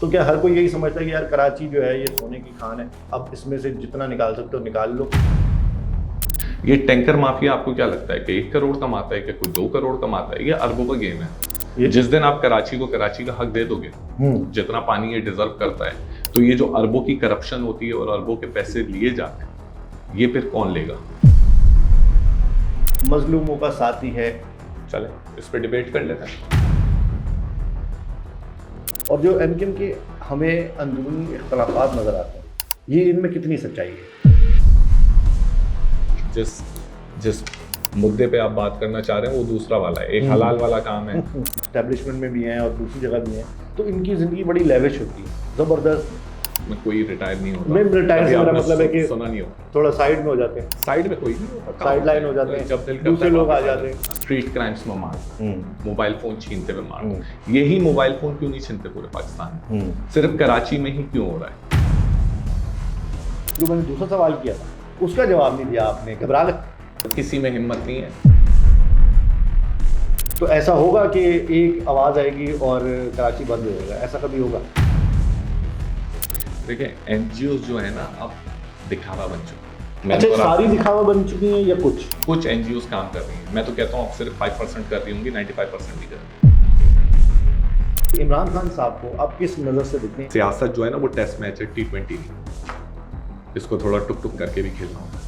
तो क्या हर कोई यही समझता है कि यार कराची जो है ये सोने की खान है, अब इसमें से जितना निकाल सकते हो निकाल लो? ये टैंकर माफिया आपको क्या लगता है कि 1 करोड़ कमाता है, कि कोई 2 करोड़ कमाता है? ये अरबों का गेम है। जिस दिन आप कराची को कराची का हक दे दोगे, जितना पानी ये डिजर्व करता है, तो ये जो अरबों की करप्शन होती है और अरबों के पैसे लिए जाते हैं, ये फिर कौन लेगा? मजलूमों का साथी है। चले इस पे डिबेट कर लेते हैं। और जो एमकेएम के हमें अंदरूनी इख्तलाफात नजर आते हैं, ये इनमें कितनी सच्चाई है? जिस मुद्दे पे आप बात करना चाह रहे हैं वो दूसरा वाला है, एक हलाल वाला काम है। एस्टेब्लिशमेंट में भी हैं और दूसरी जगह भी हैं, तो इनकी जिंदगी बड़ी लेविश होती है, जबरदस्त। मैं कोई रिटायर नहीं होता। मैं रिटायर से मेरा मतलब है कि सुना नहीं होता, थोड़ा साइड में हो जाते हैं। साइड में कोई नहीं होता, साइड लाइन हो जाते हैं, जब दिल दूसरे लोग आ जाते हैं। स्ट्रीट क्राइम्स में मार, मोबाइल फोन छीनते हुए मार। यही मोबाइल फोन क्यों नहीं छीनते पूरे पाकिस्तान में? सिर्फ कराची में ही क्यों हो रहा है? जो मैंने दूसरा सवाल किया था उसका जवाब नहीं दिया आपने, घबरा गए? किसी में हिम्मत नहीं है। तो ऐसा होगा कि एक आवाज आएगी और कराची बंद हो जाएगा, ऐसा कभी होगा? देखिए एनजीओ जो है ना अब दिखावा बन चुका है। अच्छा, सारी दिखावा बन चुकी हैं या कुछ एनजीओ काम कर रही हैं? मैं तो कहता हूँ सिर्फ 5% कर रही होंगी, 95% नहीं कर रही। इमरान खान साहब को आप किस नजर से देखते हैं? सियासत जो है ना वो टेस्ट मैच है, T20 नहीं। इसको थोड़ा टुक टुक करके भी खेलना होगा।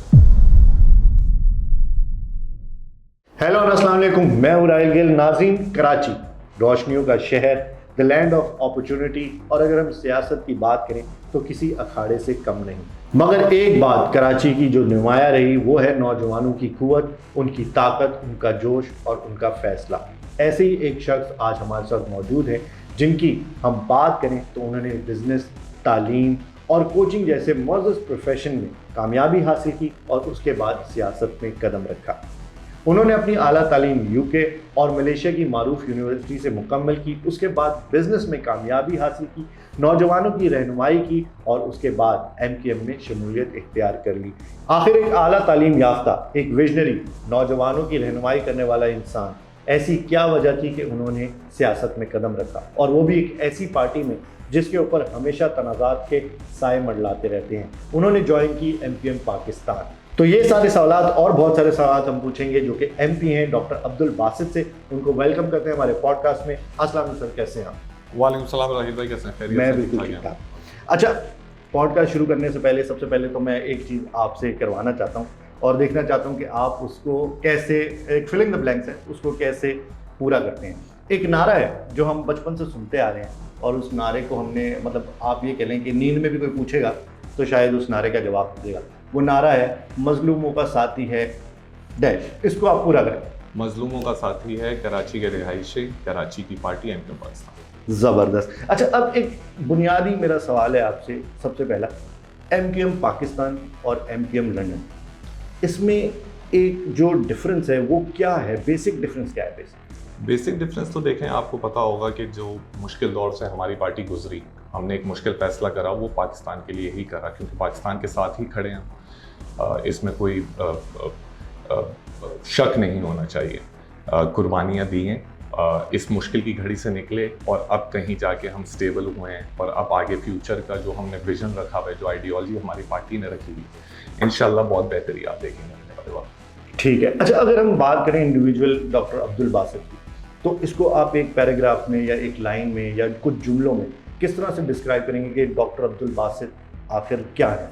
हेलो और अस्सलाम वालेकुम, मैं हूं राहिल गिल। नाज़रीन, कराची रोशनियों का शहर, द लैंड ऑफ अपॉर्चुनिटी। और अगर हम सियासत की बात करें तो किसी अखाड़े से कम नहीं। मगर एक बात कराची की जो नुमाया रही वो है नौजवानों की कुव्वत, उनकी ताकत, उनका जोश और उनका फैसला। ऐसे ही एक शख्स आज हमारे साथ मौजूद है जिनकी हम बात करें तो उन्होंने बिजनेस, तालीम और कोचिंग जैसे मुअज़्ज़ज़ प्रोफेशन में कामयाबी हासिल की और उसके बाद सियासत में कदम रखा। उन्होंने अपनी आला तालीम यूके और मलेशिया की मारूफ यूनिवर्सिटी से मुकम्मल की। उसके बाद बिजनेस में कामयाबी हासिल की, नौजवानों की रहनुमाई की और उसके बाद एमकेएम में शमूलियत इख्तियार कर ली। आखिर एक आला तालीम याफ्ता, एक विजनरी, नौजवानों की रहनुमाई करने वाला इंसान, ऐसी क्या वजह थी कि उन्होंने सियासत में कदम रखा, और वो भी एक ऐसी पार्टी में जिसके ऊपर हमेशा तनाज़ात के साए मंडलाते रहते हैं। उन्होंने ज्वाइन की एमकेएम पाकिस्तान। तो ये सारे सवाल और बहुत सारे सवाल हम पूछेंगे जो कि एमपी हैं डॉक्टर अब्दुल बासित से। उनको वेलकम करते हैं हमारे पॉडकास्ट में। अस्सलाम वालेकुम सर, कैसे हैं आप? वालेकुम सलाम राहिल भाई, कैसे हैं? मैं बिल्कुल ठीक ठाक। अच्छा, पॉडकास्ट शुरू करने से पहले सबसे पहले तो मैं एक चीज़ आपसे करवाना चाहता हूँ और देखना चाहता हूँ कि आप उसको कैसे, एक फिलिंग द ब्लैंक्स है, उसको कैसे पूरा करते हैं। एक नारा है जो हम बचपन से सुनते आ रहे हैं और उस नारे को हमने, मतलब आप ये कह लें कि नींद में भी कोई पूछेगा तो शायद उस नारे का जवाब देगा। वो नारा है मजलूमों का साथी है डैश। इसको आप पूरा करें। मजलूमों का साथी है कराची के रिहायशी, कराची की पार्टी एमकेएम पाकिस्तान। ज़बरदस्त। अच्छा, अब एक बुनियादी मेरा सवाल है आपसे, सबसे पहला, एमकेएम पाकिस्तान और एमकेएम लंदन, इसमें एक जो डिफरेंस है वो क्या है? बेसिक डिफरेंस क्या है? बेसिक डिफरेंस तो देखें, आपको पता होगा कि जो मुश्किल दौर से हमारी पार्टी गुजरी, हमने एक मुश्किल फैसला करा, वो पाकिस्तान के लिए ही करा, क्योंकि पाकिस्तान के साथ ही खड़े हैं। इसमें कोई शक नहीं होना चाहिए। कुर्बानियाँ दी हैं, इस मुश्किल की घड़ी से निकले और अब कहीं जाके हम स्टेबल हुए हैं। और अब आगे फ्यूचर का जो हमने विजन रखा हुआ है, जो आइडियोलॉजी हमारी पार्टी ने रखी हुई, इंशाल्लाह बहुत बेहतरी आप देखेंगे अपने वाले वक्त। ठीक है। अच्छा, अगर हम बात करें इंडिविजुअल डॉक्टर अब्दुल बासित की, तो इसको आप एक पैराग्राफ में या एक लाइन में या कुछ जुमलों में किस तरह से डिस्क्राइब करेंगे कि डॉक्टर अब्दुल बासित आखिर क्या है?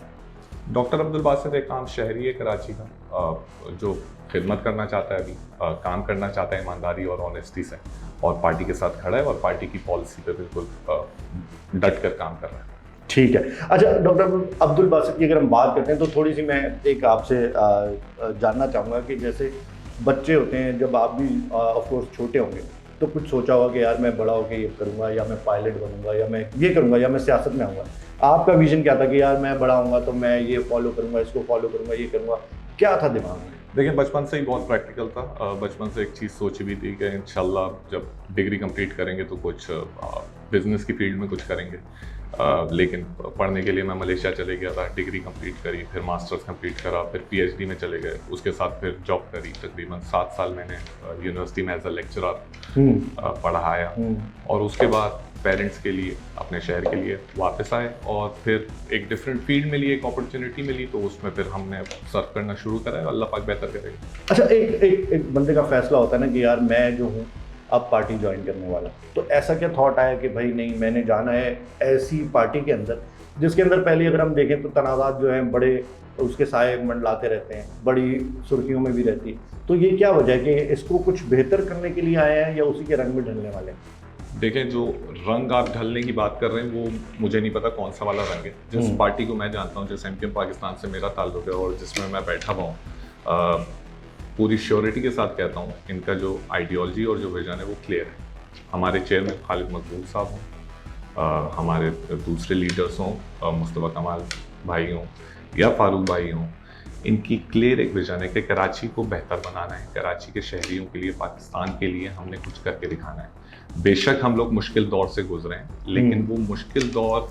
डॉक्टर अब्दुल बासित एक आम शहरी है कराची का, जो खिदमत करना चाहता है, अभी काम करना चाहता है ईमानदारी और ऑनेस्टी से, और पार्टी के साथ खड़ा है और पार्टी की पॉलिसी पे बिल्कुल डट कर काम कर रहा है। ठीक है। अच्छा, डॉक्टर अब्दुल बासित की अगर हम बात करते हैं तो थोड़ी सी मैं एक आपसे जानना चाहूँगा कि जैसे बच्चे होते हैं, जब आप भी ऑफ कोर्स छोटे होंगे तो कुछ सोचा होगा कि यार मैं बड़ा होकर ये करूँगा, या मैं पायलट बनूंगा, या मैं ये करूँगा, या मैं सियासत में आऊँगा। आपका विजन क्या था कि यार मैं बड़ा होऊंगा तो मैं ये फॉलो करूँगा, इसको फॉलो करूँगा, ये करूँगा? क्या था दिमाग में? देखिए, बचपन से ही बहुत प्रैक्टिकल था। बचपन से एक चीज़ सोची भी थी कि इंशाल्लाह जब डिग्री कंप्लीट करेंगे तो कुछ बिजनेस की फील्ड में कुछ करेंगे। लेकिन पढ़ने के लिए मैं मलेशिया चले गया था, डिग्री कंप्लीट करी, फिर मास्टर्स कंप्लीट करा, फिर पीएचडी में चले गए, उसके साथ फिर जॉब करी। तकरीबन 7 साल मैंने यूनिवर्सिटी में एज अ लेक्चरर पढ़ाया, और उसके बाद पेरेंट्स के लिए, अपने शहर के लिए वापस आए और फिर एक डिफरेंट फील्ड मिली, एक अपॉर्चुनिटी मिली, तो उसमें फिर हमने सर्व करना शुरू करा है। अल्लाह पाक बेहतर करेगा। अच्छा, एक बंदे का फैसला होता है ना कि यार मैं जो हूँ अब पार्टी ज्वाइन करने वाला, तो ऐसा क्या थॉट आया कि भाई नहीं, मैंने जाना है ऐसी पार्टी के अंदर जिसके अंदर पहले अगर हम देखें तो तनाज़ात जो हैं बड़े उसके साए मंडलाते रहते हैं, बड़ी सुर्खियों में भी रहती है, तो ये क्या वजह है कि इसको कुछ बेहतर करने के लिए आए हैं या उसी के रंग में ढलने वाले हैं? देखें, जो रंग आप ढलने की बात कर रहे हैं वो मुझे नहीं पता कौन सा वाला रंग है। जिस पार्टी को मैं जानता हूँ, जिस एमकेएम पाकिस्तान से मेरा ताल्लुक है और जिसमें मैं बैठा हुआ हूँ, पूरी श्योरिटी के साथ कहता हूँ इनका जो आइडियोलॉजी और जो विजन है वो क्लियर है। हमारे चेयरमैन खालिद मकबूल साहब हों, हमारे दूसरे लीडर्स हों, मुस्तफ़ा कमाल भाई हों या फारूक भाई हों, इनकी क्लियर एक विजन है कि कराची को बेहतर बनाना है, कराची के शहरियों के लिए, पाकिस्तान के लिए हमने कुछ करके दिखाना है। बेशक हम लोग मुश्किल दौर से गुजरे हैं, लेकिन वो मुश्किल दौर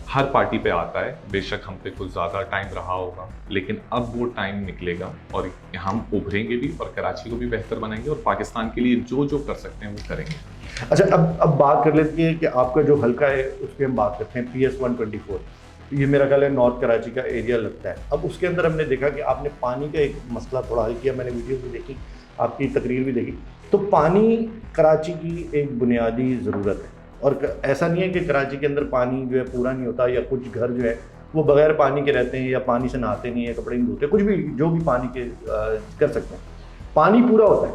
हर पार्टी पे आता है। बेशक हम पे कुछ ज़्यादा टाइम रहा होगा, लेकिन अब वो टाइम निकलेगा और हम उभरेंगे भी और कराची को भी बेहतर बनाएंगे और पाकिस्तान के लिए जो जो कर सकते हैं वो करेंगे। अच्छा, अब बात कर लेते हैं कि आपका जो हल्का है उसकी हम बात करते हैं, PS 124, ये मेरा ख्याल है नॉर्थ कराची का एरिया लगता है। अब उसके अंदर हमने देखा कि आपने पानी का एक मसला थोड़ा हल किया, मैंने वीडियो भी देखी, आपकी तकरीर भी देखी। तो पानी कराची की एक बुनियादी ज़रूरत है और ऐसा नहीं है कि कराची के अंदर पानी जो है पूरा नहीं होता, या कुछ घर जो है वो बगैर पानी के रहते हैं या पानी से नहाते नहीं है, कपड़े नहीं धोते, कुछ भी जो भी पानी के कर सकते हैं। पानी पूरा होता है,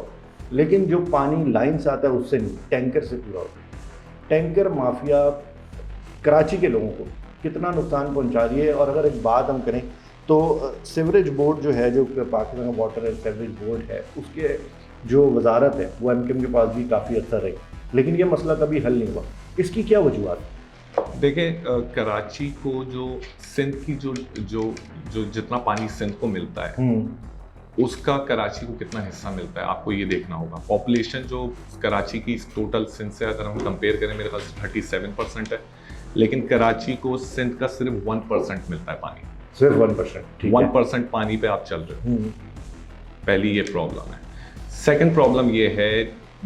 लेकिन जो पानी लाइन से आता है उससे नहीं, टैंकर से पूरा होता है। टैंकर माफिया कराची के लोगों को कितना नुकसान पहुंचा रही है। और अगर एक बात हम करें तो सीवरेज बोर्ड जो है, जो पाकिस्तान का वाटर एंड सीवरेज बोर्ड है, उसके जो वजारत है वो एमकेएम के पास भी काफ़ी अच्छा रही, लेकिन ये मसला कभी हल नहीं हुआ। इसकी क्या वजूहत है? देखें, कराची को जो सिंध की जो जो जो जितना पानी सिंध को मिलता है उसका कराची को कितना हिस्सा मिलता है आपको ये देखना होगा। पॉपुलेशन जो कराची की टोटल सिंध से अगर हम कंपेयर करें, मेरे ख्याल से 37% है, लेकिन कराची को सिंध का सिर्फ 1% मिलता है पानी। सिर्फ 1%? 1% पानी पे आप चल रहे हो। पहली ये प्रॉब्लम है। सेकंड प्रॉब्लम ये है,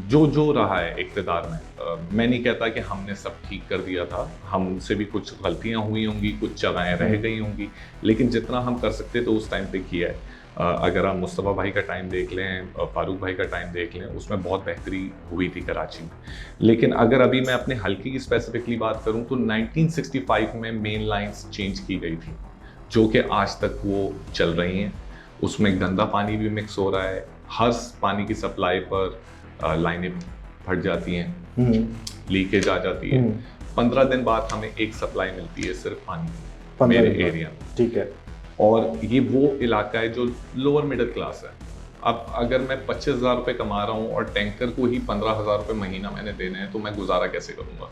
जो रहा है इक़्तिदार में, मैं नहीं कहता कि हमने सब ठीक कर दिया था, हमसे भी कुछ गलतियां हुई होंगी, कुछ जगहें रह गई होंगी, लेकिन जितना हम कर सकते तो उस टाइम पे किया है। अगर आप मुस्तफ़ा भाई का टाइम देख लें, फारूक भाई का टाइम देख लें, उसमें बहुत बेहतरी हुई थी कराची में। लेकिन अगर अभी मैं अपने हल्के की स्पेसिफिकली बात करूं तो 1965 में मेन लाइंस चेंज की गई थी, जो कि आज तक वो चल रही हैं। उसमें गंदा पानी भी मिक्स हो रहा है, हर पानी की सप्लाई पर लाइनें फट जाती हैं, लीकेज आ जाती है। 15 दिन बाद हमें एक सप्लाई मिलती है सिर्फ पानी की मेरे एरिया में। ठीक है। और ये वो इलाका है जो लोअर मिडिल क्लास है। अब अगर मैं 25,000 रुपये कमा रहा हूँ और टैंकर को ही 15,000 रुपये महीना मैंने देने हैं, तो मैं गुजारा कैसे करूँगा?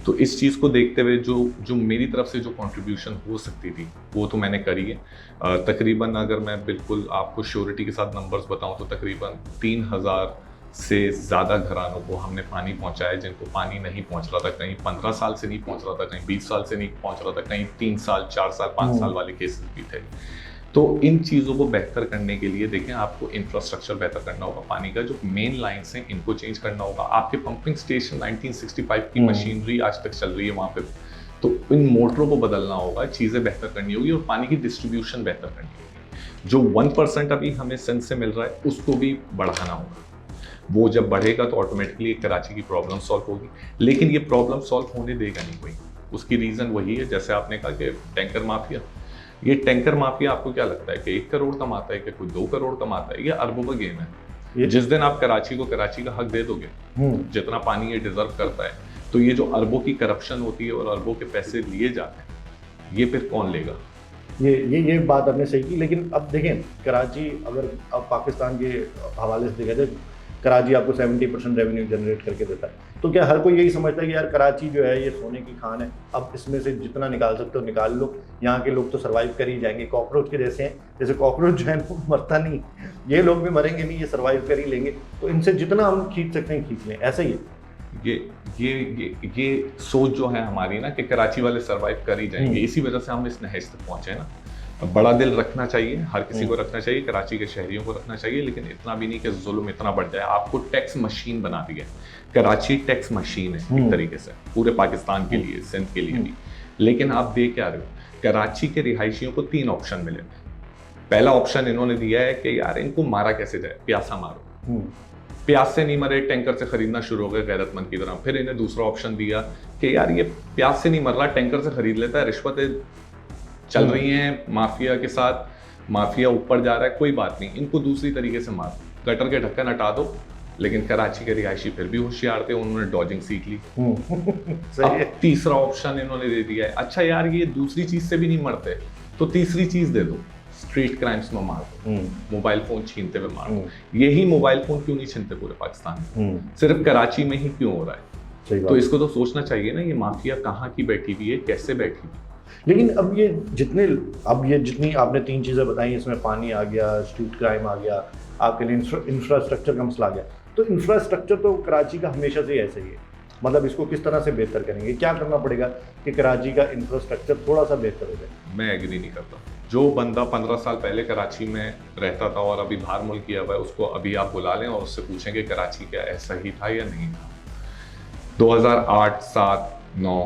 तो इस चीज़ को देखते हुए जो मेरी तरफ से जो कंट्रीब्यूशन हो सकती थी वो तो मैंने करी है। तकरीबन अगर मैं बिल्कुल आपको श्योरिटी के साथ नंबर्स बताऊँ तो तकरीबन 3,000 से ज़्यादा घरानों को हमने पानी पहुंचाया, जिनको पानी नहीं पहुंच रहा था। कहीं 15 साल से नहीं पहुंच रहा था, कहीं 20 साल से नहीं पहुंच रहा था, कहीं 3 साल 4 साल 5 साल वाले केसेस भी थे। तो इन चीज़ों को बेहतर करने के लिए देखें, आपको इंफ्रास्ट्रक्चर बेहतर करना होगा, पानी का जो मेन लाइन्स हैं इनको चेंज करना होगा। आपके पंपिंग स्टेशन 1965 की मशीनरी आज तक चल रही है वहाँ पे, तो इन मोटरों को बदलना होगा, चीज़ें बेहतर करनी होगी और पानी की डिस्ट्रीब्यूशन बेहतर करनी होगी। जो 1% अभी हमें सिंध से मिल रहा है उसको भी बढ़ाना होगा। वो जब बढ़ेगा तो ऑटोमेटिकली कराची की प्रॉब्लम सॉल्व होगी, लेकिन ये प्रॉब्लम सॉल्व होने देगा नहीं कोई। उसकी रीज़न वही है, जैसे आपने कहा कि टैंकर माफिया। ये टैंकर माफिया आपको क्या लगता है कि 1 करोड़ कमाता है कि कोई 2 करोड़ कमाता है? ये अरबों का गेम है। जिस दिन आप कराची को कराची का हक दे दोगे, जितना पानी ये डिजर्व करता है, तो ये जो अरबों की करप्शन होती है और अरबों के पैसे लिए जाते हैं, ये फिर कौन लेगा? ये बात आपने सही की, लेकिन अब देखें कराची, अगर अब पाकिस्तान के हवाले से देखा जाए, कराची आपको 70% रेवेन्यू जनरेट करके देता है, तो क्या हर कोई यही समझता है कि यार कराची जो है ये सोने की खान है, अब इसमें से जितना निकाल सकते हो निकाल लो, यहाँ के लोग तो सर्वाइव कर ही जाएंगे, कॉकरोच के जैसे हैं, जैसे कॉकरोच जो है वो मरता नहीं, ये लोग भी मरेंगे नहीं, ये सर्वाइव कर ही लेंगे, तो इनसे जितना हम खींच सकते हैं खींच लें, ऐसा ही है। ये सोच जो है हमारी ना कि कराची वाले सर्वाइव कर ही जाएंगे, इसी वजह से हम इस नहज तक पहुंचे ना। बड़ा दिल रखना चाहिए, हर किसी को रखना चाहिए, कराची के शहरियों को रखना चाहिए, लेकिन इतना भी नहीं कि जुल्म इतना बढ़ जाए। आपको टैक्स मशीन बना दिया है, कराची टैक्स मशीन है एक तरीके से पूरे पाकिस्तान के लिए, सिंध के लिए भी। लेकिन आप देख क्या रहे हो, कराची के रिहायशियों को 3 ऑप्शन मिले। पहला ऑप्शन इन्होंने दिया है कि यार इनको मारा कैसे जाए, प्यासा मारो। प्यास से नहीं मरे, टैंकर से खरीदना शुरू हो गए गैरतमंद की तरह। फिर इन्हें दूसरा ऑप्शन दिया कि यार ये प्यास से नहीं मर रहा, टैंकर से खरीद लेता है, रिश्वतें चल रही हैं माफिया के साथ, माफिया ऊपर जा रहा है, कोई बात नहीं, इनको दूसरी तरीके से मारो, गटर के ढक्कन हटा दो। लेकिन कराची के रिहायशी फिर भी होशियार थे, उन्होंने डॉजिंग सीख ली। अब तीसरा ऑप्शन इन्होंने दे दिया है, अच्छा यार ये दूसरी चीज से भी नहीं मरते तो तीसरी चीज दे दो, स्ट्रीट क्राइम्स में मार दो, मोबाइल फोन छीनते हुए मार दो। यही मोबाइल फोन क्यों नहीं छीनते पूरे पाकिस्तान में, सिर्फ कराची में ही क्यों हो रहा है? तो इसको तो सोचना चाहिए ना, ये माफिया कहाँ की बैठी हुई है, कैसे बैठी हुई। लेकिन अब ये जितनी आपने 3 चीज़ें बताई, इसमें पानी आ गया, स्ट्रीट क्राइम आ गया, आपके लिए इंफ्रास्ट्रक्चर का मसला आ गया। तो इंफ्रास्ट्रक्चर तो कराची का हमेशा से ऐसे ही है, मतलब इसको किस तरह से बेहतर करेंगे, क्या करना पड़ेगा कि कराची का इंफ्रास्ट्रक्चर थोड़ा सा बेहतर हो जाए? मैं एग्री नहीं करता। जो बंदा 15 साल पहले कराची में रहता था और अभी बाहर मुल्क किया हुआ है, उसको अभी आप बुला लें और उससे पूछें कि कराची क्या ऐसा ही था या नहीं था। 2008, 7, 9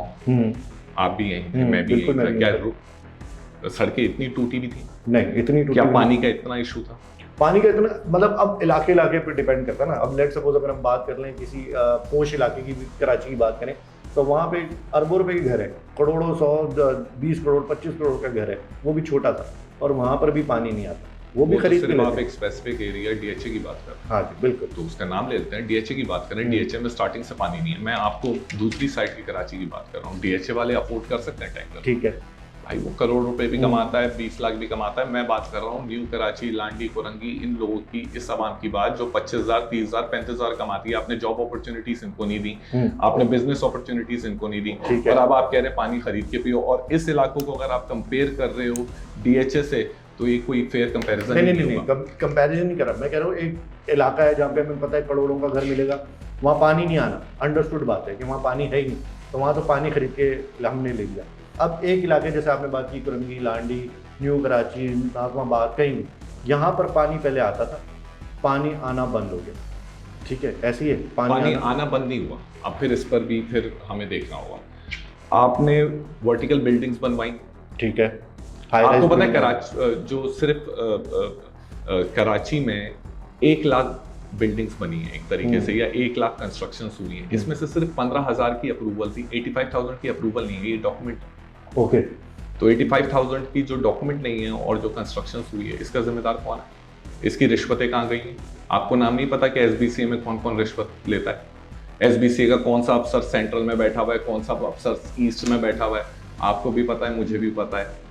आप भी यहीं थे, मैं भी यहीं था। क्या सड़कें इतनी टूटी भी थी? नहीं, इतनी टूटी। क्या पानी का इतना इशू था? पानी का इतना, मतलब अब इलाके पे डिपेंड करता है ना। अब लेट सपोज अगर हम बात कर लें किसी पोश इलाके की, कराची की बात करें, तो वहाँ पे अरबों रुपए के घर है, करोड़ों, 100, 20 करोड़, 25 करोड़ का घर है, वो भी छोटा था, और वहाँ पर भी पानी नहीं आता, वो भी खरीद सिर्फ आप एक स्पेसिफिक एरिया डीएचए की बात कर रहे हैं। हाँ जी बिल्कुल, तो उसका नाम ले लेते हैं, डीएचए की बात करें। डीएचए में स्टार्टिंग से पानी नहीं है। मैं आपको दूसरी साइड की कराची की बात कर रहा हूँ। डीएचए वाले अफोर्ड कर सकते हैं टैंकर, ठीक है भाई, वो करोड़ रुपए भी कमाता है, 20 लाख भी कमाता है। मैं बात कर रहा हूँ न्यू कराची, लांडी, कोरंगी, इन लोगों की, इस आवाम की बात जो 25,000, 30,000, 35,000 कमाती है। आपने जॉब अपॉर्चुनिटीज इनको नहीं दी, आपने बिजनेस अपॉर्चुनिटीज इनको नहीं दी, और अब आप कह रहे हैं पानी खरीद के पियो। और इस इलाकों को अगर आप कंपेयर कर रहे हो डीएचए से, तो ये कोई फेयर कंपैरिजन नहीं, कंपैरिजन नहीं कर रहा मैं। कह रहा हूँ एक इलाका है जहाँ पे हमें पता है करोड़ों का घर मिलेगा, वहाँ पानी नहीं आना, अंडरस्टूड बात है कि वहाँ पानी है ही नहीं, तो वहाँ तो पानी खरीद के हमने ले लिया। अब एक इलाके जैसे आपने बात की कुरंगी, लांडी, न्यू कराची, नाज़िमाबाद, कहीं भी, यहाँ पर पानी पहले आता था, पानी आना बंद हो गया, ठीक है, ऐसे ही है, पानी आना बंद नहीं हुआ। अब फिर इस पर भी फिर हमें देखना होगा। आपने वर्टिकल बिल्डिंग्स बनवाई, ठीक है, आपको पता है कराची जो सिर्फ कराची में 1 लाख बिल्डिंग्स बनी है एक तरीके से, या 1 लाख कंस्ट्रक्शन हुई है, इसमें से सिर्फ 15,000 की अप्रूवल थी, 85,000 की अप्रूवल नहीं है, ये डॉक्यूमेंट। ओके, तो 85,000 की जो डॉक्यूमेंट नहीं है और जो कंस्ट्रक्शन हुई है, इसका जिम्मेदार कौन है? इसकी रिश्वतें कहाँ गई हैं? आपको नाम नहीं पता कि एसबीसीए में कौन कौन रिश्वत लेता है? एसबीसीए का कौन सा अफसर सेंट्रल में बैठा हुआ है, कौन सा अफसर ईस्ट में बैठा हुआ है? आपको भी पता है, मुझे भी पता है,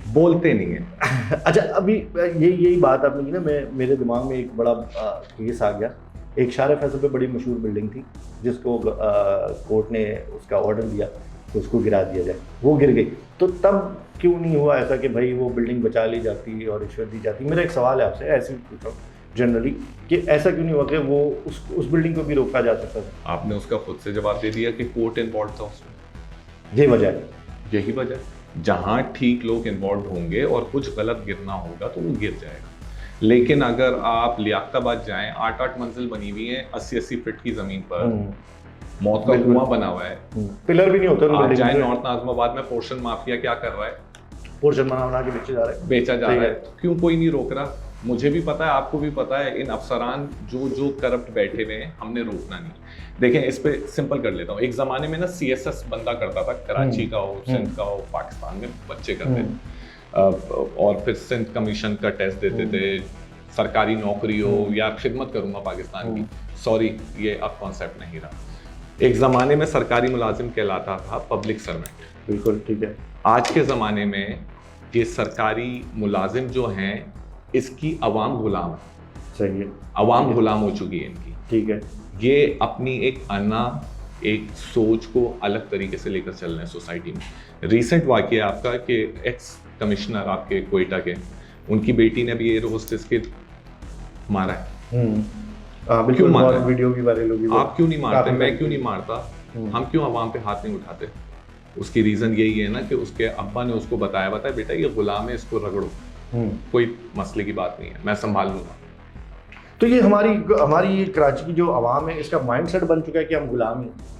बोलते नहीं है। अच्छा, अभी यही बात आपने की ना, मेरे दिमाग में एक बड़ा केस आ गया। एक शार फैसल पे बड़ी मशहूर बिल्डिंग थी, जिसको कोर्ट ने उसका ऑर्डर दिया तो उसको गिरा दिया जाए, वो गिर गई। तो तब क्यों नहीं हुआ ऐसा कि भाई वो बिल्डिंग बचा ली जाती और रिश्वत दी जाती? मेरा एक सवाल है आपसे, ऐसे ही पूछ रहा हूँ जनरली, कि ऐसा क्यों नहीं हुआ कि वो उस बिल्डिंग को भी रोका जा सकता था? आपने उसका खुद से जवाब दे दिया कि कोर्ट इन्वॉल्व था उसमें। यही वजह है, यही वजह है। जहाँ ठीक लोग इन्वॉल्व होंगे और कुछ गलत गिरना होगा तो वो गिर जाएगा। लेकिन अगर आप लियाकताबाद जाएं, 8-8 मंजिल बनी हुई है 80-80 फीट की जमीन पर, मौत का कुआं बना हुआ है, पिलर भी नहीं होते। आप जाए नॉर्थ नाज़िमाबाद में, पोर्शन माफिया क्या कर रहा है? पोर्शन बना के बेचा जा रहा है। तो क्यों कोई नहीं रोक रहा? मुझे भी पता है, आपको भी पता है, इन अफसरान जो करप्ट बैठे हुए हैं, हमने रोकना नहीं। देखें, इस पे सिंपल कर लेता हूँ। एक जमाने में ना सीएसएस बंदा करता था, कराची का हो, सिंध का हो, पाकिस्तान में बच्चे करते थे, और फिर सिंध कमीशन का टेस्ट देते थे, सरकारी नौकरी हो या खिदमत करूंगा पाकिस्तान की। सॉरी, ये अब कॉन्सेप्ट नहीं रहा। एक ज़माने में सरकारी मुलाजिम कहलाता था पब्लिक सर्वेंट। बिल्कुल ठीक है। आज के ज़माने में ये सरकारी मुलाजिम जो हैं, इसकी अवाम गुलाम है। सही है, अवाम गुलाम हो चुकी है इनकी। ठीक है। ये अपनी एक एक सोच को अलग तरीके से लेकर चल रहे हैं सोसाइटी में। रिसेंट वाकया आपका कि एक्स कमिश्नर आपके कोयटा के, उनकी बेटी ने भी एयर होस्टेस के मारा है। क्यों मारा? वीडियो भी वायरल होगी। आप क्यों नहीं मारते? मैं क्यों नहीं मारता? हम क्यों अवाम पे हाथ नहीं उठाते? उसकी रीज़न यही है ना कि उसके अब्बा ने उसको बताया बेटा ये गुलाम है, इसको रगड़ो, कोई मसले की बात नहीं है, मैं संभाल लूँगा। तो ये हमारी ये कराची की जो आवाम है, इसका माइंडसेट बन चुका है कि हम गुलाम हैं।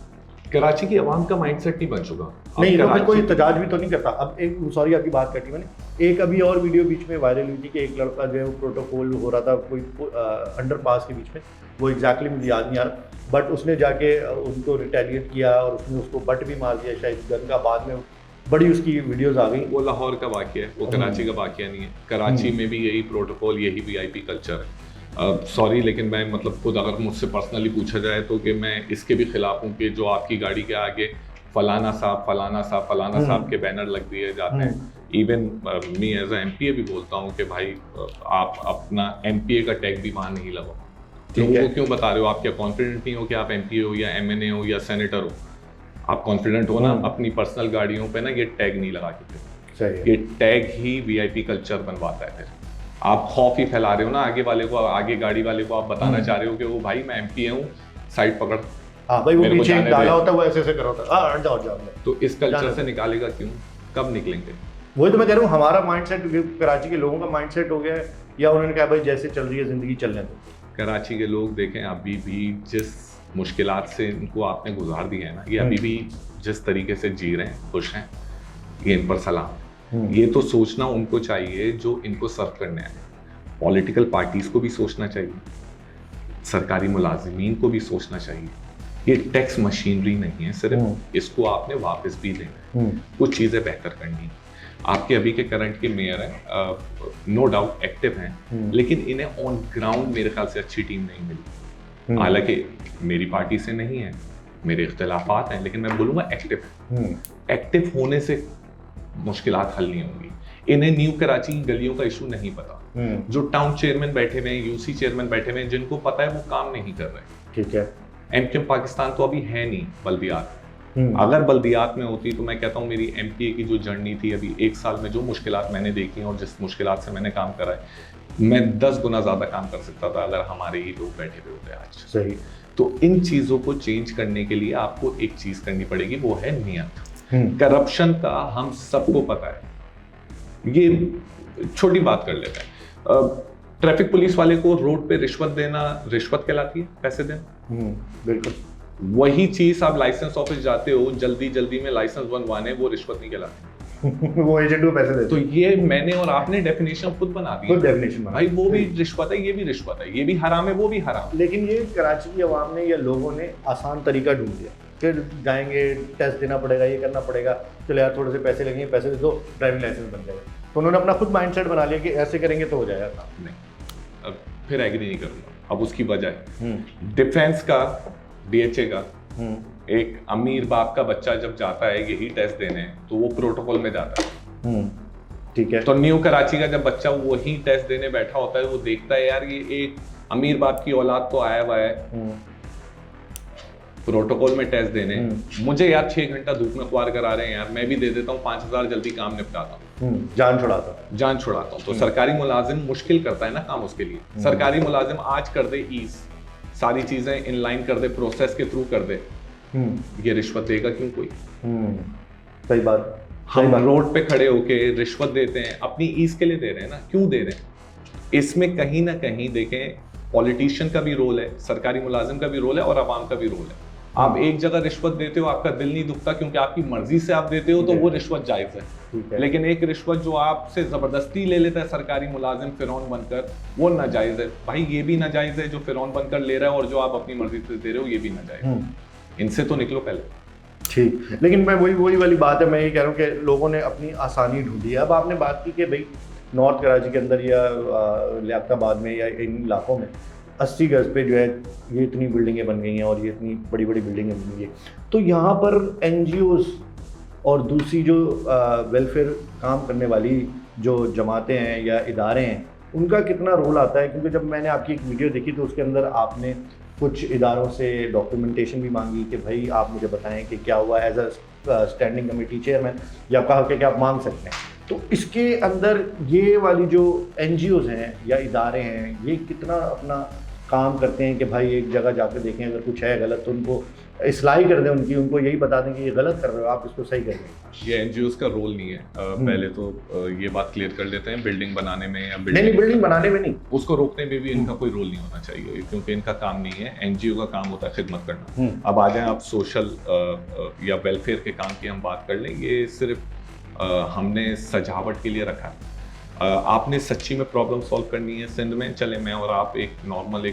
कराची की आवाम का माइंडसेट नहीं बन चुका। नहीं, तो फिर कोई तजाज भी तो नहीं करता। अब एक, सॉरी आपकी बात काटी मैंने, एक अभी और वीडियो बीच में वायरल हुई थी कि एक लड़का जो है वो प्रोटोकॉल हो रहा था कोई अंडरपास के बीच में, वो एग्जैक्टली मुझे याद नहीं आ रहा, बट उसने जाके उनको रिटेलिएट किया और उसने उसको बट भी मार दिया शायद गन का। बाद में बड़ी उसकी वीडियोस आ गई। वो लाहौर का वाकया है, वो कराची का वाकया नहीं है। कराची में भी यही प्रोटोकॉल, यही वीआईपी कल्चर है। सॉरी लेकिन मैं मतलब खुद अगर मुझसे पर्सनली पूछा जाए तो कि मैं इसके भी खिलाफ हूँ कि जो आपकी गाड़ी के आगे फलाना साहब के बैनर लग दिए जाते हैं। Even me as a MPA भी बोलता हूँ कि भाई आप अपना एमपीए का टैग भी वहाँ नहीं लगाओ। लोगों को क्यों बता रहे हो? आप क्या कॉन्फिडेंट नहीं हो कि आप एमपीए हो या एमएनए हो या सेनेटर हो? आप कॉन्फिडेंट हो ना, अपनी पर्सनल गाड़ियों पे ना ये टैग नहीं लगा के। ये टैग ही वीआईपी कल्चर बनवाता है। फिर आप खौफ ही फैला रहे हो ना आगे वाले को, आगे गाड़ी वाले को आप बताना चाह रहे हो कि वो भाई मैं एमपीए हूँ, साइड पकड़। हाँ भाई, वो पीछे एक डाला होता है, वो ऐसे कर होता है, हट जाओ। तो इस कल्चर से निकालेगा क्यों? कब निकलेंगे? वही तो मैं कह रहा हूँ, हमारा माइंडसेट कराची के लोगों का माइंडसेट हो गया है, या उन्होंने कहा भाई जैसे चल रही है जिंदगी चलने दो। कराची के लोग देखें, अभी भी जिस मुश्किलात से इनको आपने गुजार दिया है ना, ये अभी भी जिस तरीके से जी रहे हैं, खुश हैं, ये इन पर सलाम। ये तो सोचना उनको चाहिए जो इनको सर्व करने आए। पॉलिटिकल पार्टीज को भी सोचना चाहिए, सरकारी मुलाजिमीन को भी सोचना चाहिए। ये टैक्स मशीनरी नहीं है सिर्फ, इसको आपने वापस भी देना है, कुछ चीज़ें बेहतर करनी है। आपके अभी के करंट के मेयर हैं, नो डाउट एक्टिव हैं, लेकिन इन्हें ऑन ग्राउंड मेरे ख्याल से अच्छी टीम नहीं मिली। हालांकि मेरी पार्टी से नहीं है, मेरे इख्तिलाफात हैं, लेकिन मैं बोलूँगा एक्टिव है। एक्टिव होने से मुश्किलात हल नहीं होंगी। इन्हें न्यू कराची की गलियों का इशू नहीं पता। जो टाउन चेयरमैन बैठे हुए हैं, यूसी चेयरमैन बैठे हुए हैं, जिनको पता है वो काम नहीं कर रहे। ठीक है। एमक्यूएम पाकिस्तान तो अभी है नहीं बल्दियात। अगर बल्दियात में होती तो मैं कहता हूँ मेरी एमपीए की जो जर्नी थी अभी 1 साल में, जो मुश्किलात मैंने देखी और जिस मुश्किलात से मैंने काम करा है, मैं 10 गुना ज्यादा काम कर सकता था अगर हमारे ही लोग बैठे हुए होते आज। सही। तो इन चीजों को चेंज करने के लिए आपको एक चीज करनी पड़ेगी, वो है नियत। करप्शन का हम सबको पता है, ये छोटी बात कर लेते हैं। ट्रैफिक पुलिस वाले को रोड पे रिश्वत देना रिश्वत कहलाती है, पैसे देना। बिल्कुल। वही चीज आप लाइसेंस ऑफिस जाते हो जल्दी में लाइसेंस बनवाने, वो रिश्वत नहीं कहलाती। वो एजेंट को पैसे देते। तो ये मैंने और आपने डेफिनेशन खुद बना दी। खुद डेफिनेशन भाई वो भी रिश्वत है, ये भी रिश्वत है, ये भी हराम है, वो भी हराम। लेकिन ये कराची की आवाम ने या लोगों ने आसान तरीका ढूंढ लिया, फिर जाएंगे टेस्ट देना पड़ेगा, ये करना पड़ेगा, चलो यार थोड़े से पैसे लगेंगे, पैसे दे दो, ड्राइविंग लाइसेंस बन जाएगा। तो उन्होंने अपना खुद माइंडसेट बना लिया कि ऐसे करेंगे तो हो जाएगा काम। नहीं, अब फिर एग्री नहीं करूंगा। अब उसकी वजह है डिफेंस का, डीएचए का, एक अमीर बाप का बच्चा जब जाता है यही टेस्ट देने, तो वो प्रोटोकॉल में जाता है। ठीक है। तो न्यू कराची का जब बच्चा वही टेस्ट देने बैठा होता है, वो देखता है यार ये एक अमीर बाप की औलाद तो आया हुआ है प्रोटोकॉल में टेस्ट देने, मुझे यार 6 घंटा धूप में ख्वार करा रहे हैं यार, मैं भी दे देता हूँ 5000 जल्दी काम निपटाता हूँ, जान छुड़ाता हूँ। तो सरकारी मुलाजिम मुश्किल करता है ना काम उसके लिए। सरकारी मुलाजिम आज कर दे ईज, सारी चीजें इनलाइन कर दे, प्रोसेस के थ्रू कर दे, ये रिश्वत देगा क्यों कोई? सही बात। हम रोड पे खड़े होके रिश्वत देते हैं, अपनी ईज के लिए दे रहे हैं ना, क्यों दे रहे हैं? इसमें कहीं ना कहीं देखें पॉलिटिशियन का भी रोल है, सरकारी मुलाजिम का भी रोल है और आवाम का भी रोल है। आप एक जगह रिश्वत देते हो, आपका दिल नहीं दुखता क्योंकि आपकी मर्जी से आप देते हो, तो वो रिश्वत जायज है। लेकिन एक रिश्वत जो आपसे जबरदस्ती ले लेता है सरकारी मुलाजिम फिरौन बनकर, वो नाजायज है। भाई ये भी नाजायज है जो फिरौन बनकर ले रहा है, और जो आप अपनी मर्जी से दे रहे हो ये भी नाजायज है। इनसे तो निकलो पहले। ठीक, लेकिन मैं वही वाली बात है, मैं ये कह रहा हूँ कि लोगों ने अपनी आसानी ढूंढी है। अब आपने बात की कि भाई नॉर्थ कराची के अंदर या लियाकताबाद में या इन इलाकों में 80 गज पे जो है ये इतनी बिल्डिंगें बन गई हैं और ये इतनी बड़ी बड़ी बिल्डिंगें बन गई हैं, तो यहाँ पर NGOs और दूसरी जो वेलफेयर काम करने वाली जो जमातें हैं या इदारे हैं, उनका कितना रोल आता है? क्योंकि जब मैंने आपकी एक वीडियो देखी तो उसके अंदर आपने कुछ इदारों से डॉक्यूमेंटेशन भी मांगी कि भाई आप मुझे बताएं कि क्या हुआ as a standing committee chairman, या कहा कि आप मांग सकते हैं। तो इसके अंदर ये वाली जो NGOs हैं या इदारे हैं, ये कितना अपना काम करते हैं कि भाई एक जगह जाकर देखें, अगर कुछ है गलत तो उनको इस्लाही कर दें उनकी, उनको यही बता दें कि ये गलत कर रहे हो, आप इसको सही कर दें। ये एनजीओस का रोल नहीं है। पहले तो ये बात क्लियर कर लेते हैं, बिल्डिंग बनाने में या नहीं, बिल्डिंग बनाने में नहीं, उसको रोकने में भी इनका कोई रोल नहीं होना चाहिए, क्योंकि इनका काम नहीं है। एनजीओ का काम होता है खिदमत करना। अब आ जाएं आप सोशल या वेलफेयर के काम की हम बात कर लें, ये सिर्फ हमने सजावट के लिए रखा है। आपने सच्ची में प्रॉब्लम सॉल्व करनी है सिंध में, चले मैं और आप एक नॉर्मल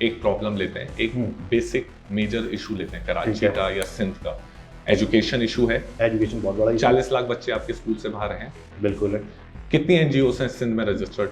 एक प्रॉब्लम लेते हैं, एक बेसिक मेजर इशू लेते हैं कराची का या सिंध का। एजुकेशन इशू है, एजुकेशन बहुत बड़ा 40 लाख बच्चे आपके स्कूल से बाहर हैं। बिल्कुल है। कितनी एनजीओस हैं सिंध में रजिस्टर्ड?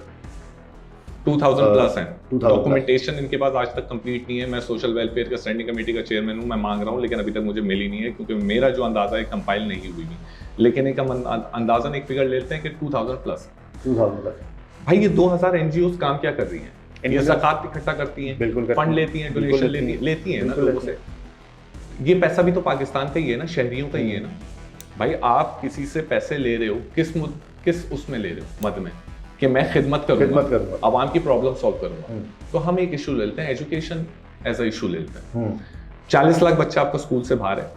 2000 प्लस हैं। डॉक्यूमेंटेशन इनके पास आज तक कंप्लीट नहीं है। मैं सोशल वेलफेयर का स्टैंडिंग कमेटी का चेयरमैन हूँ, मैं मांग रहा हूँ, लेकिन अभी तक मुझे मिली नहीं है, क्योंकि मेरा जो अंदाजा है कंपाइल नहीं हुई भी। लेकिन एक अंदाजन एक फिगर लेते हैं कि 2000 प्लस। भाई ये 2000 एनजीओस काम क्या कर रही हैं? ये ज़कात इकट्ठा करती हैं, बिल्कुल फंड लेती हैं, डोनेशन लेती हैं ना लोगों से। ये पैसा भी तो पाकिस्तान का ही है ना, शहरियों का ही है ना। भाई आप किसी से पैसे ले रहे हो, किस उसमें ले रहे हो? मद में कि मैं खिदमत करूंगा, आवाम की प्रॉब्लम सॉल्व करूंगा। तो हम एक इशू ले लेते हैं, एजुकेशन एज अ इशू ले लेते हैं। 40 लाख बच्चा आपका स्कूल से बाहर है,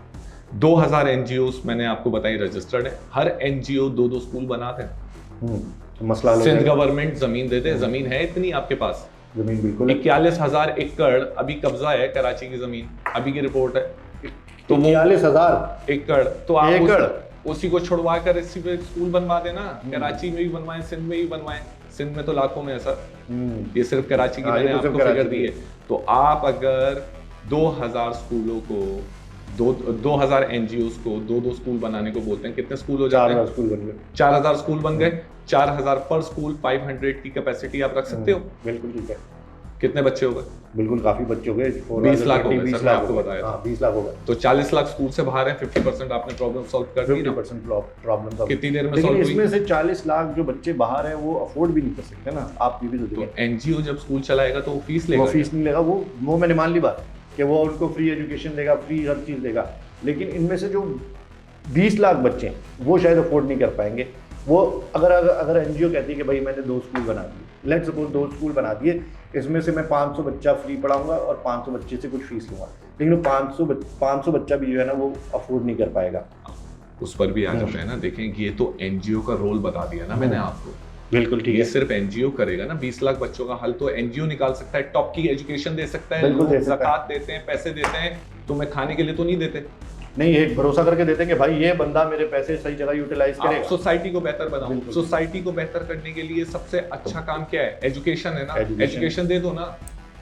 2000 एनजीओस मैंने आपको बताई रजिस्टर्ड है। हर एनजीओ 2-2 स्कूल बनाते हैं। मसला सिंध गवर्नमेंट जमीन देते हैं, जमीन है इतनी आपके पास? जमीन बिल्कुल 41,000 एकड़ अभी कब्जा है कराची की जमीन, अभी की रिपोर्ट है। तो 41,000 एकड़, तो आप उसी को छुड़वा कर इसी पे स्कूल बनवा देना। कराची में भी बनवाएं, सिंध में भी बनवाएं। सिंध में तो लाखों में है सर, ये सिर्फ कराची की मैंने आपको फिगर दी है। तो आप अगर 2000 स्कूलों को 2000 एनजीओस को 2-2 स्कूल बनाने को बोलते हैं, कितने स्कूल हो जाते हैं? 4000 स्कूल बन गए। 4000 स्कूल बन गए। 4000 पर स्कूल, 500 की कैपेसिटी आप रख सकते हो। बिल्कुल ठीक है। कितने बच्चे हो गए? बिल्कुल काफी बच्चे हो गए, 20 लाख हो गए, सर आपको बताया था। 20 लाख हो गए। तो 40 लाख स्कूल से बाहर है, 50% आपने प्रॉब्लम सॉल्व कर दी। 50% प्रॉब्लम था। कितनी देर में लेकिन सॉल्व हुई? इसमें से 40 लाख जो बच्चे बाहर हैं वो अफोर्ड भी नहीं कर सकते ना, आप ये भी तो देखिए। एनजीओ जब स्कूल चलाएगा तो वो फीस लेगा, वो फीस नहीं लेगा, वो मैंने मान ली बात कि वो उनको फ्री एजुकेशन देगा, फ्री हर चीज़ देगा। लेकिन इनमें से जो 20 लाख बच्चे हैं वो शायद अफोर्ड नहीं कर पाएंगे। वो अगर एनजीओ कहती है कि भाई मैंने 2 स्कूल बना दिए, लेट्स सपोज 2 स्कूल बना दिए, इसमें से मैं 500 बच्चा फ्री पढ़ाऊंगा और 500 बच्चे से कुछ फीस लूंगा, लेकिन वो 500 बच्चा भी जो है ना वो अफोर्ड नहीं कर पाएगा। उस पर भी आ जाता है ना। देखें, ये तो एनजीओ का रोल बता दिया ना मैंने आपको। बिल्कुल ठीक है। ये सिर्फ एनजीओ करेगा ना। 20 लाख बच्चों का हल तो एनजीओ निकाल सकता है, टॉप की एजुकेशन दे सकता है, लोग ज़कात देते हैं, पैसे देते हैं, तुम्हें खाने के लिए तो नहीं देते। नहीं, एक भरोसा करके देते हैं कि भाई ये बंदा मेरे पैसे सही जगह यूटिलाइज करेगा। आप सोसाइटी को बेहतर बनाओ। सोसाइटी को बेहतर करने के लिए सबसे अच्छा काम क्या है? एजुकेशन है ना। एजुकेशन दे दो ना।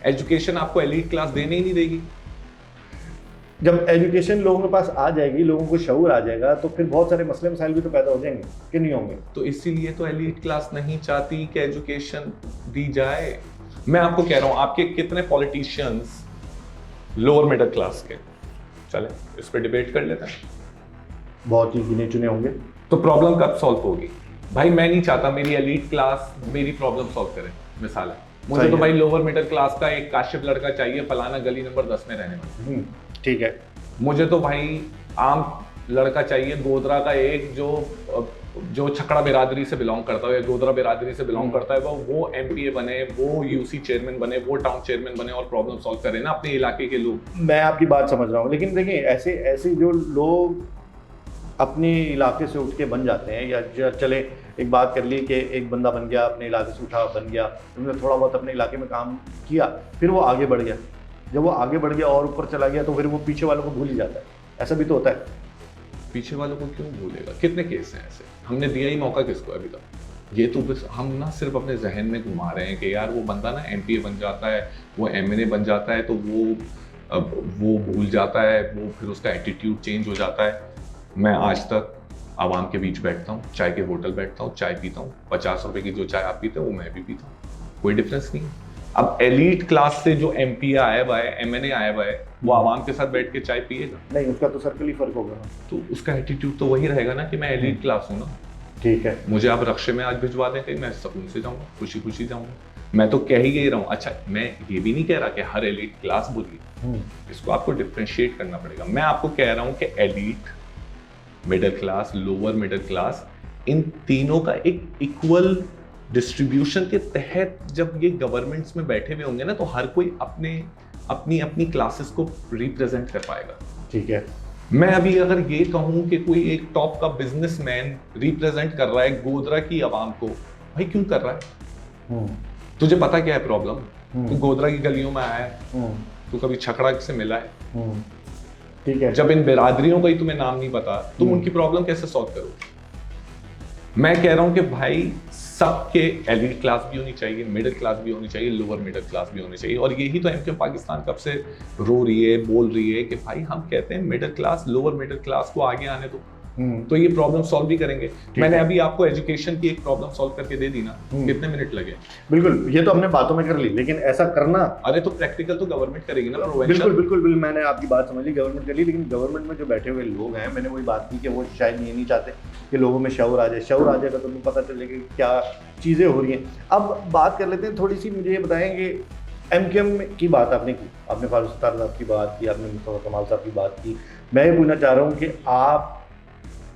एजुकेशन आपको एलीट क्लास देने ही नहीं देगी। जब एजुकेशन लोगों के पास आ जाएगी, लोगों को शऊर आ जाएगा, तो फिर बहुत सारे मसले मसाइल भी तो पैदा हो जाएंगे कि नहीं होंगे। तो इसीलिए तो एलीट क्लास नहीं चाहती कि एजुकेशन दी जाए। मैं आपको कह रहा हूं, आपके कितने पॉलिटिशियंस लोअर मिडिल क्लास के? चले इस पे डिबेट कर लेते हैं। बहुत ही गिने चुने होंगे। तो प्रॉब्लम कब सॉल्व होगी? भाई मैं नहीं चाहता मेरी एलीट क्लास मेरी प्रॉब्लम सॉल्व करे। मिसाल है, मुझे तो भाई लोअर मिडिल क्लास का एक काशिफ लड़का चाहिए, फलाना गली नंबर 10 में रहने वाला। ठीक है। मुझे तो भाई आम लड़का चाहिए, गोदरा का एक जो छकड़ा बिरादरी से बिलोंग करता है, गोदरा बिरादरी से बिलोंग करता है, वो एमपीए बने, वो यूसी चेयरमैन बने, वो टाउन चेयरमैन बने और प्रॉब्लम सॉल्व करे ना अपने इलाके के लोग। मैं आपकी बात समझ रहा हूँ, लेकिन देखिए ऐसे जो लोग अपने इलाके से उठ के बन जाते हैं, या चले एक बात कर ली कि एक बंदा बन गया, अपने इलाके से उठा बन गया, उन्होंने थोड़ा बहुत अपने इलाके में काम किया, फिर वो आगे बढ़ गया। जब वो आगे बढ़ गया और ऊपर चला गया तो फिर वो पीछे वालों को भूल ही जाता है। ऐसा भी तो होता है। पीछे वालों को क्यों भूलेगा? कितने केस हैं ऐसे? हमने दिया ही मौका किसको अभी तक? ये तो बस हम ना सिर्फ अपने जहन में घुमा रहे हैं कि यार वो बंदा ना एमपीए बन जाता है, वो एमएनए बन जाता है, तो वो भूल जाता है, वो फिर उसका एटीट्यूड चेंज हो जाता है। मैं आज तक आवाम के बीच बैठता हूँ, चाय के होटल बैठता हूँ, चाय पीता हूँ, 50 रुपए की जो चाय आप पीते हो वो मैं भी पीता हूँ, कोई डिफरेंस नहीं है। अब एलीट क्लास से जो एमपीए आया हुआ है, एमएनए आया हुआ है, वो आवाम के साथ बैठ के चाय पिएगा? नहीं, उसका तो सर्कल ही फर्क होगा। तो उसका एटीट्यूड तो वही रहेगा ना कि मैं एलीट क्लास हूँ ना। ठीक है, मुझे आप रक्शे में आज भिजवा दें कहीं, मैं सुकून से जाऊँगा, खुशी खुशी जाऊँगा। मैं तो कह ही रहा हूँ। अच्छा, मैं ये भी नहीं कह रहा कि हर एलीट क्लास बोलिए, इसको आपको डिफ्रेंशिएट करना पड़ेगा। मैं आपको कह रहा हूँ कि elite, middle class, lower middle class, इन तीनों का एक इक्वल डिस्ट्रीब्यूशन के तहत जब ये गवर्नमेंट्स में बैठे हुए होंगे ना, तो हर कोई अपनी क्लासेस को रिप्रेजेंट कर पाएगा। ठीक है। मैं अभी अगर ये कहूं कि कोई एक टॉप का बिजनेसमैन रिप्रेजेंट कर रहा है गोधरा की आवाम को, भाई क्यों कर रहा है? तुझे पता क्या है प्रॉब्लम? तू गोधरा की गलियों में आया है, तू कभी छकड़ा से मिला है? ठीक है। जब इन बिरादरियों का ही तुम्हें नाम नहीं पता, तुम उनकी प्रॉब्लम कैसे सॉल्व करोगे? मैं कह रहा हूं कि भाई सबके एलिट क्लास भी होनी चाहिए, मिडिल क्लास भी होनी चाहिए, लोअर मिडिल क्लास भी होनी चाहिए। और यही तो एमक्यूएम पाकिस्तान कब से रो रही है, बोल रही है कि भाई हम कहते हैं middle class, lower middle class को आगे आने दो, तो ये प्रॉब्लम सॉल्व भी करेंगे। मैंने अभी आपको एजुकेशन की एक प्रॉब्लम सॉल्व करके दे दी ना, कितने मिनट लगे? बिल्कुल, ये तो हमने बातों में कर ली, लेकिन ऐसा करना, अरे तो प्रैक्टिकल तो गवर्नमेंट करेगी ना। बिल्कुल बिल्कुल बिल्कुल, मैंने आपकी बात समझ ली, गवर्नमेंट कर ली, लेकिन गवर्नमेंट में जो बैठे हुए लोग हैं, मैंने वही बात की कि वो शायद ये नहीं चाहते कि लोगों में शऊर आ जाए। शऊर आ जाएगा तो उनको पता चलेगा क्या चीज़ें हो रही हैं। अब बात कर लेते हैं थोड़ी सी, मुझे ये बताएंगे एमक्यूएम की बात आपने की, आपने फारूक सत्तार साहब की बात की, आपने मुस्तफा कमाल साहब की बात की। मैं ये पूछना चाह रहा हूँ कि आप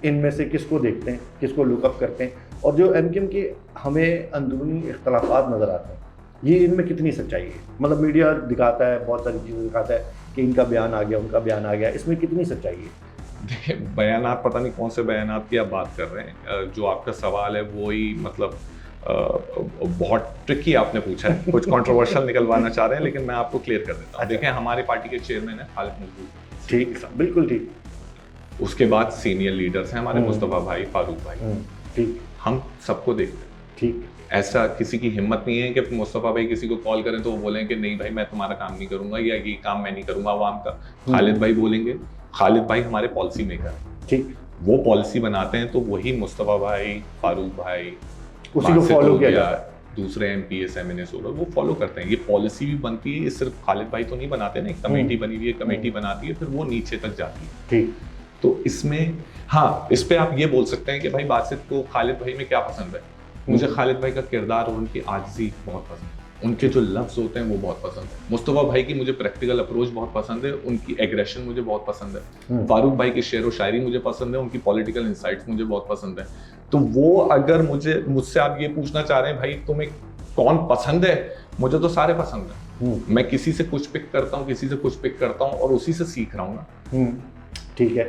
इनमें से किसको देखते हैं, किसको लुकअप करते हैं, और जो एमक्यूएम के हमें अंदरूनी इख्तलाफात नज़र आते हैं, ये इनमें कितनी सच्चाई है? मतलब मीडिया दिखाता है, बहुत सारी चीज़ें दिखाता है कि इनका बयान आ गया, उनका बयान आ गया, इसमें कितनी सच्चाई है? देखिए, बयानात पता नहीं कौन से बयानात की आप बात कर रहे हैं। जो आपका सवाल है वो ही मतलब बहुत ट्रिकी आपने पूछा है, कुछ कंट्रोवर्शियल निकलवाना चाह रहे हैं, लेकिन मैं आपको क्लियर कर देता हूँ। देखें, हमारे पार्टी के चेयरमैन है खालिद मजबूर, ठीक, बिल्कुल ठीक। उसके बाद सीनियर लीडर्स हैं हमारे, मुस्तफा भाई, फारूक भाई, ठीक, हम सबको देखते हैं। ठीक, ऐसा किसी की हिम्मत नहीं है कि मुस्तफा भाई किसी को कॉल करें तो वो बोलें कि नहीं भाई मैं तुम्हारा काम नहीं करूंगा, या ये काम मैं नहीं करूंगा आवाम का। खालिद भाई बोलेंगे, खालिद भाई हमारे पॉलिसी मेकर, ठीक, वो पॉलिसी बनाते हैं, तो वही मुस्तफा भाई, फारूक भाई, उसी को फॉलो किया जाता है। दूसरे एमपीएस एमएनएस होगा वो फॉलो करते हैं। ये पॉलिसी भी बनती है, ये सिर्फ खालिद भाई तो नहीं बनाते ना, एक कमेटी बनी हुई है, कमेटी बनाती है, फिर वो नीचे तक जाती है। ठीक, तो इसमें हाँ, इस पे आप ये बोल सकते हैं कि भाई बासित को खालिद भाई में क्या पसंद है। मुझे खालिद भाई का किरदार और उनकी आजिज़ी बहुत पसंद है, उनके जो लफ्ज़ होते हैं वो बहुत पसंद है। मुस्तफा भाई की मुझे प्रैक्टिकल अप्रोच बहुत पसंद है, उनकी एग्रेशन मुझे बहुत पसंद है। फारूक भाई की शेर व शायरी मुझे पसंद है, उनकी पॉलिटिकल इंसाइट्स मुझे बहुत पसंद है। तो वो अगर मुझसे आप ये पूछना चाह रहे हैं भाई तुम्हें कौन पसंद है, मुझे तो सारे पसंद है। मैं किसी से कुछ पिक करता हूँ, किसी से कुछ पिक करता हूँ, और उसी से सीख रहा हूँ ना। ठीक है,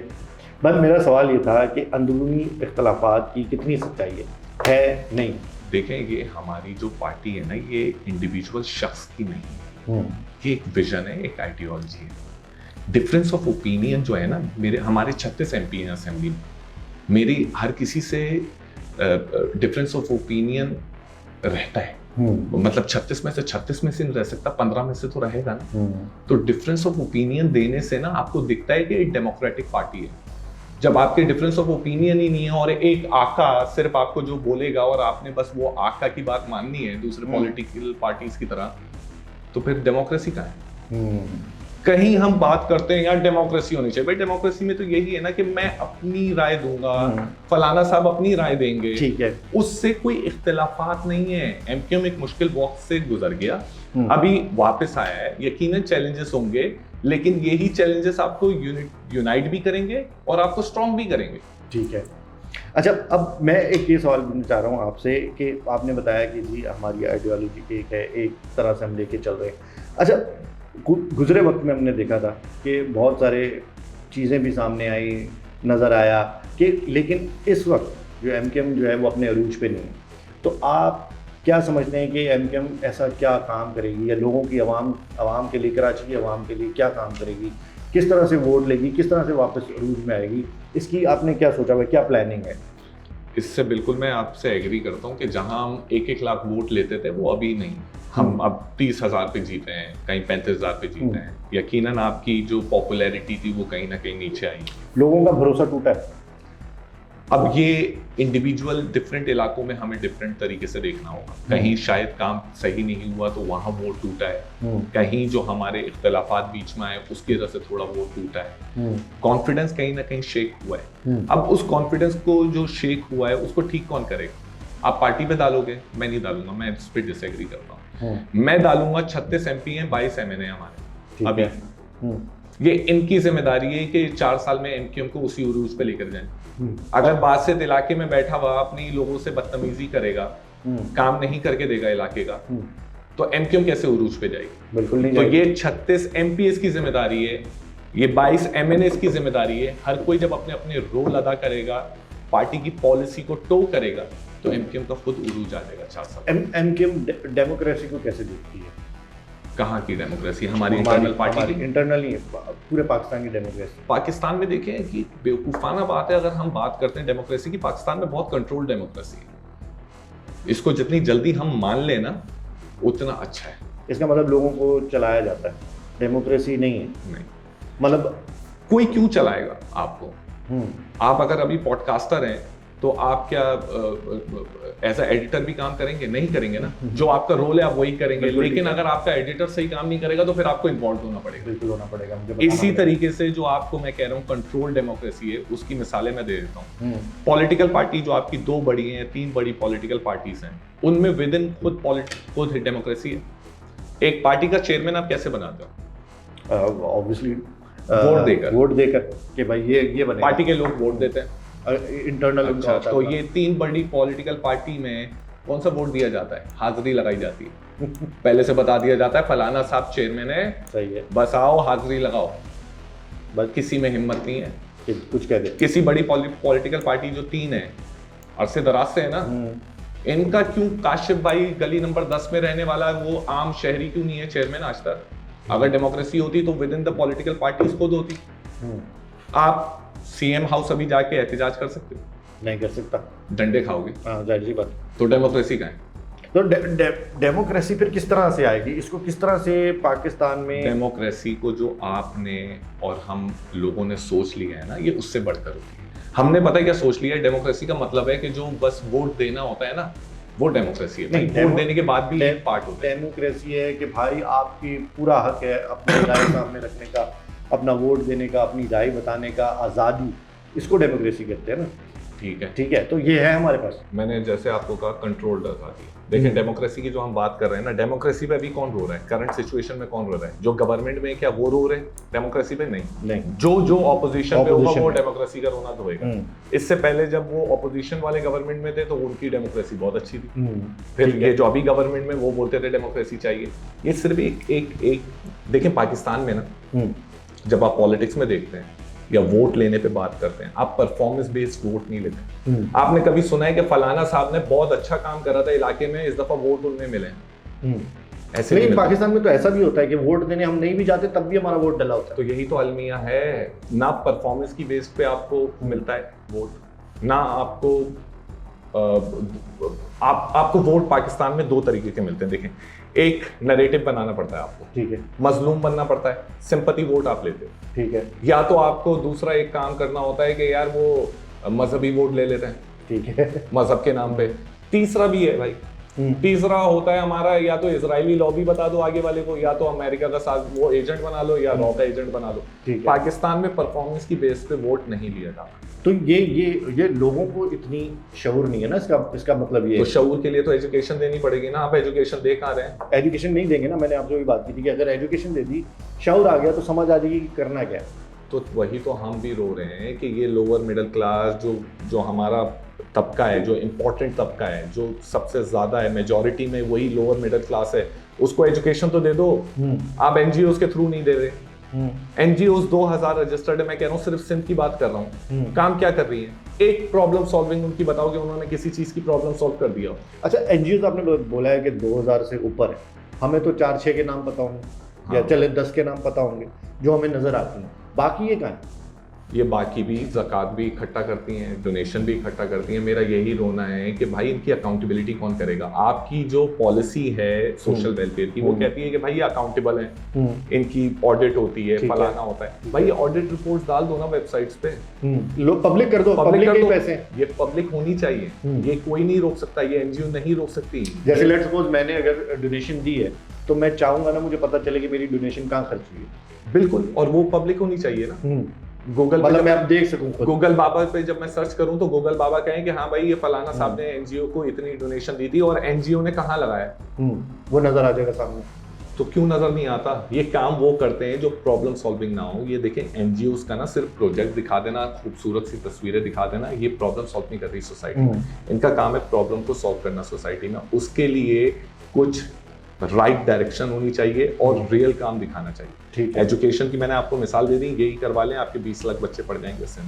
बस मेरा सवाल ये था कि अंदरूनी इख्तलाफात की कितनी सच्चाई है नहीं? देखें, ये हमारी जो पार्टी है ना, ये इंडिविजुअल शख्स की नहीं है, ये एक विजन है, एक आइडियोलॉजी है। डिफरेंस ऑफ ओपिनियन जो है ना, हमारे 36 MP हैं असेंबली में, मेरी हर किसी से डिफरेंस ऑफ ओपिनियन रहता है। मतलब 36 में से 36 में से नहीं रह सकता, 15 में से तो रहेगा ना। तो डिफरेंस ऑफ ओपिनियन देने से ना आपको दिखता है कि एक डेमोक्रेटिक पार्टी है। जब आपके डिफरेंस ऑफ ओपिनियन ही नहीं है और एक आका सिर्फ आपको जो बोलेगा और आपने बस वो आका की बात माननी है दूसरे पॉलिटिकल पार्टीज की तरह, तो फिर डेमोक्रेसी कहाँ है? कहीं हम बात करते हैं यार डेमोक्रेसी होनी चाहिए, भाई डेमोक्रेसी में तो यही है ना कि मैं अपनी राय दूंगा, फलाना साहब अपनी राय देंगे, ठीक है, उससे कोई इख्तिलाफात नहीं है। एमक्यूएम एक मुश्किल वक्त से गुजर गया, अभी वापस आया है, यकीनन चैलेंजेस होंगे, लेकिन यही चैलेंजेस आपको यूनाइट भी करेंगे और आपको स्ट्रॉन्ग भी करेंगे। ठीक है, अच्छा, अब मैं एक ये सवाल पूछना चाह रहा हूँ आपसे कि आपने बताया कि जी हमारी आइडियोलॉजी एक है, एक तरह से हम लेके चल रहे हैं। अच्छा, गुजरे वक्त में हमने देखा था कि बहुत सारे चीज़ें भी सामने आई, नज़र आया कि, लेकिन इस वक्त जो एमक्यूएम जो है वो अपने अरूज पे नहीं है। तो आप क्या समझते हैं कि एमक्यूएम ऐसा क्या काम करेगी, या लोगों की आवाम के लिए, कराची की आवाम के लिए क्या काम करेगी, किस तरह से वोट लेगी, किस तरह से वापस अरूज में आएगी? इसकी आपने क्या सोचा हुआ, क्या प्लानिंग है? इससे बिल्कुल मैं आपसे एग्री करता हूँ कि जहां हम 1-1 लाख वोट लेते थे वो अभी नहीं, हम अब 30,000 पे जीते हैं, कहीं 35,000 पे जीते हैं। यकीनन आपकी जो पॉपुलैरिटी थी वो कहीं ना कहीं नीचे आई, लोगों का भरोसा टूटा है। अब ये इंडिविजुअल डिफरेंट इलाकों में हमें डिफरेंट तरीके से देखना होगा। कहीं शायद काम सही नहीं हुआ तो वहां वोट टूटा है, कहीं जो हमारे इख्तिलाफात बीच में आए उसकी वजह से थोड़ा वोट टूटा है, कॉन्फिडेंस कहीं ना कहीं शेक हुआ है। अब उस कॉन्फिडेंस को जो शेक हुआ है उसको ठीक कौन करेगा? आप पार्टी पे डालोगे? मैं नहीं डालूंगा, मैं इस पे डिसएग्री करता हूँ। मैं डालूंगा 36 MP हैं, 22 MNA हमारे अभी। ये इनकी जिम्मेदारी है कि 4 साल में एमक्यूएम को उसी उरूज पे लेकर जाएं। अगर बासित इलाके में बैठा हुआ अपनी लोगों से बदतमीजी करेगा, काम नहीं करके देगा इलाके का, तो एमक्यूएम कैसे उरूज पे जाएगी? बिल्कुल नहीं तो ये 36 MPs की जिम्मेदारी है ये 22 MNAs की जिम्मेदारी है। हर कोई जब अपने अपने रोल अदा करेगा, पार्टी की पॉलिसी को टो करेगा, तो एमकेएम का खुद उरूज आ जाएगा 4 साल। एमकेएम डेमोक्रेसी को कैसे देखती है? कहाँ की डेमोक्रेसी? हमारी इंटरनल पार्टी की? इंटरनल ही पूरे पाकिस्तान की डेमोक्रेसी। पाकिस्तान में देखें कि बेवकूफाना बात है, अगर हम बात करते हैं डेमोक्रेसी की, पाकिस्तान में बहुत कंट्रोल डेमोक्रेसी है। इसको जितनी जल्दी हम मान लें ना, उतना अच्छा है। इसका मतलब लोगों को चलाया जाता है, डेमोक्रेसी नहीं है। नहीं, मतलब कोई क्यों चलाएगा आपको? आप अगर अभी पॉडकास्टर हैं तो आप क्या एज अ एडिटर भी काम करेंगे? नहीं करेंगे ना। जो आपका रोल है आप वही करेंगे। लेकिन अगर आपका एडिटर सही काम नहीं करेगा तो फिर आपको इन्वॉल्व होना पड़ेगा। बिल्कुल होना पड़ेगा। इसी तरीके से जो आपको मैं कह रहा हूँ कंट्रोल डेमोक्रेसी है, उसकी मिसालें मैं दे देता हूँ। पॉलिटिकल पार्टी जो आपकी 2 बड़ी हैं, 3 बड़ी पॉलिटिकल पार्टीज हैं, उनमें विद इन खुद डेमोक्रेसी है। एक पार्टी का चेयरमैन आप कैसे बनाते हो? ऑब्वियसली वोट देकर कि भाई ये बने। पार्टी के लोग वोट देते हैं इंटरनल। अच्छा, तो ये 3 बड़ी पॉलिटिकल पार्टी में कौन सा वोट दिया जाता है? हाजिरी लगाई जाती है। पहले से बता दिया जाता है फलाना साहब चेयरमैन है, सही है, बस आओ हाजिरी लगाओ। बस किसी में हिम्मत नहीं है कुछ कह दे। किसी बड़ी पॉलिटिकल पार्टी जो 3 है, अरसे दराज से है ना, इनका क्यों काशिफ भाई गली नंबर 10 में रहने वाला वो आम शहरी क्यों नहीं है चेयरमैन आज तक? अगर डेमोक्रेसी होती तो with in the political parties खुद होती। आप सीएम हाउस अभी जाके एहतजाज कर सकते हो? नहीं कर सकता, डंडे खाओगे। जाहिर सी बात। तो डेमोक्रेसी का है। तो डेमोक्रेसी फिर किस तरह से आएगी? इसको किस तरह से पाकिस्तान में? डेमोक्रेसी को जो आपने और हम लोगों ने सोच लिया है ना, ये उससे बढ़कर होती है। हमने पता है क्या सोच लिया है? डेमोक्रेसी का मतलब है कि जो बस वोट देना होता है ना, वो डेमोक्रेसी है। नहीं, वोट देने के बाद भी एक पार्ट होता है। डेमोक्रेसी है कि भाई आपकी पूरा हक है अपनी राय सामने रखने का, अपना वोट देने का, अपनी राय बताने का, आज़ादी, इसको डेमोक्रेसी कहते हैं ना। ठीक है, तो ये है हमारे पास। मैंने जैसे आपको कहा कंट्रोल आज़ादी। देखिए डेमोक्रेसी की जो हम बात कर रहे हैं ना, डेमोक्रेसी पे अभी कौन रो रहा है? करंट सिचुएशन में कौन रो रहा है? जो गवर्नमेंट में, क्या वो रो रहे हैं डेमोक्रेसी पे? नहीं। जो ऑपोजिशन में होगा वो डेमोक्रेसी का रोना धोएगा। इससे पहले जब वो ऑपोजिशन वाले गवर्नमेंट में थे तो उनकी डेमोक्रेसी बहुत अच्छी थी। फिर ये जो अभी गवर्नमेंट में, वो बोलते थे डेमोक्रेसी चाहिए। ये सिर्फ एक देखिए पाकिस्तान में ना, जब आप पॉलिटिक्स में देखते हैं या वोट लेने पे बात करते हैं, आप परफॉर्मेंस बेस्ड वोट नहीं लेते। आपने कभी सुना है कि फलाना साहब ने बहुत अच्छा काम करा था इलाके में, इस दफा वोट उनमें मिले? ऐसे नहीं। पाकिस्तान में तो ऐसा भी होता है कि वोट देने हम नहीं भी जाते तब भी हमारा वोट डला होता है। तो यही तो अलमिया है ना, परफॉर्मेंस की बेस पे आपको मिलता है वोट ना। आपको वोट पाकिस्तान में 2 तरीके के मिलते हैं। देखें, एक नैरेटिव बनाना पड़ता है आपको, ठीक है, मजलूम बनना पड़ता है, सिंपैथी वोट आप लेते हो, ठीक है। या तो आपको दूसरा एक काम करना होता है कि यार वो मजहबी वोट ले लेते हैं, ठीक है, मजहब के नाम पे। तीसरा भी है भाई, तीसरा होता है हमारा, या तो इजरायली लॉबी बता दो आगे वाले को, या तो अमेरिका का साथ वो एजेंट बना लो, या रॉ का एजेंट बना लो। पाकिस्तान में परफॉर्मेंस की बेस पे वोट नहीं लिया जाता। तो ये लोगों को इतनी शऊर नहीं है ना, इसका मतलब ये तो शऊर के लिए तो एजुकेशन देनी पड़ेगी ना। आप एजुकेशन दे कहाँ रहे हैं? एजुकेशन नहीं देंगे ना। मैंने आपसे भी बात की थी कि अगर एजुकेशन दे दी, शऊर आ गया, तो समझ आ जाएगी कि करना क्या है। तो वही तो हम भी रो रहे हैं कि ये लोअर मिडिल क्लास जो हमारा तबका है, जो इम्पोर्टेंट तबका है, जो सबसे ज़्यादा है, मेजॉरिटी में वही लोअर मिडिल क्लास है, उसको एजुकेशन तो दे दो। आप एनजीओ के थ्रू नहीं दे रहे। एनजीओ 2000 रजिस्टर्ड है। मैं कह रहा हूँ सिर्फ सिंध की बात कर रहा हूँ, काम क्या कर रही है? एक प्रॉब्लम सॉल्विंग उनकी बताओ कि उन्होंने किसी चीज़ की प्रॉब्लम सॉल्व कर दिया। अच्छा, एनजीओ आपने बोला है कि 2000 से ऊपर है, हमें तो 4-6 के नाम पता होंगे, या चले 10 के नाम पता होंगे जो हमें नजर आती हैं। बाकी ये कहाँ है? ये बाकी भी ज़कात भी इकट्ठा करती हैं, डोनेशन भी इकट्ठा करती हैं। मेरा यही रोना है कि भाई इनकी अकाउंटेबिलिटी कौन करेगा? आपकी जो पॉलिसी है सोशल वेलफेयर की, वो कहती है कि भाई ये अकाउंटेबल हैं, इनकी ऑडिट होती है, फलाना होता है। भाई ये ऑडिट रिपोर्ट्स डाल दो ना वेबसाइट्स पे, लोग पब्लिक कर दो, पब्लिक के पैसे। ये पब्लिक होनी चाहिए, ये कोई नहीं रोक सकता, ये एनजीओ नहीं रोक सकती। जैसे लेट्स सपोज मैंने अगर डोनेशन दी है तो मैं चाहूंगा ना मुझे पता चले कि मेरी डोनेशन कहाँ खर्च हुई है। बिल्कुल, और वो पब्लिक होनी चाहिए ना। गूगल मतलब मैं आप देख सकूं, गूगल बाबा पे जब मैं सर्च करूं तो गूगल बाबा कहें कि हाँ भाई ये फलाना साहब ने एनजीओ को इतनी डोनेशन दी थी और एनजीओ ने कहाँ लगाया, वो नजर आ जाएगा सामने। तो क्यों नजर नहीं आता? ये काम वो करते हैं जो प्रॉब्लम सॉल्विंग ना हो। ये देखें, एनजीओ का ना सिर्फ प्रोजेक्ट दिखा देना, खूबसूरत सी तस्वीरें दिखा देना, ये प्रॉब्लम सॉल्व नहीं कर रही सोसाइटी में। इनका काम है प्रॉब्लम को सॉल्व करना सोसाइटी में। उसके लिए कुछ राइट डायरेक्शन होनी चाहिए और रियल काम दिखाना चाहिए। ठीक है, एजुकेशन की मैंने आपको मिसाल दे दी, यही करवा लें, आपके 20 लाख बच्चे पढ़ जाएंगे इससे।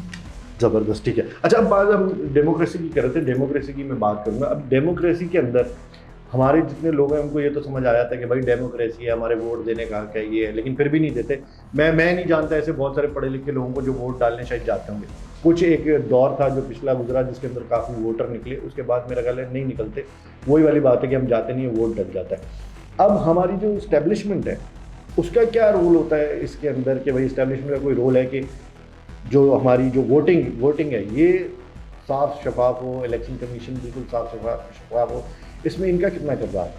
जबरदस्त। ठीक है, अच्छा अब बात हम डेमोक्रेसी की कर रहे थे, डेमोक्रेसी की मैं बात करूंगा। अब डेमोक्रेसी के अंदर हमारे जितने लोग हैं उनको ये तो समझ आ जाता है कि भाई डेमोक्रेसी है, हमारे वोट देने का हक है, ये है, लेकिन फिर भी नहीं देते। मैं नहीं जानता, ऐसे बहुत सारे पढ़े लिखे लोगों को जो वोट डालने शायद जाते होंगे। कुछ एक दौर था जो पिछला गुजरा जिसके अंदर काफ़ी वोटर निकले, उसके बाद मेरा ख्याल है नहीं निकलते। वही वाली बात है कि हम जाते नहीं, वोट डल जाता है। अब हमारी जो इस्टेब्लिशमेंट है उसका क्या रोल होता है इसके अंदर, कि भाई इस्टेब्लिशमेंट का कोई रोल है कि जो हमारी जो वोटिंग है ये साफ शफाफ हो, इलेक्शन कमीशन बिल्कुल साफ शफाफ हो, इसमें इनका कितना किरदार है?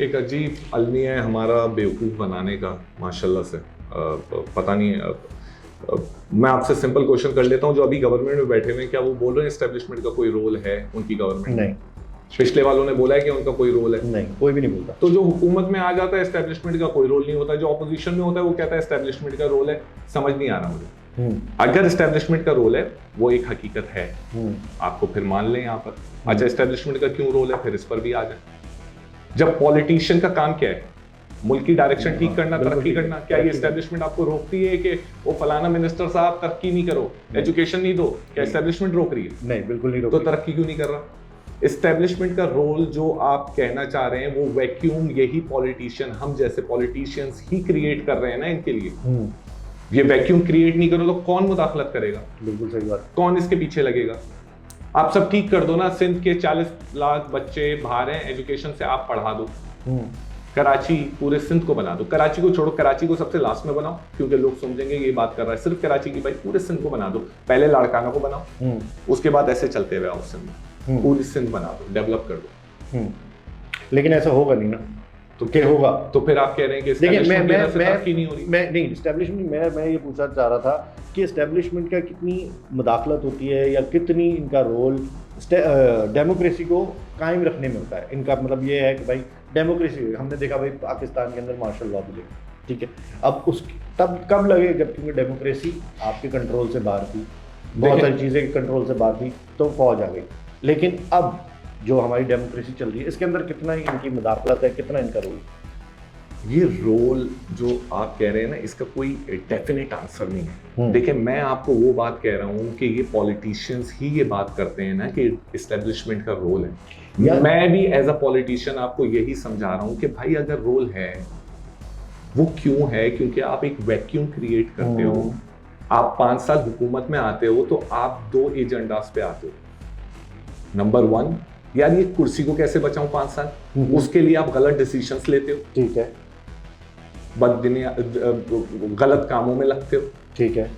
एक अजीब अलमिया है हमारा बेवकूफ़ बनाने का, माशाल्लाह से। पता नहीं, मैं आपसे सिंपल क्वेश्चन कर लेता हूँ, जो अभी गवर्नमेंट में बैठे हुए हैं, क्या वो बोल रहे हैं इस्टेब्लिशमेंट का कोई रोल है उनकी गवर्नमेंट? नहीं। पिछले वालों ने बोला है कि उनका कोई रोल है? नहीं, कोई भी नहीं बोलता। तो जो हुकूमत में आ जाता है इस्टेब्लिशमेंट का कोई रोल नहीं होता, जो ऑपोजिशन में होता है वो कहता है इस्टेब्लिशमेंट का रोल है। समझ नहीं आ रहा मुझे। अगर इस्टेब्लिशमेंट का रोल है, वो एक हकीकत है, आपको फिर मान लें यहाँ पर। अच्छा, इस्टेब्लिशमेंट का क्यों रोल है, फिर इस पर भी आ जाए। जब पॉलिटिशियन का काम क्या है, मुल्क की डायरेक्शन ठीक करना, तरक्की करना, क्या ये इस्टेब्लिशमेंट आपको रोकती है कि वो फलाना मिनिस्टर साहब तरक्की नहीं करो, एजुकेशन नहीं दो, क्या इस्टेब्लिशमेंट रोक रही है? नहीं, बिल्कुल नहीं रोक। तो तरक्की क्यों नहीं कर रहा? इस्टेब्लिशमेंट का रोल जो आप कहना चाह रहे हैं, वो वैक्यूम यही पॉलिटिशियन, हम जैसे पॉलिटिशियंस ही क्रिएट कर रहे हैं ना इनके लिए। ये वैक्यूम क्रिएट नहीं करो तो कौन मुदाखलत करेगा? बिल्कुल सही बात। कौन इसके पीछे लगेगा? आप सब ठीक कर दो ना, सिंध के 40 लाख बच्चे बाहर हैं, एजुकेशन से आप पढ़ा दो। कराची पूरे सिंध को बना दो, कराची को छोड़ो, कराची को सबसे लास्ट में बनाओ क्योंकि लोग समझेंगे ये बात कर रहा है सिर्फ कराची की, भाई पूरे सिंध को बना दो। पहले लाड़काना को बनाओ, उसके बाद ऐसे चलते हुए आओ सिंध में, पूरी सिंध बना दो, डेवलप कर दो। लेकिन ऐसा होगा नहीं ना, तो क्या होगा? तो फिर आप कह रहे हैं कि देखिए मैं इस्टेब्लिशमेंट मैं ये पूछना चाह रहा था कि इस्टेब्लिशमेंट का कितनी मुदाखलत होती है या कितनी इनका रोल डेमोक्रेसी को कायम रखने में होता है। इनका मतलब ये है कि भाई डेमोक्रेसी, हमने देखा भाई पाकिस्तान के अंदर मार्शल लॉ भी लगे, ठीक है। अब उस तब कब लगे जब क्योंकि डेमोक्रेसी आपके कंट्रोल से बाहर थी, बहुत सारी चीज़ें कंट्रोल से बाहर थी, तो फौज आ गई। लेकिन अब जो हमारी डेमोक्रेसी चल रही है इसके अंदर कितना इनकी मुदाखलत है, कितना इनका रोल? ये रोल जो आप कह रहे हैं ना, इसका कोई डेफिनेट आंसर नहीं है। देखिए, मैं आपको वो बात कह रहा हूँ कि ये पॉलिटिशियंस ही ये बात करते हैं ना कि इस्टेब्लिशमेंट का रोल है। मैं भी एज अ पॉलिटिशियन आपको यही समझा रहा हूँ कि भाई अगर रोल है वो क्यों है, क्योंकि आप एक वैक्यूम क्रिएट करते हो। आप 5 साल हुकूमत में आते हो तो आप 2 एजेंडास पे आते हो। नंबर 1, यार ये कुर्सी को कैसे बचाऊं 5 साल, उसके लिए आप गलत डिसीजंस लेते हो, ठीक है, गलत कामों में लगते हो, ठीक है।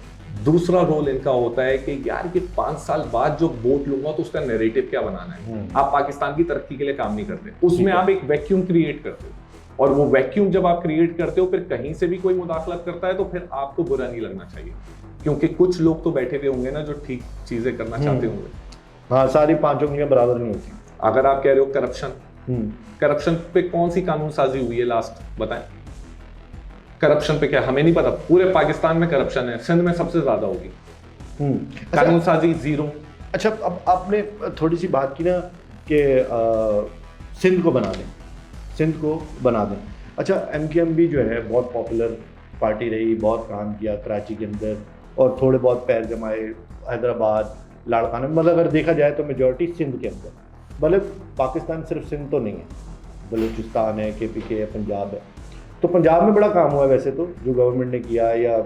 दूसरा रोल इनका होता है कि यार ये 5 साल बाद जो वोट लूंगा तो उसका नैरेटिव क्या बनाना है। आप पाकिस्तान की तरक्की के लिए काम नहीं करते, उसमें आप एक वैक्यूम क्रिएट करते हो, और वो वैक्यूम जब आप क्रिएट करते हो फिर कहीं से भी कोई मुदाखलत करता है तो फिर आपको बुरा नहीं लगना चाहिए, क्योंकि कुछ लोग तो बैठे हुए होंगे ना जो ठीक चीजें करना चाहते होंगे। हाँ, सारी 5 उंगलियां बराबर नहीं होती। अगर आप कह रहे हो करप्शन पे कौन सी कानून साजी हुई है लास्ट, बताएं। करप्शन पे क्या, हमें नहीं पता, पूरे पाकिस्तान में करप्शन है, सिंध में सबसे ज्यादा होगी। कानून साजी 0। अच्छा, अब आपने थोड़ी सी बात की ना कि सिंध को बना दें, अच्छा MKMB जो है बहुत पॉपुलर पार्टी रही, बहुत काम किया कराची के अंदर और थोड़े बहुत पैर जमाए हैदराबाद, लाड़काना, मतलब अगर देखा जाए तो मेजॉरिटी सिंध के अंदर, मतलब पाकिस्तान सिर्फ सिंध तो नहीं है, बलूचिस्तान है, KPK है, पंजाब है। तो पंजाब में बड़ा काम हुआ है वैसे तो, जो गवर्नमेंट ने किया या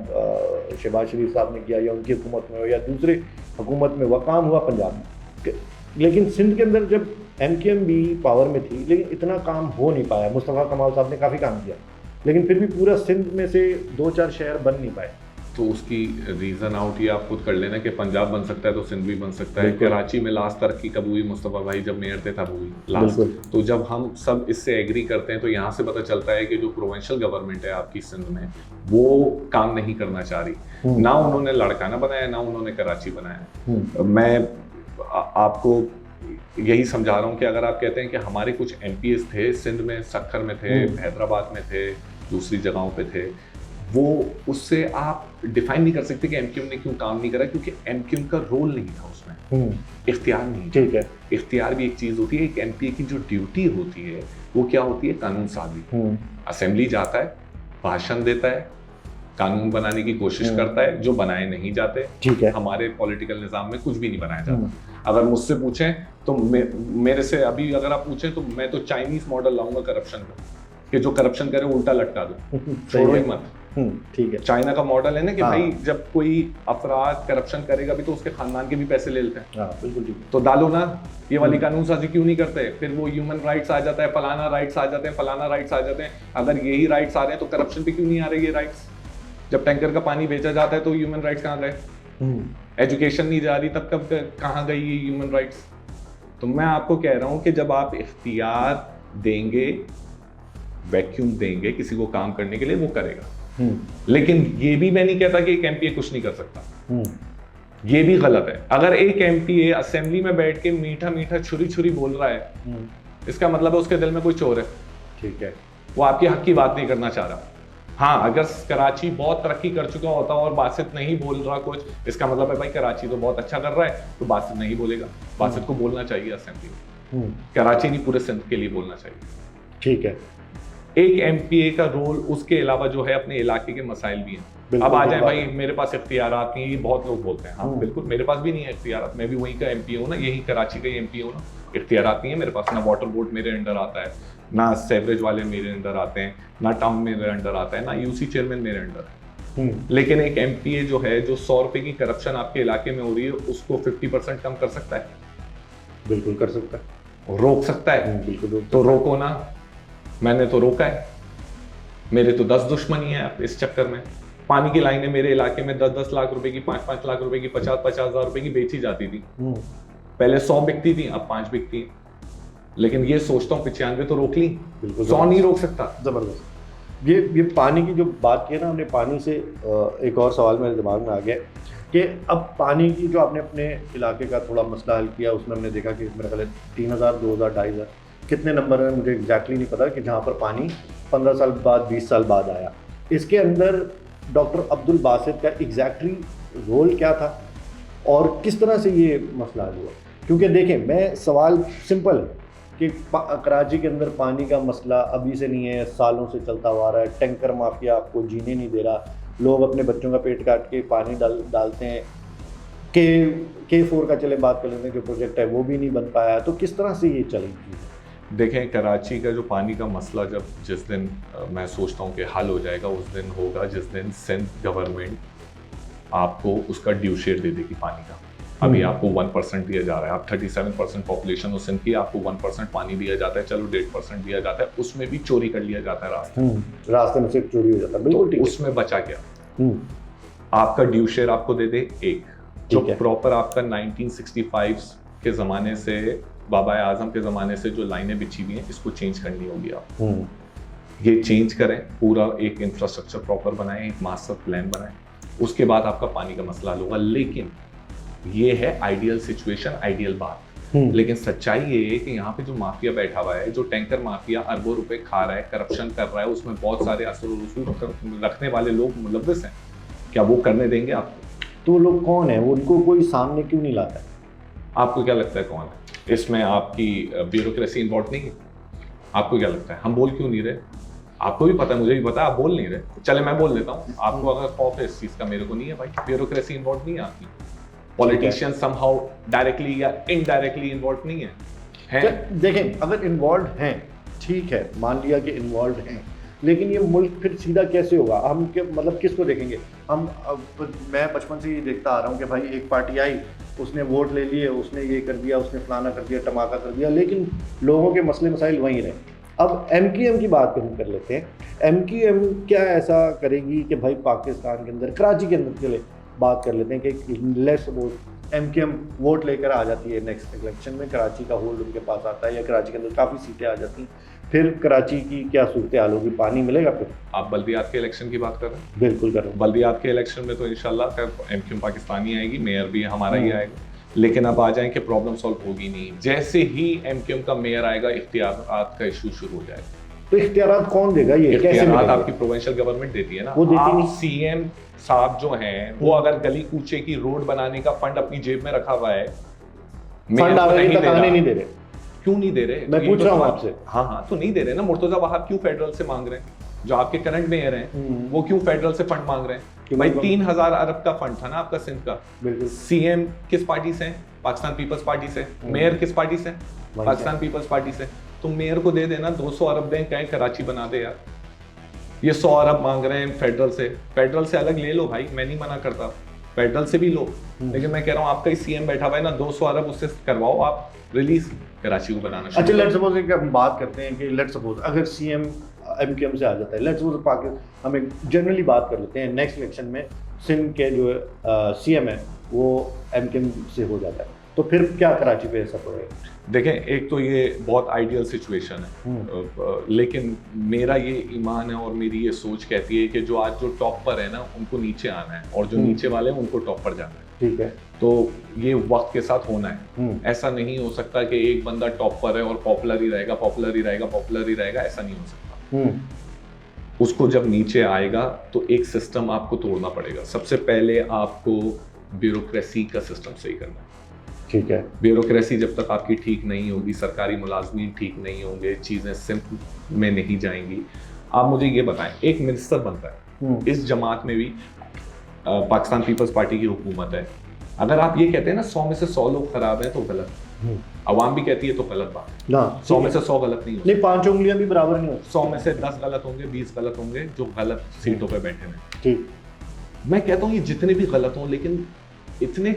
शहबाज शरीफ साहब ने किया या उनकी हुकूमत में हो या दूसरे हुकूमत में, वह काम हुआ पंजाब में। लेकिन सिंध के अंदर जब MKMB पावर में थी, लेकिन इतना काम हो नहीं पाया। मुस्तफ़ा कमाल साहब ने काफ़ी काम किया, लेकिन फिर भी पूरा सिंध में से 2-4 शहर बन नहीं पाए। तो उसकी रीज़न आउट ये आप खुद कर लेना कि पंजाब बन सकता है तो सिंध भी बन सकता है। कराची में लास्ट तरक्की कब हुई, मुस्तफ़ा भाई जब मेयर थे तब हुई लास्ट। तो जब हम सब इससे एग्री करते हैं तो यहाँ से पता चलता है कि जो प्रोविंशियल गवर्नमेंट है आपकी सिंध में, वो काम नहीं करना चाह रही। ना उन्होंने लाड़काना बनाया, ना उन्होंने कराची बनाया। मैं आपको यही समझा रहा हूँ कि अगर आप कहते हैं कि हमारे कुछ MPs थे सिंध में, सक्खर में थे, हैदराबाद में थे, दूसरी जगहों पे थे, वो उससे आप डिफाइन नहीं कर सकते कि एमक्यूएम ने क्यों काम नहीं करा, क्योंकि एमक्यूएम का रोल नहीं था उसमें, इख्तियार नहीं। ठीक है। इख्तियार भी एक चीज होती है, एक एमपीए की जो ड्यूटी होती है वो क्या होती है, कानून साजी। असेंबली जाता है, भाषण देता है, कानून बनाने की कोशिश करता है, जो बनाए नहीं जाते। ठीक है। हमारे पॉलिटिकल निजाम में कुछ भी नहीं बनाया जाता। अगर मुझसे पूछें तो मेरे से अभी अगर आप पूछें तो मैं तो चाइनीज मॉडल लाऊंगा करप्शन का, कि जो करप्शन करे उल्टा लटका दो, छोड़ो ही मत। ठीक है। चाइना का मॉडल है ना कि हाँ। भाई जब कोई अपराध करप्शन करेगा भी तो उसके खानदान के भी पैसे ले लेते हैं। हाँ, बिल्कुल ठीक है। तो डालो ना, ये वाली कानून साजी क्यों नहीं करते? फिर वो ह्यूमन राइट्स आ जाता है, फलाना राइट्स आ जाते हैं, फलाना राइट्स आ जाते हैं। अगर यही राइट्स आ रहे हैं तो करप्शन पे क्यों नहीं आ रहे ये राइट्स? जब टैंकर का पानी बेचा जाता है तो ह्यूमन राइट्स कहाँ गए? एजुकेशन नहीं जा रही तब कब कहाँ गई ये ह्यूमन राइट्स? तो मैं आपको कह रहा हूँ कि जब आप इख्तियार देंगे, वैक्यूम देंगे किसी को काम करने के लिए, वो करेगा। लेकिन ये भी मैं नहीं कहता कि एक एमपीए कुछ नहीं कर सकता, ये भी गलत है। अगर एक एमपीए असेंबली में बैठ के मीठा मीठा छुरी छुरी बोल रहा है, इसका मतलब है उसके दिल में कोई चोर है। ठीक है। वो आपके हक की बात नहीं करना चाह रहा। हाँ, अगर कराची बहुत तरक्की कर चुका होता और बासित नहीं बोल रहा कुछ, इसका मतलब है भाई कराची तो बहुत अच्छा कर रहा है, तो बासित नहीं बोलेगा। बासित को बोलना चाहिए असेंबली में, कराची नहीं पूरे सिंध के लिए बोलना चाहिए। ठीक है। एक एमपीए का रोल उसके अलावा जो है अपने इलाके के मसाइल भी हैं। अब आ जाए भाई मेरे पास इख्तियारात नहीं, बहुत लोग बोलते हैं। हाँ बिल्कुल, मेरे पास भी नहीं है इख्तियारात, मैं भी वहीं का एमपीए हूँ ना, यही कराची का एमपीए हूँ ना। इख्तियारात नहीं है मेरे पास, ना वाटर बोर्ड मेरे अंडर आता है, ना सेवरेज वाले मेरे अंडर आते हैं, ना टाउन मेरे अंडर आता है, ना यूसी चेयरमैन मेरे अंडर है। लेकिन एक एमपीए जो है, जो 100 रुपए की करप्शन आपके इलाके में हो रही है, उसको 50% कम कर सकता है। बिल्कुल कर सकता है, रोक सकता है। बिल्कुल। तो रोको ना, मैंने तो रोका है। मेरे तो 10 दुश्मनी है इस चक्कर में। पानी की लाइनें मेरे इलाके में 10-10 लाख रुपए की, 5-5 लाख रुपए की, 50-50 हजार रुपए की बेची जाती थी। पहले 100 बिकती थी, अब 5 बिकती। लेकिन ये सोचता हूँ 95 तो रोक ली, 100 नहीं रोक सकता। जबरदस्त। ये पानी की जो बात की है ना हमने, पानी से एक और सवाल मेरे दिमाग में आ गया कि अब पानी की जो आपने अपने इलाके का थोड़ा मसला हल किया, उसमें हमने देखा कि मेरा ख्याल है 3000, 2000, 2500 कितने नंबर है मुझे एग्जैक्टली नहीं पता, कि जहाँ पर पानी 15 साल बाद, 20 साल बाद आया। इसके अंदर डॉक्टर अब्दुल बासित का एग्जैक्टली रोल क्या था और किस तरह से ये मसला हल हुआ? क्योंकि देखें, मैं सवाल सिंपल है कि कराची के अंदर पानी का मसला अभी से नहीं है, सालों से चलता हुआ आ रहा है। टैंकर माफिया आपको जीने नहीं दे रहा, लोग अपने बच्चों का पेट काट के पानी डालते हैं। K4 का चले बात कर लेते हैं, जो प्रोजेक्ट है वो भी नहीं बन पाया, तो किस तरह से ये चलेगी? देखें, कराची का जो पानी का मसला जिस दिन मैं सोचता हूँ कि हल हो जाएगा, उस दिन होगा जिस दिन सिंध गवर्नमेंट आपको उसका ड्यू शेयर दे देगी पानी का। अभी आपको 1% दिया जा रहा है, आप 37% पॉपुलेशन हो सिंध की, आपको 1% पानी दिया जाता है, चलो 1.5% दिया जाता है, उसमें भी चोरी कर लिया जाता है रास्ते में से चोरी हो जाता है। बिल्कुल ठीक है। उसमें बचा क्या? आपका ड्यू शेयर आपको दे दे एक, जो प्रॉपर आपका 1965 के जमाने से, बाबा आजम के जमाने से जो लाइनें बिछी हुई हैं, इसको चेंज करनी होगी आप। ये चेंज करें, पूरा एक इंफ्रास्ट्रक्चर प्रॉपर बनाएं, एक मास्टर प्लान बनाएं, उसके बाद आपका पानी का मसला हल होगा। लेकिन ये है आइडियल सिचुएशन, आइडियल बात। लेकिन सच्चाई ये है कि यहाँ पे जो माफिया बैठा हुआ है, जो टैंकर माफिया अरबों रुपए खा रहा है, करप्शन कर रहा है, उसमें बहुत सारे असर रसूख रखने वाले लोग मुलव्वस हैं, क्या वो करने देंगे आपको? तो वो लोग कौन है, उनको कोई सामने क्यों नहीं लाता है? आपको क्या लगता है कौन है इसमें? आपकी ब्यूरोक्रेसी इन्वॉल्व नहीं है? आपको क्या लगता है हम बोल क्यों नहीं रहे? आपको भी पता है, मुझे भी पता है, आप बोल नहीं रहे। चले मैं बोल लेता हूँ, आपको अगर खौफ है इस चीज का, मेरे को नहीं है भाई। ब्यूरोक्रेसी इन्वॉल्व नहीं है आपकी, पॉलिटिशियन समहाउ डायरेक्टली या इनडायरेक्टली इन्वॉल्व नहीं है। देखें, अगर इन्वॉल्व हैं, ठीक है, मान लिया कि इन्वॉल्व हैं, लेकिन ये मुल्क फिर सीधा कैसे होगा? हम मतलब किसको देखेंगे हम? मैं बचपन से ये देखता आ रहा हूँ कि भाई एक पार्टी आई, उसने वोट ले लिए, उसने ये कर दिया, उसने फलाना कर दिया, टमाका कर दिया, लेकिन लोगों के मसले मसाइल वहीं रहे। अब एमक्यूएम की बात हम कर लेते हैं। एमक्यूएम क्या ऐसा करेगी कि भाई पाकिस्तान के अंदर, कराची के अंदर, चले बात कर लेते हैं कि लेट्स सपोज एमक्यूएम वोट लेकर आ जाती है नेक्स्ट इलेक्शन में, कराची का होल्ड उनके पास आता है, या कराची के अंदर काफ़ी सीटें आ जाती हैं, फिर कराची की क्या सूरत हाल होगी? पानी मिलेगा फिर? आप बल्दियात के इलेक्शन की बात कर रहे हैं? बिल्कुल कर रहे हैं। बल्दियात के इलेक्शन में तो इंशाल्लाह एमक्यूएम पाकिस्तानी आएगी, मेयर भी हमारा ही आएगा। लेकिन अब आ जाए कि प्रॉब्लम सॉल्व होगी नहीं। जैसे ही एमक्यूएम का मेयर आएगा, इख्तियारात का इशू शुरू हो जाएगा। तो इख्तियारात कौन देगा, ये कैसे इख्तियारात मिलेंगे? आपकी प्रोविंशियल गवर्नमेंट देती है ना। वो देती आप नहीं। सीएम साहब जो हैं वो अगर गली कूचे की रोड बनाने का फंड अपनी जेब में रखा हुआ है, मेयर फंड को आगे नहीं तक दे आने रहा। नहीं दे रहे। क्यों नहीं दे रहे? मैं तो ये पूछ तो रहा हूँ सवाल- आपसे। हाँ, तो नहीं दे रहे ना। मुर्तजा वहाब क्यों फेडरल से मांग रहे हैं? जो आपके करंट मेयर हैं वो क्यों फेडरल से फंड मांग रहे हैं? क्यों भाई मांग- 3000 अरब का फंड था ना आपका सिंध का। बिल्कुल। सीएम किस पार्टी से हैं? पाकिस्तान पीपल्स पार्टी से। मेयर किस पार्टी से? से। पाकिस्तान पीपल्स पार्टी से। तो मेयर को दे देना 200 अरब दें, कहें कराची बना दे यार। ये 100 अरब मांग रहे हैं फेडरल से। फेडरल से अलग ले लो भाई, मैं नहीं मना करता, फेडरल से भी लो, लेकिन मैं कह रहा हूँ आपका ही सीएम बैठा हुआ है ना, 200 अरब उससे करवाओ आप रिलीज, कराची को बनाना शुरू अच्छा, करो। लेट्स सपोज कि हम बात करते हैं कि लेट्स सपोज अगर सीएम एमकेएम से आ जाता है, लेट्स सपोज पाकिस्तान, हम एक जनरली बात कर लेते हैं, नेक्स्ट इलेक्शन में सिंध के जो सीएम है वो एमकेएम से हो जाता है, तो फिर क्या कराची पे असर पड़ेगा? देखें, एक तो ये बहुत आइडियल सिचुएशन है, लेकिन मेरा ये ईमान है और मेरी ये सोच कहती है कि जो आज जो टॉप पर है ना उनको नीचे आना है, और जो नीचे वाले हैं उनको टॉप पर जाना है। ठीक है। तो ये वक्त के साथ होना है। ऐसा नहीं हो सकता कि एक बंदा टॉप पर है और पॉपुलर ही रहेगा, पॉपुलर ही रहेगा, पॉपुलर ही रहेगा, ऐसा नहीं हो सकता। उसको जब नीचे आएगा तो एक सिस्टम आपको तोड़ना पड़ेगा। सबसे पहले आपको ब्यूरोक्रेसी का सिस्टम सही करना है। ठीक है। ब्यूरोक्रेसी जब तक आपकी ठीक नहीं होगी, सरकारी मुलाजमीन ठीक नहीं होंगे, चीज़ें सिंपल में नहीं जाएंगी। आप मुझे ये बताएं, एक मिनिस्टर बनता है, इस जमात में भी पाकिस्तान पीपल्स पार्टी की हुकूमत है। अगर आप ये कहते हैं ना 100 में से 100 लोग खराब हैं तो गलत, अवाम भी कहती है तो गलत बात। ना 100 में से 100 गलत नहीं होता। नहीं, 5 उंगलियां भी बराबर नहीं होती। 100 में से 10 गलत होंगे, 20 गलत होंगे जो गलत सीटों पे बैठे हैं। ठीक। मैं कहता हूँ ये जितने भी गलत हों, लेकिन इतने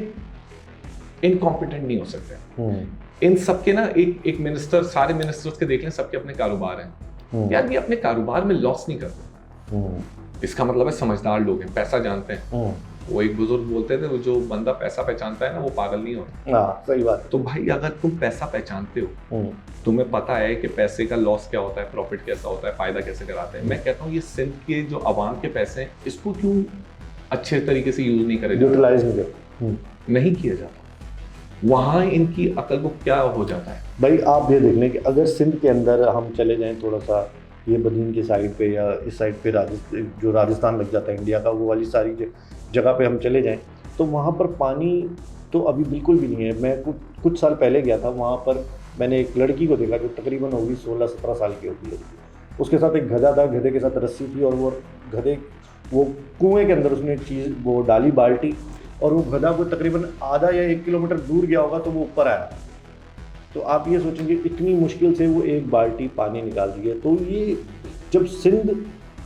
इनकॉम्पिटेंट नहीं हो सकते। इन सबके ना एक मिनिस्टर, सारे मिनिस्टर्स के देख लें, सबके अपने कारोबार हैं। यार ये अपने कारोबार में लॉस नहीं करते, इसका मतलब है समझदार लोग हैं, पैसा जानते हैं। वो एक बुजुर्ग बोलते थे, वो जो बंदा पैसा पहचानता है ना वो पागल नहीं होता। हाँ, सही बात। तो भाई अगर तुम पैसा पहचानते हो, तुम्हें पता है कि पैसे का लॉस क्या होता है, प्रॉफिट कैसा होता है, फायदा कैसे कराते हैं। मैं कहता हूँ ये सिंध के जो अवाम के पैसे हैं, इसको क्यों अच्छे तरीके से यूज नहीं करे, यूटिलाइज नहीं करते। नहीं किया जाता। वहाँ इनकी अकल को क्या हो जाता है। भाई आप ये देख लें कि अगर सिंध के अंदर हम चले जाएं थोड़ा सा ये बदीन की साइड पे या इस साइड पे जो राजस्थान लग जाता है इंडिया का, वो वाली सारी जगह पे हम चले जाएं तो वहाँ पर पानी तो अभी बिल्कुल भी नहीं है। मैं कुछ साल पहले गया था वहाँ पर, मैंने एक लड़की को देखा जो तकरीबन होगी 16-17 साल की होगी लड़की। उसके साथ एक गधा था, गधे के साथ रस्सी थी, और वो कुएं के अंदर उसने वो डाली बाल्टी, और वो गधा को तकरीबन आधा या 1 किलोमीटर दूर गया होगा तो वो ऊपर आया। तो आप ये सोचेंगे इतनी मुश्किल से वो एक बाल्टी पानी निकाल दी है। तो ये जब सिंध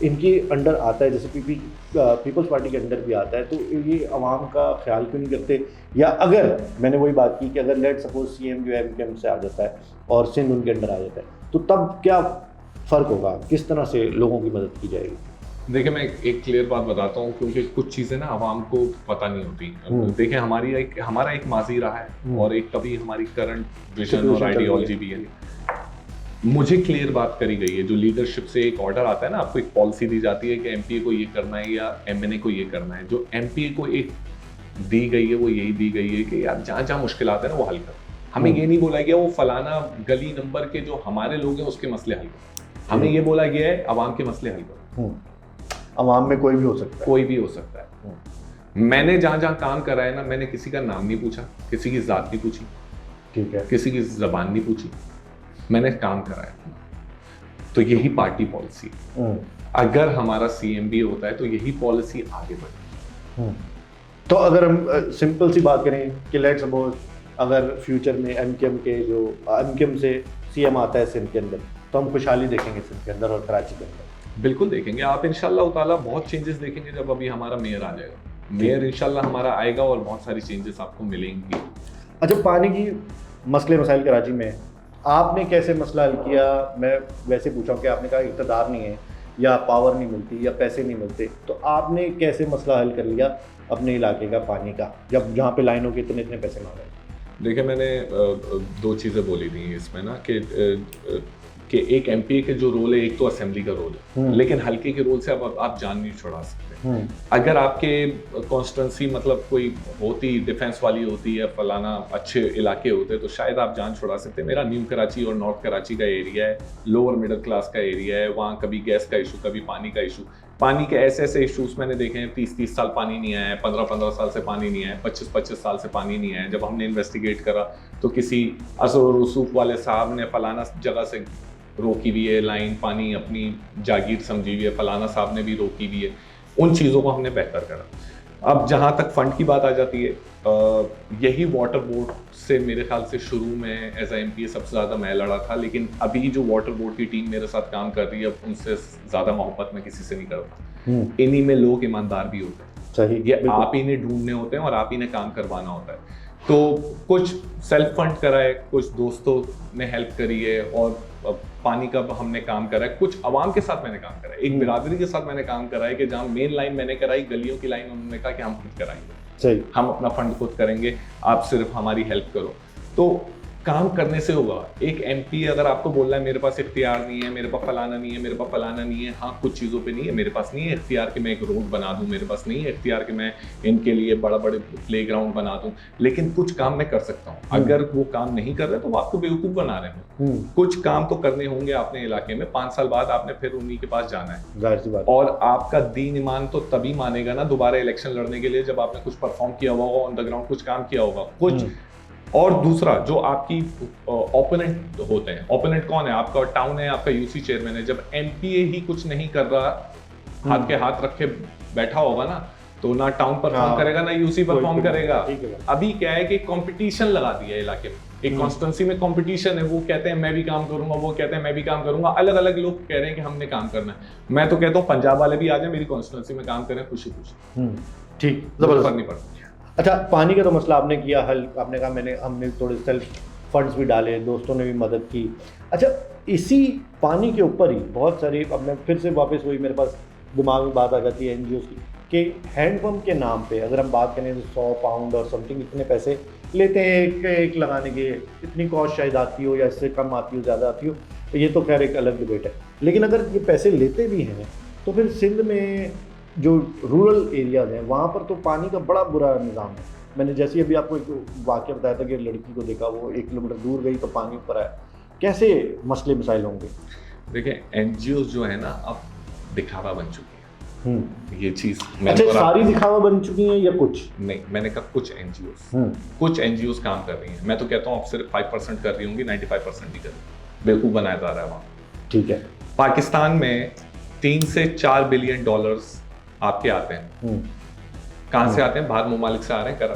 इनके अंडर आता है, जैसे पीपल्स पार्टी के अंडर भी आता है, तो ये अवाम का ख्याल क्यों नहीं करते? या अगर मैंने वही बात की कि अगर लेट सपोज सीएम जो एमकेएम से आ जाता है और सिंध उनके अंडर आ जाता है, तो तब क्या फ़र्क होगा? किस तरह से लोगों की मदद की जाएगी? देखिए, मैं एक क्लियर बात बताता हूँ, क्योंकि कुछ चीज़ें ना आवाम को पता नहीं होती। देखिए, हमारा एक माजी रहा है और एक कभी हमारी करंट विजन और आइडियोलॉजी भी है। मुझे क्लियर बात करी गई है, जो लीडरशिप से एक ऑर्डर आता है ना, आपको एक पॉलिसी दी जाती है कि एमपीए को ये करना है या एमएनए को ये करना है। जो एमपीए को एक दी गई है वो यही दी गई है कि यार जहाँ जहाँ मुश्किल आते हैं ना वो हल करो। हमें ये नहीं बोला गया वो फलाना गली नंबर के जो हमारे लोग हैं उसके मसले हल करो। हमें ये बोला गया है अवाम के मसले हल करो। अवाम में कोई भी हो सकता है, कोई भी हो सकता है। मैंने जहाँ जहाँ काम करा है ना, मैंने किसी का नाम नहीं पूछा, किसी की जात नहीं पूछी, ठीक है, किसी की जबान नहीं पूछी, मैंने काम कराया। तो यही पार्टी पॉलिसी। अगर हमारा सीएम भी होता है तो यही पॉलिसी आगे बढ़े। तो अगर हम सिंपल सी बात करें कि लेट्स सपोज अगर फ्यूचर में एमकेएम से सीएम आता है सिंध के अंदर, तो हम खुशहाली देखेंगे सिंध के अंदर और कराची के अंदर? बिल्कुल देखेंगे आप, इंशाल्लाह ताला बहुत चेंजेस देखेंगे जब अभी हमारा मेयर आ जाएगा। मेयर इंशाल्लाह हमारा आएगा और बहुत सारी चेंजेस आपको मिलेंगी। अच्छा, पानी की मसले मसाइल कराची में आपने कैसे मसला हल किया? मैं वैसे पूछा हूँ कि आपने कहा इक़्तिदार नहीं है या पावर नहीं मिलती या पैसे नहीं मिलते, तो आपने कैसे मसला हल कर लिया अपने इलाके का पानी का, जब जहाँ पे लाइनों के इतने पैसे मांग रहे? देखिए, मैंने 2 चीज़ें बोली थी इसमें ना कि एक एमपी के जो रोल है, एक तो असेंबली का रोल है, लेकिन हल्के के रोल से अब आप जान नहीं छुड़ा सकते। अगर आपके कॉन्स्टिट्यूंसी मतलब कोई होती डिफेंस वाली होती है, फलाना अच्छे इलाके होते तो शायद आप जान छुड़ा सकते। मेरा न्यू कराची और नॉर्थ कराची का एरिया है, लोअर मिडिल क्लास का एरिया है, वहाँ कभी गैस का इशू, कभी पानी का इशू, पानी के ऐसे ऐसे इश्यूज मैंने देखे हैं। 30-30 साल पानी नहीं आया है, 15-15 साल से पानी नहीं आया है, 25-25 साल से पानी नहीं आया है। जब हमने इन्वेस्टिगेट करा तो किसी असर रसूख वाले साहब ने फलाना जगह से रोकी हुई है लाइन, पानी अपनी जागीर समझी हुई है, फलाना साहब ने भी रोकी हुई है। उन चीज़ों को हमने बेहतर करा। अब जहाँ तक फंड की बात आ जाती है, यही वाटर बोर्ड से मेरे ख्याल से शुरू में एज ए MPA सबसे ज़्यादा मैं लड़ा था, लेकिन अभी जो वाटर बोर्ड की टीम मेरे साथ काम कर रही है उनसे ज़्यादा मोहब्बत मैं किसी से नहीं करता। इन्हीं में लोग ईमानदार भी होते हैं, सही, ये आप ही ने ढूंढने होते हैं और आप ही ने काम करवाना होता है। तो कुछ सेल्फ फंड करा है, कुछ दोस्तों ने हेल्प करी है, और पानी का हमने काम करा है, कुछ अवाम के साथ मैंने काम करा है, एक बिरादरी के साथ मैंने काम करा है कि जहाँ मेन लाइन मैंने कराई, गलियों की लाइन उन्होंने कहा कि हम खुद कराएंगे, सही, हम अपना फंड खुद करेंगे, आप सिर्फ हमारी हेल्प करो। तो काम करने से होगा। एक MPA अगर आपको बोल रहा है मेरे पास इख्तियार नहीं है, मेरे पास फलाना नहीं है, मेरे पास फलाना नहीं है, हाँ कुछ चीज़ों पे नहीं है, मेरे पास नहीं है इख्तियार कि मैं एक रोड बना दूं, मेरे पास नहीं है इख्तियार कि मैं इनके लिए बड़ा बड़े प्लेग्राउंड बना दूं, लेकिन कुछ काम मैं कर सकता हूँ। अगर वो काम नहीं कर रहे तो वो आपको बेवकूफ़ बना रहे हैं। कुछ काम तो करने होंगे अपने इलाके में, 5 साल बाद आपने फिर उन्हीं के पास जाना है, जाहिर सी बात। और आपका दीन ईमान तो तभी मानेगा ना दोबारा इलेक्शन लड़ने के लिए, जब आपने कुछ परफॉर्म किया हुआ होगा, ऑन द ग्राउंड कुछ काम किया होगा कुछ। और दूसरा, जो आपकी ओपोनेंट होते हैं, ओपोनेंट कौन है? आपका टाउन है, आपका UC चेयरमैन है। जब MPA ही कुछ नहीं कर रहा, हाथ के हाथ रख के बैठा होगा ना, तो ना टाउन परफॉर्म करेगा ना UC परफॉर्म करेगा। अभी क्या है कि कंपटीशन लगा दिया इलाके में, एक कॉन्स्टिट्यूंसी में कंपटीशन है। वो कहते हैं मैं भी काम करूंगा, वो कहते हैं मैं भी काम करूंगा, अलग अलग लोग कह रहे हैं कि हमने काम करना है। मैं तो कहता हूँ पंजाब वाले भी आ जाए मेरी कॉन्स्टिट्यूंसी में काम करें, खुशी खुशी, ठीक, जबरदस्त। नहीं पड़ता। अच्छा, पानी का तो मसला आपने किया हल, आपने कहा हमने थोड़े सेल्फ फंड्स भी डाले, दोस्तों ने भी मदद की। अच्छा, इसी पानी के ऊपर ही बहुत सारी, अब मैं फिर से वापस वही मेरे पास दिमाग में बात आ जाती है NGOs की, कि हैंडपम्प के नाम पे अगर हम बात करें तो 100 पाउंड और समथिंग इतने पैसे लेते हैं एक लगाने के, इतनी कॉस्ट शायद आती हो या इससे कम आती हो, ज़्यादा आती हो, तो ये तो खैर एक अलग डिबेट है। लेकिन अगर ये पैसे लेते भी हैं तो फिर सिंध में जो रूरल एरियाज हैं वहाँ पर तो पानी का बड़ा बुरा निज़ाम है। मैंने जैसे अभी आपको एक वाक़या बताया था कि लड़की को देखा, वो 1 किलोमीटर दूर गई तो पानी ऊपर आया। कैसे मसले मसाइल होंगे? देखिए, NGOs जो है ना अब दिखावा बन चुकी है ये चीज़। अच्छा, सारी दिखावा बन चुकी हैं या कुछ? नहीं, मैंने कहा कुछ NGOs काम कर रही हैं। मैं तो कहता हूँ अब सिर्फ 5% कर रही होंगी, 95% नहीं कर रही, बेवकूफ़ बनाया जा रहा है वहाँ। ठीक है। पाकिस्तान में 3 से 4 बिलियन डॉलर्स आपके आते हैं। कहाँ से आते हैं? बाहर ममालिक से आ रहे हैं।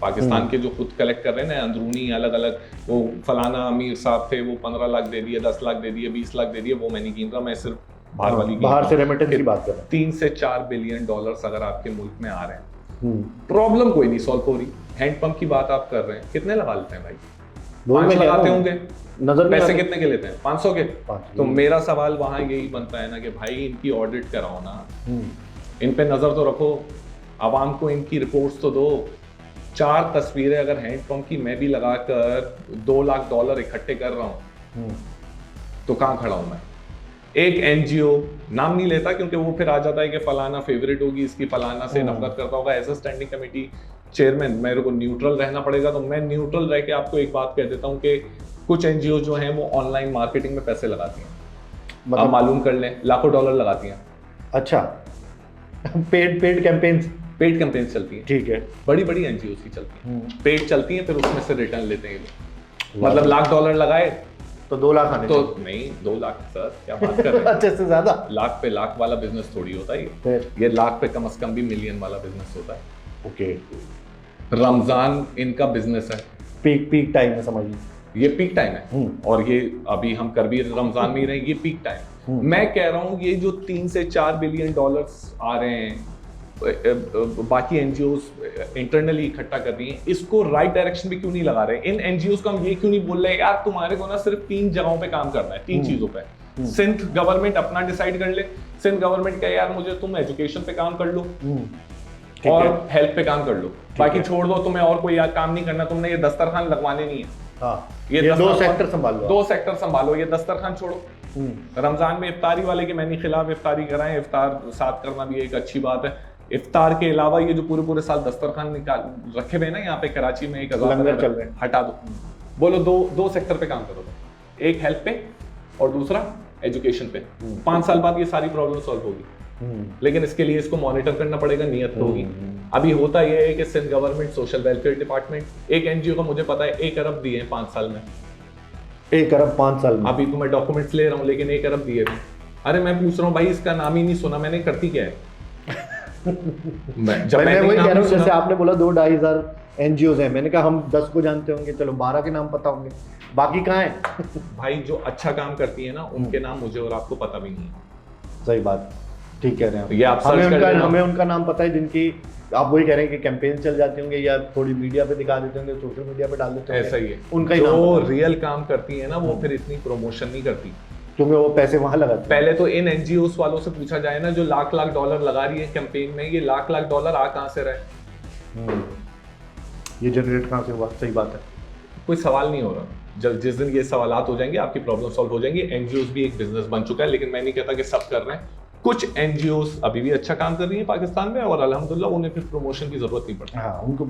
पाकिस्तान के जो खुद कलेक्ट कर रहे हैं ना, अंदरूनी अलग अलग, वो फलाना अमीर साहब थे, वो 15 लाख दे दिए, 10 लाख दे दिए, 20 लाख दे दिए, वो मैं नहीं गिन रहा, मैं सिर्फ बाहर वाली बाहर से रेमिटेंस की बात कर रहा हूँ। 3 से 4 बिलियन डॉलर्स अगर आपके मुल्क में आ रहे हैं, प्रॉब्लम कोई नहीं सॉल्व हो रही। हैंडपंप की बात आप कर रहे हैं, कितने लगा लेते हैं भाई? 5 लगाते होंगे, नजर पैसे कितने के लेते हैं? 500 के। तो मेरा सवाल वहाँ यही बनता है ना कि भाई इनकी ऑडिट कराओ ना, इन पे नजर तो रखो, आवाम को इनकी रिपोर्ट्स तो दो। 4 तस्वीरें अगर हैंडपंप की मैं भी लगाकर $2 लाख इकट्ठे कर रहा हूँ तो कहाँ खड़ा हूँ मैं? एक NGO नाम नहीं लेता क्योंकि वो फिर आ जाता है कि फलाना फेवरेट होगी इसकी, फलाना से नफरत करता होगा। As a standing committee chairman मेरे को न्यूट्रल रहना पड़ेगा, तो मैं न्यूट्रल रह के आपको एक बात कह देता हूँ कि कुछ NGO जो हैं वो ऑनलाइन मार्केटिंग में पैसे लगाती हैं। मतलब आप मालूम कर लें, लाखों डॉलर लगाती हैं। अच्छा, पेड कैंपेन चलती हैं। ठीक है, बड़ी बड़ी NGOs की चलती हैं, पेड चलती हैं, फिर उसमें से रिटर्न लेते हैं। मतलब $1 लाख लगाए तो 2 लाख आने तो नहीं, 2 लाख सर क्या बात कर रहे हैं? अच्छे से ज्यादा लाख पे लाख वाला बिजनेस थोड़ी होता है ये लाख पे कम से कम भी मिलियन वाला बिजनेस होता है। ओके, रमजान इनका बिजनेस है, पीक टाइम है, समझिए ये पीक टाइम है। और ये अभी हम कर भी रमजान में ही रहे, ये पीक टाइम। मैं कह रहा हूँ ये जो 3 से 4 बिलियन डॉलर्स आ रहे हैं, बाकी NGOs इंटरनली इकट्ठा कर रही हैं, इसको राइट डायरेक्शन में क्यों नहीं लगा रहे? इन NGOs को हम ये क्यों नहीं बोल रहे यार तुम्हारे को ना सिर्फ 3 जगहों पे काम करना है, 3 चीजों पे। सिंध गवर्नमेंट अपना डिसाइड कर ले, सिंध गवर्नमेंट का यार मुझे तुम एजुकेशन पे काम कर लो और हेल्थ पे काम कर लो, बाकी छोड़ दो, तुम्हें और कोई काम नहीं करना, तुमने ये दस्तरखान लगवाने नहीं है। हाँ, ये दो दस्तरखान- सेक्टर संभालो आप। 2 सेक्टर संभालो, ये दस्तरखान छोड़ो। रमजान में इफ्तारी वाले के मैं नहीं खिलाफ, इफ्तारी कराएं, इफ्तार साथ करना भी एक अच्छी बात है। इफ्तार के अलावा ये जो पूरे पूरे साल दस्तरखान निकाल रखे हुए ना यहाँ पे कराची में, एक लंगर चल रहे हैं, हटा दो। बोलो दो सेक्टर पे काम करो, एक हेल्थ पे और दूसरा एजुकेशन पे। 5 साल बाद ये सारी प्रॉब्लम सॉल्व होगी, लेकिन इसके लिए इसको मॉनिटर करना पड़ेगा, नियत तो होगी। अभी होता यह है कि Sindh government social welfare department एक एनजीओ का मुझे पता है 1 अरब दिए हैं 5 साल में। 1 अरब 5 साल में। अभी तो मैं डॉक्यूमेंट्स ले रहा हूँ, लेकिन 1 अरब दिए थे। अरे मैं पूछ रहा हूँ भाई, इसका नाम ही नहीं सुना मैंने, करती क्या है? मैं वही कह रहा हूँ, जैसे आपने बोला 2-2.5 एनजीओ हैं, मैंने कहा हम 10 को जानते होंगे, चलो 12 के नाम पता होंगे, बाकी कहाँ है? भाई जो अच्छा काम करती है ना, उनके नाम मुझे और आपको पता भी नहीं है। सही बात, ठीक कह रहे हैं ये आप सर्च कर लेना। हमें उनका नाम पता है जिनकी आप वही कह रहे हैं कि कैंपेन चल जाते होंगे या थोड़ी मीडिया पे दिखा देते होंगे, सोशल मीडिया पे डाल देते होंगे, ऐसा ही है। उनका ही जो नाम रियल काम करती है ना, वो फिर इतनी प्रमोशन नहीं करती, क्योंकि वो पैसे वहां लगाते हैं। पहले तो इन एनजीओ वालों से पूछा जाए ना, जो लाख लाख डॉलर लगा रही है कैंपेन में, ये लाख लाख डॉलर आ कहां से रहे? ये जनरेट कहां से हुआ? सही बात है, कोई सवाल नहीं हो रहा। जब जिस दिन ये सवालात हो जाएंगे, आपकी प्रॉब्लम सॉल्व हो जाएंगी। एनजीओ भी एक बिजनेस बन चुका है, लेकिन मैं नहीं कहता कि सब कर रहे हैं। कुछ एनजीओ अभी भी अच्छा काम कर रही है पाकिस्तान में, और अल्हम्दुलिल्लाह उन्हें फिर प्रमोशन की जरूरत नहीं पड़ती। हाँ, उनको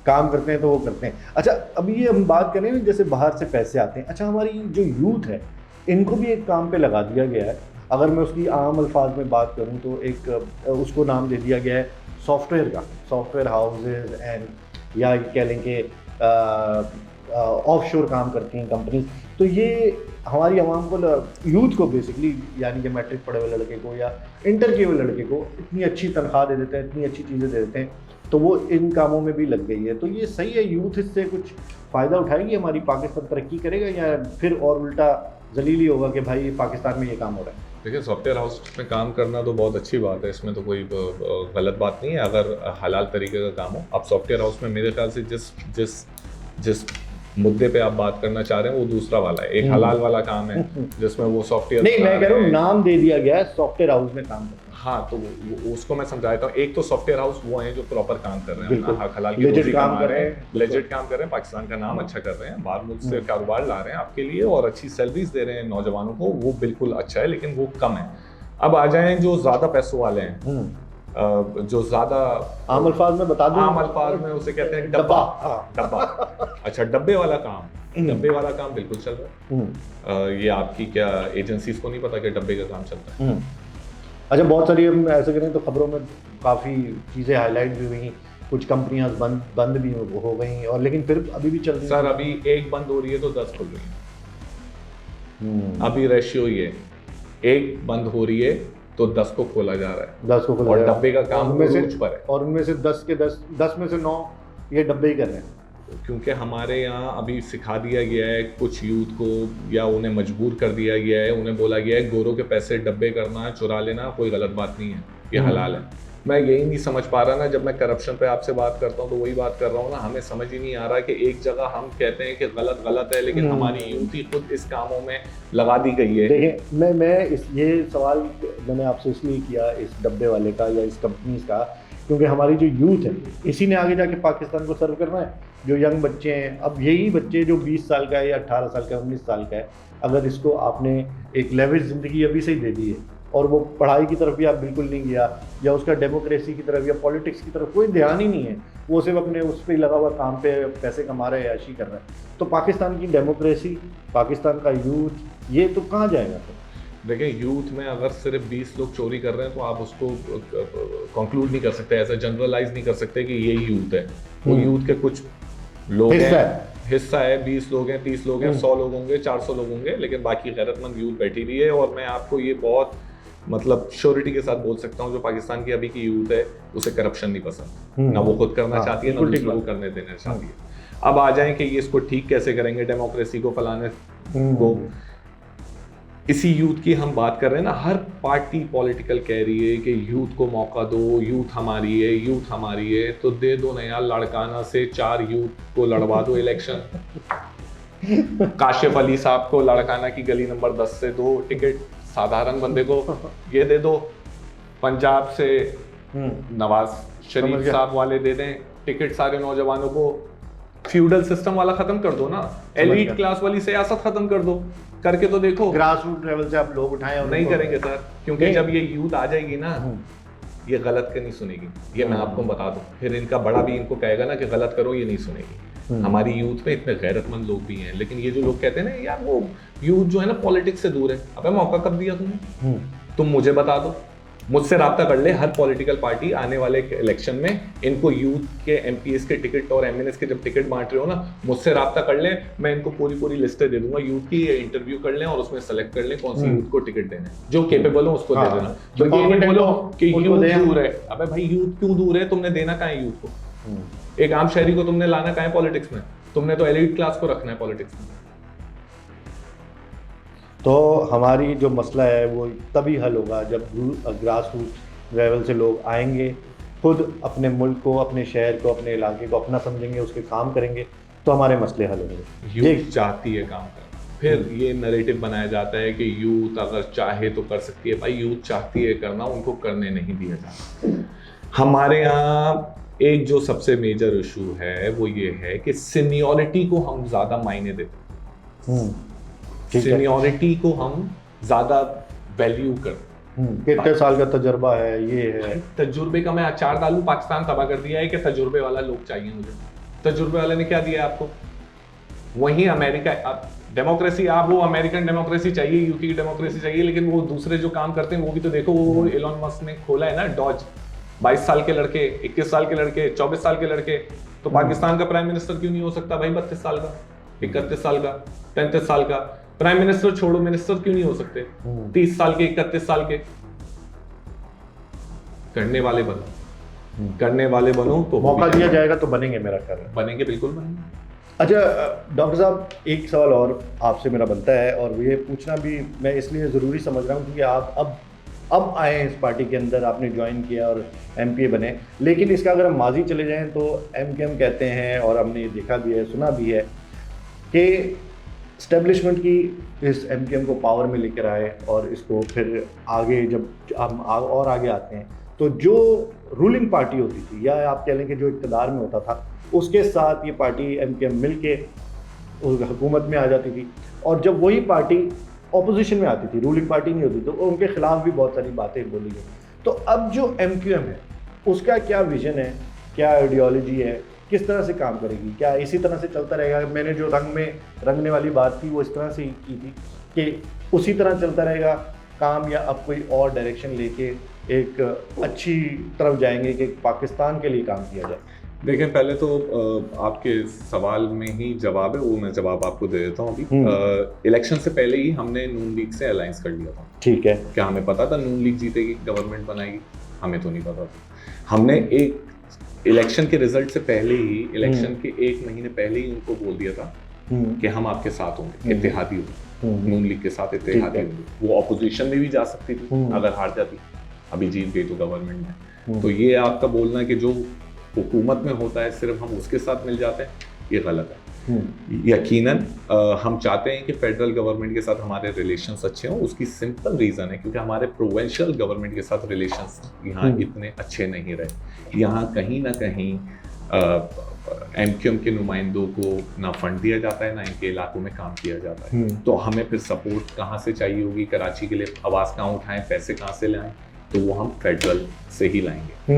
काम करते हैं तो वो करते हैं। अच्छा, अभी ये हम बात करें जैसे बाहर से पैसे आते हैं, अच्छा हमारी जो यूथ है इनको भी एक काम पे लगा दिया गया है। अगर मैं उसकी आम अल्फाज में बात करूं तो एक उसको नाम दे दिया गया है सॉफ्टवेयर का, सॉफ्टवेयर हाउसेज एंड, या कह लें कि ऑफशोर काम करती हैं कंपनी। तो ये हमारी आवाम को, यूथ को बेसिकली, यानी कि मैट्रिक पढ़े हुए लड़के को या इंटर किए हुए लड़के को इतनी अच्छी तनख्वाह दे देते हैं, इतनी अच्छी चीज़ें दे देते हैं, तो वो इन कामों में भी लग गई है। तो ये सही है, यूथ इससे कुछ फ़ायदा उठाएगी, हमारी पाकिस्तान तरक्की करेगा, या फिर और उल्टा जलीली होगा कि भाई पाकिस्तान में ये काम हो रहा है? देखिए, सॉफ्टवेयर हाउस में काम करना तो बहुत अच्छी बात है, इसमें तो कोई गलत बात नहीं है अगर हलाल तरीके का काम हो। अब सॉफ्टवेयर हाउस में मेरे ख्याल से जिस मुद्दे पे आप बात करना चाह रहे हैं वो दूसरा वाला है, एक हलाल वाला काम है जिसमें वो सॉफ्टवेयर नहीं, मैं कह रहा हूँ नाम दे दिया गया है सॉफ्टवेयर हाउस में काम करना। हाँ, तो उसको मैं समझाता हूँ। एक तो सॉफ्टवेयर हाउस वो हैं जो प्रॉपर काम कर रहे हैं, अपना हक हलाल की रोजी कमा रहे हैं, लेजिट काम कर रहे हैं, पाकिस्तान का नाम अच्छा कर रहे हैं, बाहर मुल्क से कारोबार ला रहे हैं आपके लिए और अच्छी सैलरीज दे रहे हैं नौजवानों को, वो बिल्कुल अच्छा है, लेकिन वो कम है। अब आ जाएं जो ज्यादा पैसों वाले हैं, जो ज्यादा आम अल्फाज में बता दूं, आम अल्फाज में उसे कहते हैं डब्बा। अच्छा, डब्बे वाला काम बिल्कुल चल रहा है। ये आपकी क्या एजेंसीज को नहीं पता कि डब्बे का काम चलता है? अच्छा, बहुत सारी हम ऐसे करें तो खबरों में काफ़ी चीज़ें हाईलाइट भी हुई, कुछ कंपनियां बंद भी हो गई, और लेकिन फिर अभी भी चल रही है। सर, अभी एक बंद हो रही है तो 10 खुल रही है। अभी रेशियो ये, एक बंद हो रही है तो 10 को खोला जा रहा है, 10 को खोला और जा रहा है। डब्बे का काम उनमें से पर है, और उनमें से 10 में से 9 ये डब्बे ही कर रहे हैं। क्योंकि हमारे यहाँ अभी सिखा दिया गया है कुछ यूथ को, या उन्हें मजबूर कर दिया गया है, उन्हें बोला गया है गोरों के पैसे डब्बे करना, चुरा लेना कोई गलत बात नहीं है, ये हलाल है। मैं यही नहीं समझ पा रहा ना, जब मैं करप्शन पे आपसे बात करता हूँ तो वही बात कर रहा हूँ ना, हमें समझ ही नहीं आ रहा कि एक जगह हम कहते हैं कि गलत है, लेकिन हमारी यूथ ही खुद इस कामों में लगा दी गई है। देखिए, मैं ये सवाल मैंने आपसे इसलिए किया इस डब्बे वाले का या इस कंपनी का, क्योंकि हमारी जो यूथ है इसी ने आगे जाके पाकिस्तान को सर्व करना है। जो यंग बच्चे हैं, अब यही बच्चे जो 20 साल का है या 18 साल का है, 19 साल का है, अगर इसको आपने एक लेविश ज़िंदगी अभी से ही दे दी है और वो पढ़ाई की तरफ भी आप बिल्कुल नहीं गया, या उसका डेमोक्रेसी की तरफ या पॉलिटिक्स की तरफ कोई ध्यान ही नहीं है, वो सिर्फ अपने उस पर लगा हुआ काम पे पैसे कमा रहे हैं, ऐशी कर रहा है, तो पाकिस्तान की डेमोक्रेसी, पाकिस्तान का यूथ, ये तो कहाँ जाएगा? तो देखिए, यूथ में अगर सिर्फ 20 लोग चोरी कर रहे हैं तो आप उसको कंक्लूड नहीं कर सकते, ऐसा जनरलाइज नहीं कर सकते कि यही यूथ है। वो यूथ के कुछ लोग हिस्सा है, 20 लोग हैं, 30 लोग हैं, 100 लोग होंगे, 400 लोग होंगे, लेकिन बाकी गैरतमंद यूथ बैठी हुई है। और मैं आपको ये बहुत मतलब श्योरिटी के साथ बोल सकता हूँ, जो पाकिस्तान की अभी की यूथ है उसे करप्शन नहीं पसंद, ना वो खुद करना चाहती है, ना दूसरों को करने देना चाहती है। अब आ जाएं कि ये इसको ठीक कैसे करेंगे, डेमोक्रेसी को फलाने को, इसी यूथ की हम बात कर रहे हैं ना। हर पार्टी पॉलिटिकल कह रही है कि यूथ को मौका दो, यूथ हमारी है, यूथ हमारी है, तो दे दो नया लड़काना से 4 यूथ को लड़वा दो इलेक्शन। काशिफ अली साहब को लड़काना की गली नंबर 10 से 2 टिकट, साधारण बंदे को ये दे दो। पंजाब से नवाज शरीफ साहब वाले दे दें टिकट सारे नौजवानों को, फ्यूडल सिस्टम वाला खत्म कर दो ना, एलीट क्लास वाली सियासत खत्म कर दो, करके तो देखो। ग्रास रूट लेवल से आप लोग उठाएं और नहीं उनको- करेंगे सर, क्योंकि जब ये यूथ आ जाएगी ना, ये गलत के नहीं सुनेगी, ये मैं आपको बता दूं। फिर इनका बड़ा भी इनको कहेगा ना कि गलत करो, ये नहीं सुनेगी। हमारी यूथ में इतने गैरतमंद लोग भी हैं, लेकिन ये जो लोग कहते हैं ना यार वो यूथ जो है ना पॉलिटिक्स से दूर है, अबे मौका कब दिया तुमने? तुम मुझे बता दो, मुझसे राब्ता कर ले हर पॉलिटिकल पार्टी आने वाले इलेक्शन में, इनको यूथ के एमपीएस के टिकट और एमएनएस के जब टिकट बांट रहे हो ना, मुझसे राब्ता कर ले, मैं इनको पूरी लिस्टें दे दूंगा यूथ की, इंटरव्यू कर लें और उसमें सेलेक्ट कर लें कौन सी यूथ को टिकट देना है, जो केपेबल हो उसको दे देना। जो तो ये नहीं बोलो कि उनको यूथ दें। दूर है, अबे भाई यूथ क्यों दूर है? तुमने देना कहाँ है यूथ को? एक आम शहरी को तुमने लाना कहाँ है पॉलिटिक्स में? तुमने तो एलीट क्लास को रखना है पॉलिटिक्स में। तो हमारी जो मसला है वो तभी हल होगा जब ग्रास रूट लेवल से लोग आएंगे, खुद अपने मुल्क को, अपने शहर को, अपने इलाके को अपना समझेंगे, उसके काम करेंगे, तो हमारे मसले हल होंगे। यूथ चाहती है काम करना, फिर ये नैरेटिव बनाया जाता है कि यूथ अगर चाहे तो कर सकती है। भाई यूथ चाहती है करना, उनको करने नहीं दिया जाता। हमारे यहाँ एक जो सबसे मेजर इशू है वो ये है कि सीनियरिटी को हम ज्यादा मायने देते हैं, सीनियरिटी को हम ज्यादा वैल्यू करते हैं। कितने साल का तजुर्बा है, ये है। तजुर्बे का मैं अचार डालूं, पाकिस्तान तबाह कर दिया है कि तजुर्बे वाला लोग चाहिए मुझे। तजुर्बे वाले ने क्या दिया आपको? वही अमेरिका, डेमोक्रेसी, आप वो अमेरिकन डेमोक्रेसी चाहिए, यूके की डेमोक्रेसी चाहिए, लेकिन वो दूसरे जो काम करते हैं वो भी तो देखो। वो एलोन मस्क ने खोला है ना डॉज, 22 साल के लड़के, 21 साल के लड़के, 24 साल के लड़के। तो पाकिस्तान का प्राइम मिनिस्टर क्यों नहीं हो सकता भाई 32 साल का, 31 साल का, 35 साल का? प्राइम मिनिस्टर छोड़ो, मिनिस्टर क्यों नहीं हो सकते 30 साल के, 31 साल के? करने वाले बनो, करने वाले बनो तो मौका दिया जाएगा तो बनेंगे, मेरा ख्याल है बनेंगे, बिल्कुल बनेंगे। अच्छा डॉक्टर साहब, एक सवाल और आपसे मेरा बनता है, और ये पूछना भी मैं इसलिए ज़रूरी समझ रहा हूँ क्योंकि आप अब आए हैं इस पार्टी के अंदर, आपने ज्वाइन किया और एमपीए बने। लेकिन इसका अगर हम माजी चले जाएं तो एमकेएम कहते हैं, और हमने देखा भी है, सुना भी है कि इस्टेब्लिशमेंट की इस एमकेएम को पावर में लेकर आए, और इसको फिर आगे जब हम और आगे आते हैं तो जो रूलिंग पार्टी होती थी, या आप कह लें कि जो इक़्तिदार में होता था, उसके साथ ये पार्टी एमकेएम मिल के उस हुकूमत में आ जाती थी। और जब वही पार्टी ऑपोजिशन में आती थी, रूलिंग पार्टी नहीं होती, तो उनके खिलाफ भी बहुत सारी बातें बोली गई। तो अब जो एमक्यूएम है उसका क्या विजन है, क्या आइडियोलॉजी है, किस तरह से काम करेगी? क्या इसी तरह से चलता रहेगा? मैंने जो रंग में रंगने वाली बात थी वो इस तरह से ही की थी कि उसी तरह चलता रहेगा काम, या अब कोई और डायरेक्शन लेके एक अच्छी तरफ जाएंगे कि पाकिस्तान के लिए काम किया जाए? देखिए, पहले तो आपके सवाल में ही जवाब है, वो मैं जवाब आपको दे देता हूँ अभी। इलेक्शन से पहले ही हमने नून लीग से अलायंस कर लिया था। ठीक है। क्या हमें पता था नून लीग जीतेगी, गवर्नमेंट बनाएगी? हमें तो नहीं पता था। हमने एक इलेक्शन के रिजल्ट से पहले ही, इलेक्शन के 1 महीने पहले ही उनको बोल दिया था कि हम आपके साथ होंगे, इत्तेहादी होंगे, नून लीग के साथ इत्तेहादी होंगे। वो अपोजिशन में भी जा सकती थी अगर हार जाती, अभी जीत गई तो गवर्नमेंट में। तो ये आपका बोलना कि जो हुकूमत में होता है सिर्फ हम उसके साथ मिल जाते हैं, ये गलत है। यकीनन हम चाहते हैं कि फेडरल गवर्नमेंट के साथ हमारे रिलेशंस अच्छे हों। उसकी सिंपल रीज़न है क्योंकि हमारे प्रोविंशियल गवर्नमेंट के साथ रिलेशंस यहाँ इतने अच्छे नहीं रहे। यहाँ कहीं ना कहीं एमक्यूएम के नुमाइंदों को ना फंड दिया जाता है, ना इनके इलाकों में काम किया जाता है। तो हमें फिर सपोर्ट कहाँ से चाहिए होगी? कराची के लिए आवाज़ कहाँ उठाएं, पैसे कहाँ से लाएं? तो वो हम फेडरल से ही लाएंगे।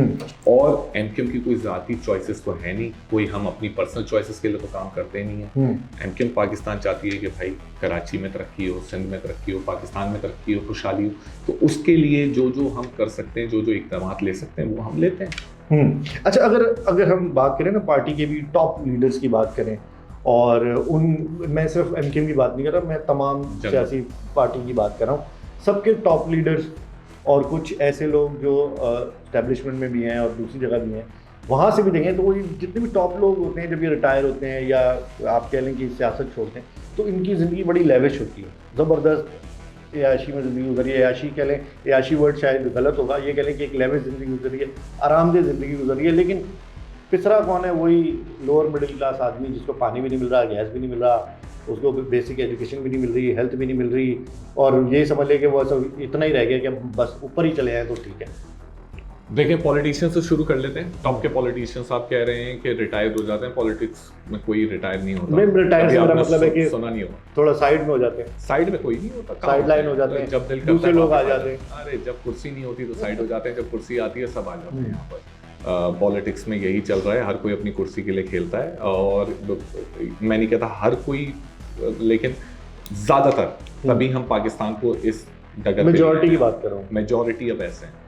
और एमक्यूएम की कोई ज़ाती चॉइसेस तो है नहीं, कोई हम अपनी पर्सनल चॉइसेस के लिए तो काम करते नहीं है। एमक्यूएम पाकिस्तान चाहती है कि भाई कराची में तरक्की हो, सिंध में तरक्की हो, पाकिस्तान में तरक्की हो, खुशहाली हो। तो उसके लिए जो जो हम कर सकते हैं, जो जो इक़दाम ले सकते हैं, वो हम लेते हैं। अच्छा, अगर हम बात करें ना पार्टी के भी टॉप लीडर्स की बात करें, और मैं सिर्फ एमक्यूएम की बात नहीं कर रहा, मैं तमाम सियासी पार्टी की बात कर रहा हूँ, सबके टॉप लीडर्स और कुछ ऐसे लोग जो एस्टेब्लिशमेंट में भी हैं और दूसरी जगह भी हैं, वहाँ से भी देखें तो वो जितने भी टॉप लोग होते हैं, जब ये रिटायर होते हैं या आप कह लें कि सियासत छोड़ते हैं, तो इनकी ज़िंदगी बड़ी लेविश होती है, ज़बरदस्त याशी में ज़िंदगी गुजरी है। याशी कह लें, याशी वर्ड शायद गलत होगा, ये कह लें कि एक लेविश ज़िंदगी गुजरी है, आरामदेह ज़िंदगी गुजरी है। लेकिन पिछड़ा कौन है? वही लोअर मिडिल क्लास आदमी जिसको पानी भी नहीं मिल रहा, गैस भी नहीं मिल रहा, उसको बेसिक एजुकेशन भी नहीं मिल रही, हेल्थ भी नहीं मिल रही, और ये समझ ले कि वो सब इतना ही रह गया कि बस ऊपर ही चले आए तो ठीक है। देखिए पॉलिटिशियंस से शुरू कर लेते हैं। टॉप के पॉलिटिशियंस आप कह रहे हैं कि रिटायर हो जाते हैं, पॉलिटिक्स में कोई रिटायर नहीं होता। मैं रिटायर से मेरा मतलब है कि सुना नहीं होगा, थोड़ा साइड में हो जाते हैं, साइड में कोई नहीं होता, साइड लाइन हो जाते हैं, जब दिल करता दूसरे है लोग आ वहाँ जाते हैं। अरे जब कुर्सी नहीं होती तो साइड हो जाते हैं, जब कुर्सी आती है सब आ जाते हैं यहाँ पर। पॉलिटिक्स में यही चल रहा है, हर कोई अपनी कुर्सी के लिए खेलता है। और मैं नहीं कहता हर कोई, लेकिन ज्यादातर तभी हम पाकिस्तान को इस डगर, मेजॉरिटी की बात कर रहा हूँ, मेजॉरिटी अब ऐसे हैं।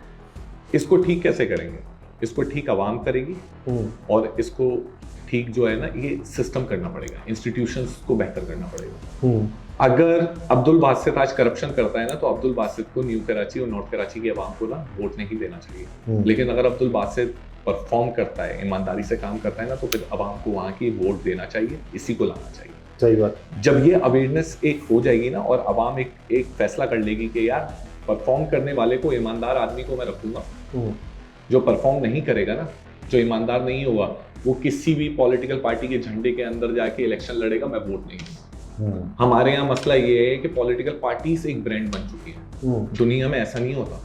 इसको ठीक कैसे करेंगे? इसको ठीक आवाम करेगी, और इसको ठीक जो है ना ये सिस्टम करना पड़ेगा, इंस्टीट्यूशंस को बेहतर करना पड़ेगा। अगर अब्दुल बासित आज करप्शन करता है ना, तो अब्दुल बासित को न्यू कराची और नॉर्थ कराची की आवाम को ना वोट नहीं देना चाहिए। लेकिन अगर अब्दुल बासित परफॉर्म करता है, ईमानदारी से काम करता है ना, तो फिर आवाम को वहाँ की वोट देना चाहिए, इसी को लाना चाहिए। सही बात। जब ये अवेयरनेस एक हो जाएगी ना, और आवाम एक फैसला कर लेगी कि यार परफॉर्म करने वाले को, ईमानदार आदमी को मैं रखूंगा, जो परफॉर्म नहीं करेगा ना, जो ईमानदार नहीं होगा, वो किसी भी पॉलिटिकल पार्टी के झंडे के अंदर जाके इलेक्शन लड़ेगा, मैं वोट नहीं दूंगा। हमारे यहाँ मसला ये है कि पॉलिटिकल पार्टीज एक ब्रांड बन चुकी है। दुनिया में ऐसा नहीं होता।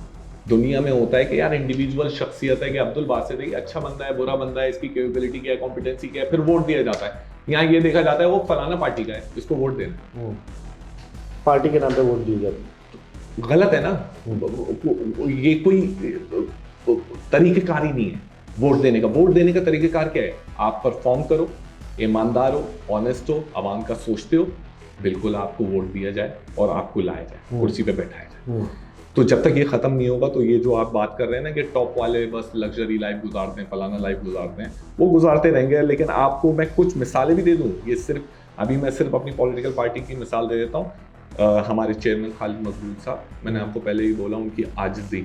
दुनिया में होता है कि यार इंडिविजुअल शख्सियत है, कि अब्दुल बासित है, अच्छा बंदा है, बुरा बंदा है, इसकी कैपेबिलिटी क्या है, कॉम्पिटेंसी क्या है, फिर वोट दिया जाता है। यहाँ ये देखा जाता है वो फलाना पार्टी का है, इसको वोट देना, पार्टी के नाम पे वोट दी जाती है। गलत है ना। ये कोई तरीकेकार ही नहीं है वोट देने का। वोट देने का तरीकेकार क्या है? आप परफॉर्म करो, ईमानदार हो, ऑनेस्ट हो, आवाम का सोचते हो, बिल्कुल आपको वोट दिया जाए और आपको लाया जाए, कुर्सी पे बैठाया जाए। तो जब तक ये खत्म नहीं होगा, तो ये जो आप बात कर रहे हैं ना कि टॉप वाले बस लग्जरी लाइफ गुजारते हैं, फलाना लाइफ गुजारते हैं, वो गुजारते रहेंगे। लेकिन आपको मैं कुछ मिसालें भी दे दूं, ये मैं सिर्फ अपनी पॉलिटिकल पार्टी की मिसाल दे देता हूँ। हमारे चेयरमैन खालिद मकबूल साहब, मैंने आपको पहले ही बोला, उनकी आजिज़ी,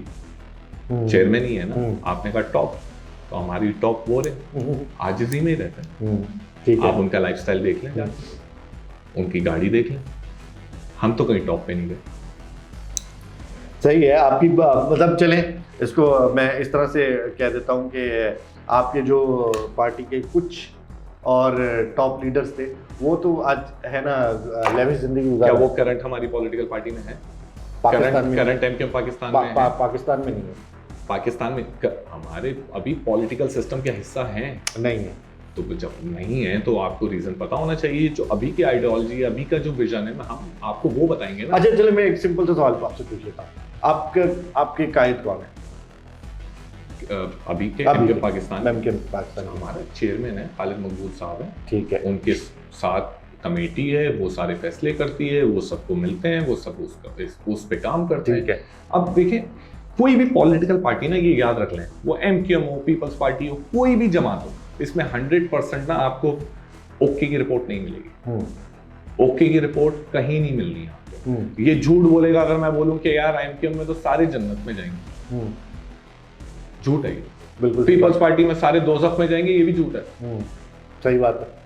चेयरमैन ही है ना, आपने कहा टॉप, तो हमारी टॉप वो रहे, आजिज़ी में ही रहते हैं। आप उनका लाइफस्टाइल देख लें, उनकी गाड़ी देख लें, हम तो कहीं टॉप पे नहीं गए। सही है आपकी मतलब। चलें, इसको मैं इस तरह से कह देता हूँ कि आपके जो पार्टी के कुछ और टॉप लीडर्स थे, वो तो आज है ना लेविश जिंदगी गुजार। क्या वो करंट हमारी पॉलिटिकल पार्टी में है? करंट टाइम के पाकिस्तान में है? पाकिस्तान में नहीं है। पाकिस्तान में हमारे अभी पॉलिटिकल सिस्टम का हिस्सा हैं? नहीं है। तो जब नहीं है तो आपको रीजन पता होना चाहिए। जो अभी की आइडियोलॉजी, अभी का जो विजन है, हम आपको वो बताएंगे ना। अच्छा चलो, मैं एक सिंपल सा सवाल आपसे पूछ लेता हूँ, आपके कायद कौन है अभी के पाकिस्तान? हमारे चेयरमैन है खालिद मकबूल साहब है। ठीक है। उनके साथ कमेटी है, वो सारे फैसले करती है, वो सबको मिलते हैं, वो सब उस पे काम करते हैं। ठीक है। अब देखें, कोई भी पॉलिटिकल पार्टी ना, ये याद रख लें, वो MQM हो, पीपल्स पार्टी हो, कोई भी जमात हो, इसमें 100% ना आपको ओके की रिपोर्ट नहीं मिलेगी। ओके की रिपोर्ट कहीं नहीं मिलनी है आपको। ये झूठ बोलेगा अगर मैं बोलूं कि यार MQM में तो सारे जन्नत में जाएंगे, झूठ है ये बिल्कुल। पीपल्स पार्टी में सारे दोज़ख में जाएंगे, ये भी झूठ है। सही बात है।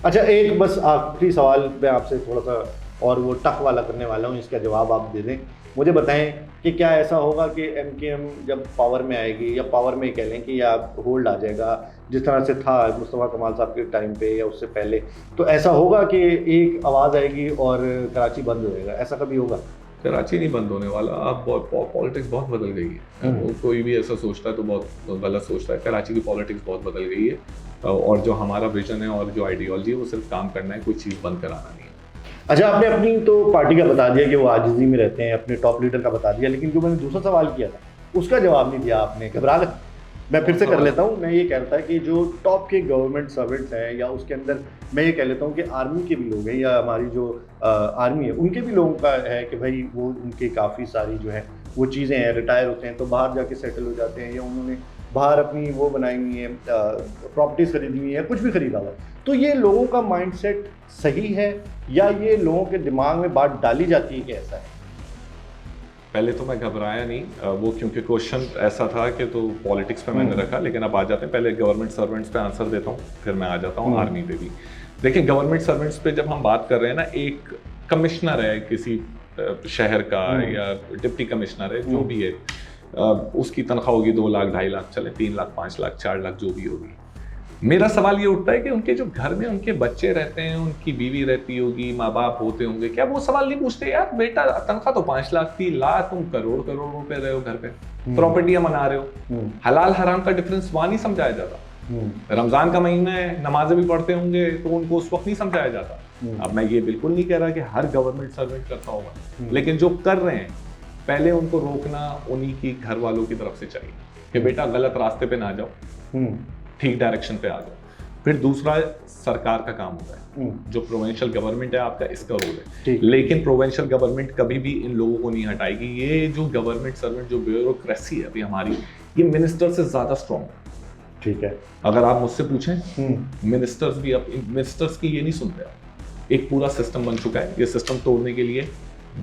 अच्छा, एक बस आखिरी सवाल मैं आपसे थोड़ा सा और वो टफ वाला करने वाला हूँ, इसका जवाब आप दे दें। मुझे बताएं कि क्या ऐसा होगा कि MQM जब पावर में आएगी, या पावर में कह लें कि या होल्ड आ जाएगा, जिस तरह से था मुस्तफ़ा कमाल साहब के टाइम पे या उससे पहले, तो ऐसा होगा कि एक आवाज़ आएगी और कराची बंद हो जाएगा? ऐसा कभी होगा? कराची नहीं बंद होने वाला। अब पॉलिटिक्स बहुत बदल गई है। कोई भी ऐसा सोचता है तो बहुत गलत सोचता है। कराची की पॉलिटिक्स बहुत बदल गई है, और जो हमारा विजन है और जो आइडियोलॉजी है, वो सिर्फ काम करना है, कोई चीज़ बंद कराना नहीं है। अच्छा, आपने अपनी तो पार्टी का बता दिया कि वो आजिज़ी में रहते हैं, अपने टॉप लीडर का बता दिया, लेकिन जो मैंने दूसरा सवाल किया था उसका जवाब नहीं दिया आपने। घबरा गए? मैं फिर से कर लेता हूँ। मैं ये कह रहा था कि जो टॉप के गवर्नमेंट सर्वेंट्स हैं, या उसके अंदर मैं ये कह लेता हूँ कि आर्मी के भी लोग हैं, या हमारी जो आर्मी है उनके भी लोगों का है कि भाई वो उनके काफ़ी सारी जो है वो चीज़ें हैं, रिटायर होते हैं तो बाहर जाके सेटल हो जाते हैं, या उन्होंने बाहर अपनी वो बनाई हुई है, प्रॉपर्टीज खरीदी हुई है, कुछ भी खरीदा हुआ है। तो ये लोगों का माइंडसेट सही है, या ये लोगों के दिमाग में बात डाली जाती है कि ऐसा है? पहले तो मैं घबराया नहीं, वो क्योंकि क्वेश्चन ऐसा था कि तो पॉलिटिक्स पे मैंने रखा, लेकिन अब आ जाते हैं। पहले गवर्नमेंट सर्वेंट्स पे आंसर देता हूँ, फिर मैं आ जाता हूँ आर्मी पे भी। देखिए, गवर्नमेंट सर्वेंट्स पे जब हम बात कर रहे हैं ना, एक कमिश्नर है किसी शहर का, या डिप्टी कमिश्नर है, जो भी है, उसकी तनख्वाह होगी 2 लाख, 2.5 लाख, चले 3 लाख, 5 लाख, 4 लाख, जो भी होगी। मेरा सवाल ये उठता है कि उनके जो घर में उनके बच्चे रहते हैं, उनकी बीवी रहती होगी, माँ बाप होते होंगे, क्या वो सवाल नहीं पूछते यार बेटा तनख्वाह तो 5 लाख थी, ला तुम करोड़ करोड़ रुपए रहे हो घर पे, प्रॉपर्टियां मना रहे हो, हलाल हराम का डिफरेंस वहां नहीं समझाया जाता। रमजान का महीना है, नमाजें भी पढ़ते होंगे तो उनको उस वक्त नहीं समझाया जाता। अब मैं ये बिल्कुल नहीं कह रहा कि हर गवर्नमेंट सर्वेंट करता होगा, लेकिन जो कर रहे हैं पहले उनको रोकना उन्हीं की घर वालों की तरफ से चाहिए कि बेटा गलत रास्ते पे ना जाओ, ठीक डायरेक्शन पे आ जाओ। फिर दूसरा सरकार का काम होता है, जो प्रोविंशियल गवर्नमेंट है आपका, इसका रोल है। लेकिन प्रोविंशियल गवर्नमेंट कभी भी इन लोगों को नहीं हटाएगी। ये जो गवर्नमेंट सर्वेंट, जो ब्यूरोक्रेसी है अभी हमारी, ये मिनिस्टर से ज्यादा स्ट्रॉन्ग है। ठीक है, अगर आप मुझसे पूछें, मिनिस्टर्स भी अब मिनिस्टर्स की ये नहीं सुनते। एक पूरा सिस्टम बन चुका है, ये सिस्टम तोड़ने के लिए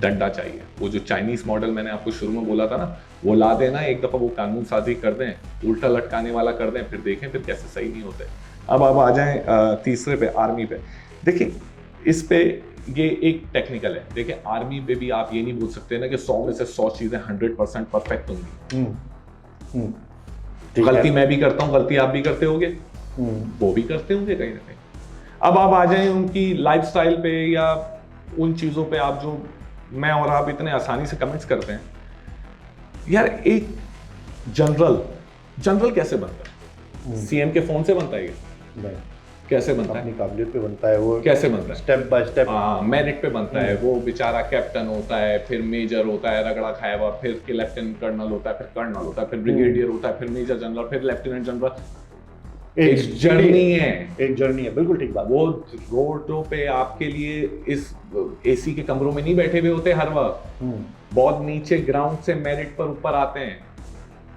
डंडा चाहिए। वो जो चाइनीज मॉडल मैंने आपको शुरू में बोला था ना, वो ला देना, एक दफा वो कानून साजी कर दें, उल्टा लटकाने वाला कर दें, फिर देखें फिर कैसे सही नहीं होते। अब आ जाएं तीसरे पे, आर्मी पे। देखिए इस पे ये एक टेक्निकल है। देखिए आर्मी पे भी आप ये नहीं बोल सकते ना कि 100 में से 100 चीजें 100% परफेक्ट होंगी। गलती मैं भी करता हूँ, गलती आप भी करते होंगे, वो भी करते होंगे कहीं ना कहीं। अब आप आ जाएं उनकी लाइफस्टाइल पे या उन चीजों पे, आप जो मैं और आप इतने आसानी से कमेंट्स करते हैं। यार एक जनरल कैसे बनता है? सीएम के फोन से बनता है ये? नहीं। कैसे बनता है? अपनी काबिलियत पे बनता है वो। कैसे बनता है? Step by step. मेरिट पे बनता है। वो बेचारा कैप्टन होता है, फिर मेजर होता है, रगड़ा खाया हुआ, फिर लेफ्टिनेंट कर्नल होता है, फिर कर्नल होता है, फिर ब्रिगेडियर होता है, फिर मेजर जनरल, फिर लेफ्टिनेंट जनरल। एक जर्नी है, एक जर्नी है, बिल्कुल ठीक बात। वो रोडों पे आपके लिए इस एसी के कमरों में नहीं बैठे हुए होते हर वक्त, बहुत नीचे ग्राउंड से मेरिट पर ऊपर आते हैं।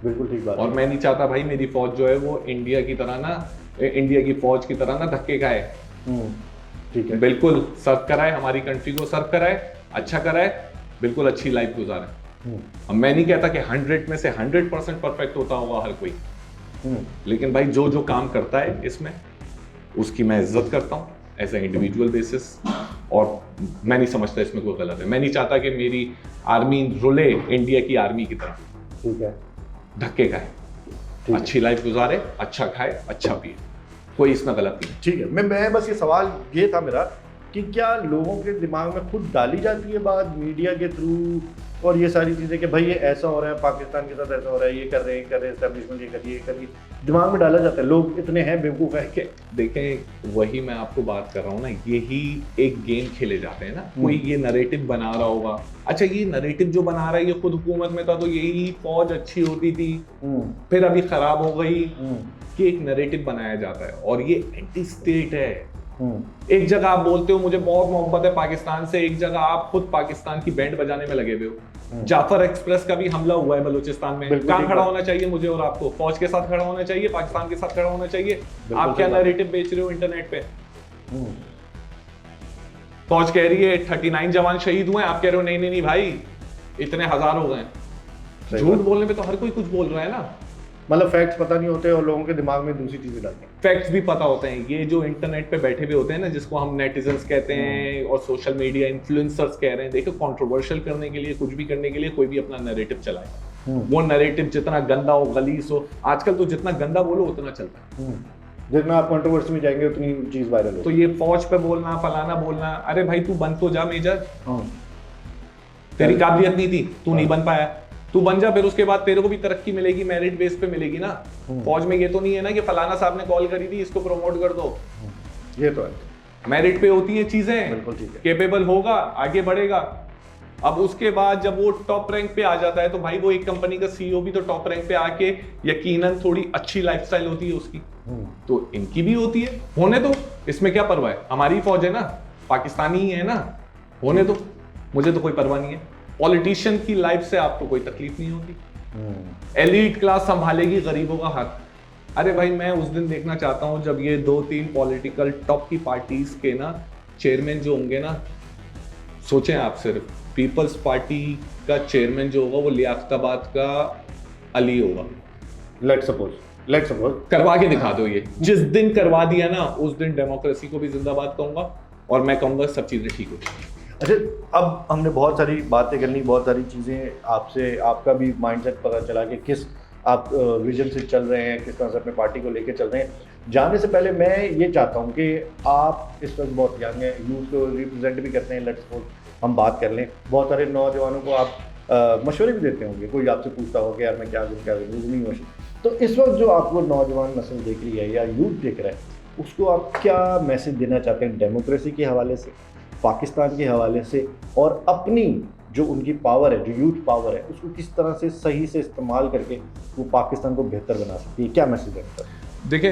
बिल्कुल ठीक बात। और मैं नहीं चाहता भाई मेरी फौज जो है वो इंडिया की फौज की तरह ना धक्के खाए। ठीक है, बिल्कुल सर्व कराए, हमारी कंट्री को सर्व कराए, अच्छा कराए, बिल्कुल अच्छी लाइफ गुजारे। अब मैं नहीं कहता कि 100 में से 100% परफेक्ट होता होगा हर कोई, लेकिन भाई जो जो काम करता है इसमें, उसकी मैं इज्जत करता हूँ एज ए इंडिविजुअल बेसिस, और मैं नहीं समझता इसमें कोई गलत है। मैं नहीं चाहता कि मेरी आर्मी रुले इंडिया की आर्मी की तरह। ठीक है, धक्के खाए, अच्छी लाइफ गुजारे, अच्छा खाए, अच्छा पिए, कोई इसमें गलत नहीं। ठीक है, मैं बस ये सवाल ये था मेरा कि क्या लोगों के दिमाग में खुद डाली जाती है बात मीडिया के थ्रू और ये सारी चीज़ें कि भाई ये ऐसा हो रहा है, पाकिस्तान के साथ ऐसा हो रहा है, ये कर रहे हैं एस्टेब्लिशमेंट, ये करिए, दिमाग में डाला जाता है। लोग इतने हैं बेवकूफ़ है कि देखें, वही मैं आपको बात कर रहा हूँ ना, यही एक गेम खेले जाते हैं ना। कोई ये नरेटिव बना रहा होगा, अच्छा ये नरेटिव जो बना रहा है ये खुद हुकूमत में था तो यही फौज अच्छी होती थी, फिर अभी खराब हो गई, कि एक नरेटिव बनाया जाता है और ये एंटी स्टेट है। एक जगह आप बोलते हो मुझे बहुत मोहब्बत है पाकिस्तान से, एक जगह आप खुद पाकिस्तान की बैंड बजाने में लगे हुए हो। जाफर एक्सप्रेस का भी हमला हुआ है बलूचिस्तान में, कहाँ खड़ा होना चाहिए मुझे और आपको? फौज के साथ खड़ा होना चाहिए, पाकिस्तान के साथ खड़ा होना चाहिए? आप क्या नैरेटिव बेच रहे हो इंटरनेट पे? फौज कह रही है 39 जवान शहीद हुए, आप कह रहे हो नहीं नहीं नहीं भाई इतने हजार हो गए। झूठ बोलने पे तो हर कोई कुछ बोल रहा है ना। मतलब फैक्ट्स पता नहीं होते और लोगों के दिमाग में दूसरी चीजें डालते हैं। फैक्ट्स भी पता होते हैं, ये जो इंटरनेट पे बैठे हुए होते हैं ना, जिसको हम नेटिजन्स कहते हैं और सोशल मीडिया इन्फ्लुएंसर्स कह रहे हैं। देखो कंट्रोवर्शियल करने के लिए, कुछ भी करने के लिए कोई भी अपना नैरेटिव चलाएगा। वो नैरेटिव जितना गंदा हो, गलीस हो, आजकल तो जितना गंदा बोलो उतना चलता है। जितना आप कंट्रोवर्सी में जाएंगे उतनी चीज वायरल हो। तो ये फौज पे बोलना, फलाना बोलना, अरे भाई तू बन तो जा मेजर, तेरी काबिलियत नहीं थी, तू नहीं बन पाया, तू बन जा, फिर उसके बाद तेरे को भी तरक्की मिलेगी, मेरिट बेस पे मिलेगी ना। फौज में ये तो नहीं है ना कि फलाना साहब ने कॉल करी थी इसको प्रमोट कर दो। ये तो है, मेरिट पे होती है चीजें। बिल्कुल ठीक है। कैपेबल होगा, आगे बढ़ेगा। अब उसके बाद जब वो टॉप रैंक पे आ जाता है तो भाई वो एक कंपनी का सीईओ भी तो टॉप रैंक पे आके यकीनन थोड़ी अच्छी लाइफस्टाइल होती है उसकी, तो इनकी भी होती है, होने दो, इसमें क्या परवाह है? हमारी फौज है ना, पाकिस्तानी ही है ना, होने दो, मुझे तो कोई परवाह नहीं है। पॉलिटिशियन की लाइफ से आपको कोई तकलीफ नहीं होती। एलीट क्लास संभालेगी गरीबों का हक। अरे भाई मैं उस दिन देखना चाहता हूं जब ये 2-3 पॉलिटिकल टॉप की पार्टीज के ना चेयरमैन जो होंगे ना, सोचें आप, सिर्फ पीपल्स पार्टी का चेयरमैन जो होगा वो लियाकताबाद का अली होगा। लेट सपोज करवा के दिखा दो। ये जिस दिन करवा दिया ना उस दिन डेमोक्रेसी को भी जिंदाबाद कहूंगा और मैं कहूंगा सब चीजें ठीक हो जाएंगी। अच्छा, अब हमने बहुत सारी बातें कर ली, बहुत सारी चीज़ें आपसे, आपका भी माइंडसेट पता चला कि किस आप विजन से चल रहे हैं, किस तरह से अपने पार्टी को लेके चल रहे हैं। जाने से पहले मैं ये चाहता हूँ कि आप इस वक्त बहुत यंग हैं, यूथ को रिप्रेजेंट भी करते हैं, लेट्स सपोज हम बात कर लें, बहुत सारे नौजवानों को आप मशवरे भी देते होंगे, कोई आपसे पूछता होगा कि यार मैं क्या करूँ नहीं मशवरे। तो इस वक्त जो आपको नौजवान नस्ल देख रही है या यूथ देख रहा है, उसको आप क्या मैसेज देना चाहते हैं डेमोक्रेसी के हवाले से, पाकिस्तान के हवाले से, और अपनी जो उनकी पावर है, जो यूथ पावर है, उसको किस तरह से सही से इस्तेमाल करके वो पाकिस्तान को बेहतर बना सकती है, क्या मैसेज देना चाहते हैं? देखिए,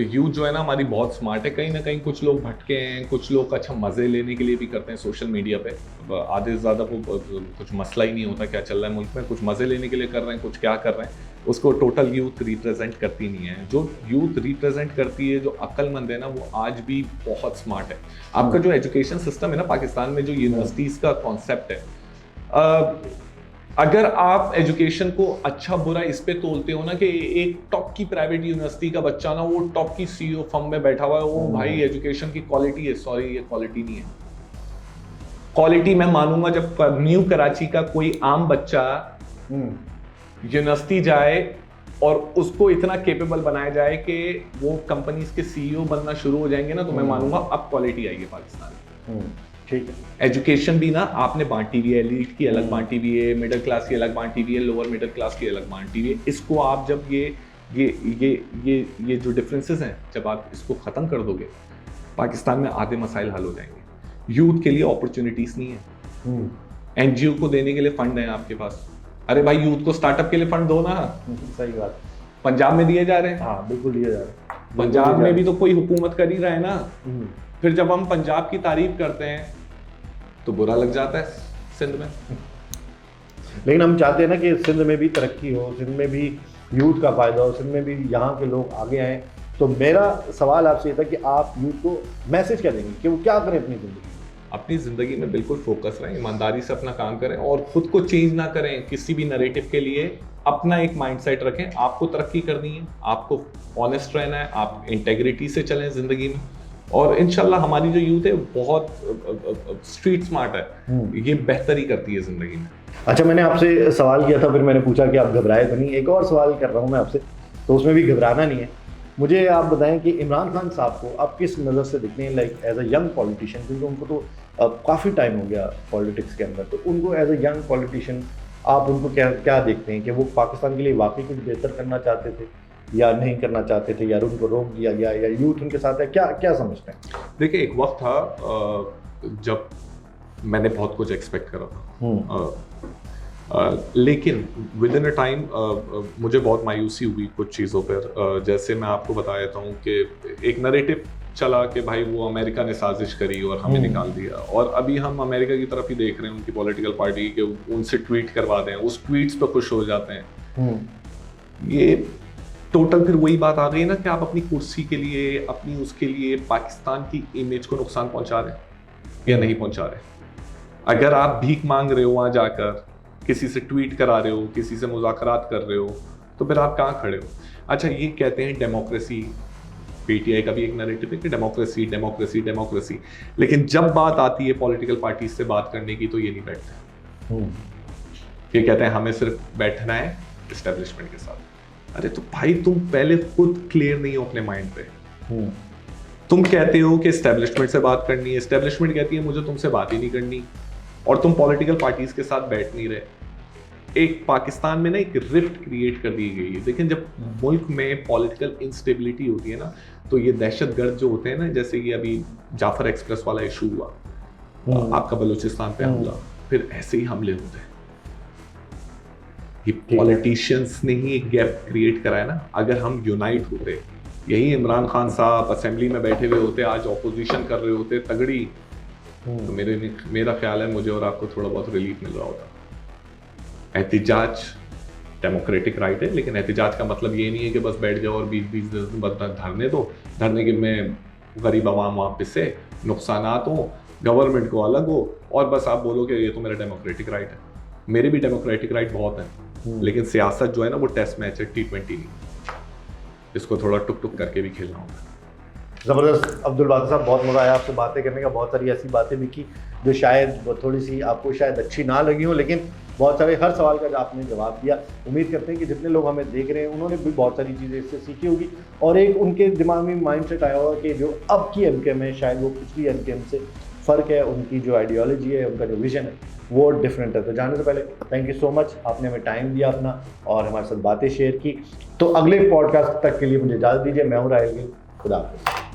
यूथ जो है ना हमारी बहुत स्मार्ट है। कहीं ना कहीं कुछ लोग भटके हैं, कुछ लोग अच्छा मज़े लेने के लिए भी करते हैं सोशल मीडिया पे। आधे से ज़्यादा को कुछ मसला ही नहीं होता क्या चल रहा है मुल्क में, कुछ मज़े लेने के लिए कर रहे हैं, कुछ क्या कर रहे हैं, उसको टोटल यूथ रिप्रेजेंट करती नहीं है। जो यूथ रिप्रेजेंट करती है, जो अक्लमंद है ना, वो आज भी बहुत स्मार्ट है। आपका जो एजुकेशन सिस्टम है ना पाकिस्तान में, जो यूनिवर्सिटीज़ का कॉन्सेप्ट है, अगर आप एजुकेशन को अच्छा बुरा इस पे तोलते हो ना कि एक टॉप की प्राइवेट यूनिवर्सिटी का बच्चा ना वो टॉप की सीईओ फर्म में बैठा हुआ है, वो भाई एजुकेशन की क्वालिटी है, सॉरी ये क्वालिटी नहीं है। क्वालिटी मैं मानूंगा जब न्यू कराची का कोई आम बच्चा यूनिवर्सिटी जाए और उसको इतना केपेबल बनाया जाए कि वो कंपनीज के सीईओ बनना शुरू हो जाएंगे ना, तो मैं मानूंगा अब क्वालिटी आएगी पाकिस्तान में। ठीक है। एजुकेशन भी ना आपने बांटी हुई है, एलीट की अलग बांटी हुई है, मिडिल क्लास की अलग बांटी हुई है, लोअर मिडिल क्लास की अलग बांटी हुई है। इसको आप जब ये जो डिफरेंसेस हैं, जब आप इसको ख़त्म कर दोगे, पाकिस्तान में आधे मसाइल हल हो जाएंगे। यूथ के लिए अपॉर्चुनिटीज़ नहीं है, एनजीओ को देने के लिए फंड है आपके पास। अरे भाई यूथ को स्टार्टअप के लिए फंड दो ना। सही बात। पंजाब में दिए जा रहे हैं। हाँ बिल्कुल दिए जा रहे हैं। पंजाब में भी तो कोई हुकूमत कर ही रहा है ना। फिर जब हम पंजाब की तारीफ करते हैं तो बुरा लग जाता है सिंध में। लेकिन हम चाहते हैं ना कि सिंध में भी तरक्की हो, सिंध में भी यूथ का फ़ायदा हो, सिंध में भी यहाँ के लोग आगे आएँ। तो मेरा सवाल आपसे ये था कि आप यूथ को मैसेज क्या देंगे कि वो क्या करें अपनी ज़िंदगी? अपनी ज़िंदगी में बिल्कुल फोकस रहें, ईमानदारी से अपना काम करें और ख़ुद को चेंज ना करें किसी भी नैरेटिव के लिए। अपना एक माइंडसेट रखें, आपको तरक्की करनी है, आपको ऑनेस्ट रहना है, आप इंटेग्रिटी से चलें ज़िंदगी में, और इंशाल्लाह हमारी जो यूथ है बहुत स्ट्रीट स्मार्ट है, ये बेहतर ही करती है ज़िंदगी में। अच्छा, मैंने आपसे सवाल किया था, फिर मैंने पूछा कि आप घबराए तो नहीं। एक और सवाल कर रहा हूँ मैं आपसे, तो उसमें भी घबराना नहीं है। मुझे आप बताएं कि इमरान खान साहब को आप किस नज़र से देखते हैं, like as a young politician, क्योंकि उनको तो काफ़ी टाइम हो गया पॉलिटिक्स के अंदर, तो उनको एज अ यंग पॉलिटिशियन आप उनको क्या देखते हैं कि वो पाकिस्तान के लिए वाकई कुछ बेहतर करना चाहते थे या नहीं करना चाहते थे, या उनको रोक दिया गया, या यूथ उनके साथ है, क्या समझते हैं? देखिए, एक वक्त था जब मैंने बहुत कुछ एक्सपेक्ट करा था, लेकिन विद इन अ टाइम मुझे बहुत मायूसी हुई कुछ चीज़ों पर। जैसे मैं आपको बता देता हूँ कि एक नैरेटिव चला कि भाई वो अमेरिका ने साजिश करी और हमें निकाल दिया, और अभी हम अमेरिका की तरफ ही देख रहे हैं, उनकी पॉलिटिकल पार्टी के उनसे ट्वीट करवा दें, उस ट्वीट्स पर खुश हो जाते हैं। ये टोटल फिर वही बात आ गई ना कि आप अपनी कुर्सी के लिए, अपनी उसके लिए पाकिस्तान की इमेज को नुकसान पहुंचा रहे हैं या नहीं पहुंचा रहे। अगर आप भीख मांग रहे हो वहां जाकर, किसी से ट्वीट करा रहे हो, किसी से मुज़ाकरात कर रहे हो, तो फिर आप कहाँ खड़े हो? अच्छा, ये कहते हैं डेमोक्रेसी, पीटीआई का भी एक नैरेटिव है कि डेमोक्रेसी डेमोक्रेसी डेमोक्रेसी, लेकिन जब बात आती है पॉलिटिकल पार्टी से बात करने की तो ये नहीं बैठते। ये कहते हैं हमें सिर्फ बैठना है एस्टेब्लिशमेंट के साथ। अरे तो भाई तुम पहले खुद क्लियर नहीं हो अपने माइंड पे। तुम कहते हो कि एस्टेब्लिशमेंट से बात करनी है, एस्टेब्लिशमेंट कहती है मुझे तुमसे बात ही नहीं करनी, और तुम पॉलिटिकल पार्टीज के साथ बैठ नहीं रहे। एक पाकिस्तान में ना एक रिफ्ट क्रिएट कर दी गई है। लेकिन जब मुल्क में पॉलिटिकल इंस्टेबिलिटी होती है ना, तो ये दहशतगर्द जो होते हैं ना, जैसे कि अभी जाफर एक्सप्रेस वाला इशू हुआ, आपका बलूचिस्तान पे हमला, फिर ऐसे ही हमले होते हैं। ये पॉलिटिशियंस ने ही एक गैप क्रिएट करा है ना। अगर हम यूनाइट होते, यही इमरान खान साहब असेंबली में बैठे हुए होते, आज ऑपोजिशन कर रहे होते तगड़ी, तो मेरा ख्याल है मुझे और आपको थोड़ा बहुत रिलीफ मिल रहा होता। एहतिजाज डेमोक्रेटिक राइट है, लेकिन एहतिजाज का मतलब ये नहीं है कि बस बैठ जाओ और 20-20 दिन बाद धरने दो, धरने के में गरीब आवाम वापस से नुकसानात हो, गवर्नमेंट को अलग हो, और बस आप बोलो कि ये तो मेरा डेमोक्रेटिक राइट है। मेरे भी डेमोक्रेटिक राइट बहुत हैं, लेकिन सियासत जो है ना वो टेस्ट मैच है, T20 नहीं। इसको थोड़ा टुक टुक करके भी खेलना होगा। ज़बरदस्त अब्दुल बासित साहब, बहुत मज़ा आया आपसे बातें करने का। बहुत सारी ऐसी बातें भी की जो शायद थोड़ी सी आपको शायद अच्छी ना लगी हो, लेकिन बहुत सारे हर सवाल का आपने जवाब दिया। उम्मीद करते हैं कि जितने लोग हमें देख रहे हैं उन्होंने भी बहुत सारी चीज़ें इससे सीखी होगी और एक उनके दिमाग में माइंड सेट आया होगा कि जो अब की एमकेएम है शायद वो पिछली एमकेएम से फ़र्क है, उनकी जो आइडियोलॉजी है, उनका जो विजन है वो डिफरेंट है। तो जाने से पहले थैंक यू सो मच, आपने हमें टाइम दिया अपना और हमारे साथ बातें शेयर की। तो अगले पॉडकास्ट तक के लिए मुझे इजाज़त दीजिए। मैं हूँ राहिल गिल, खुदा हाफिज़।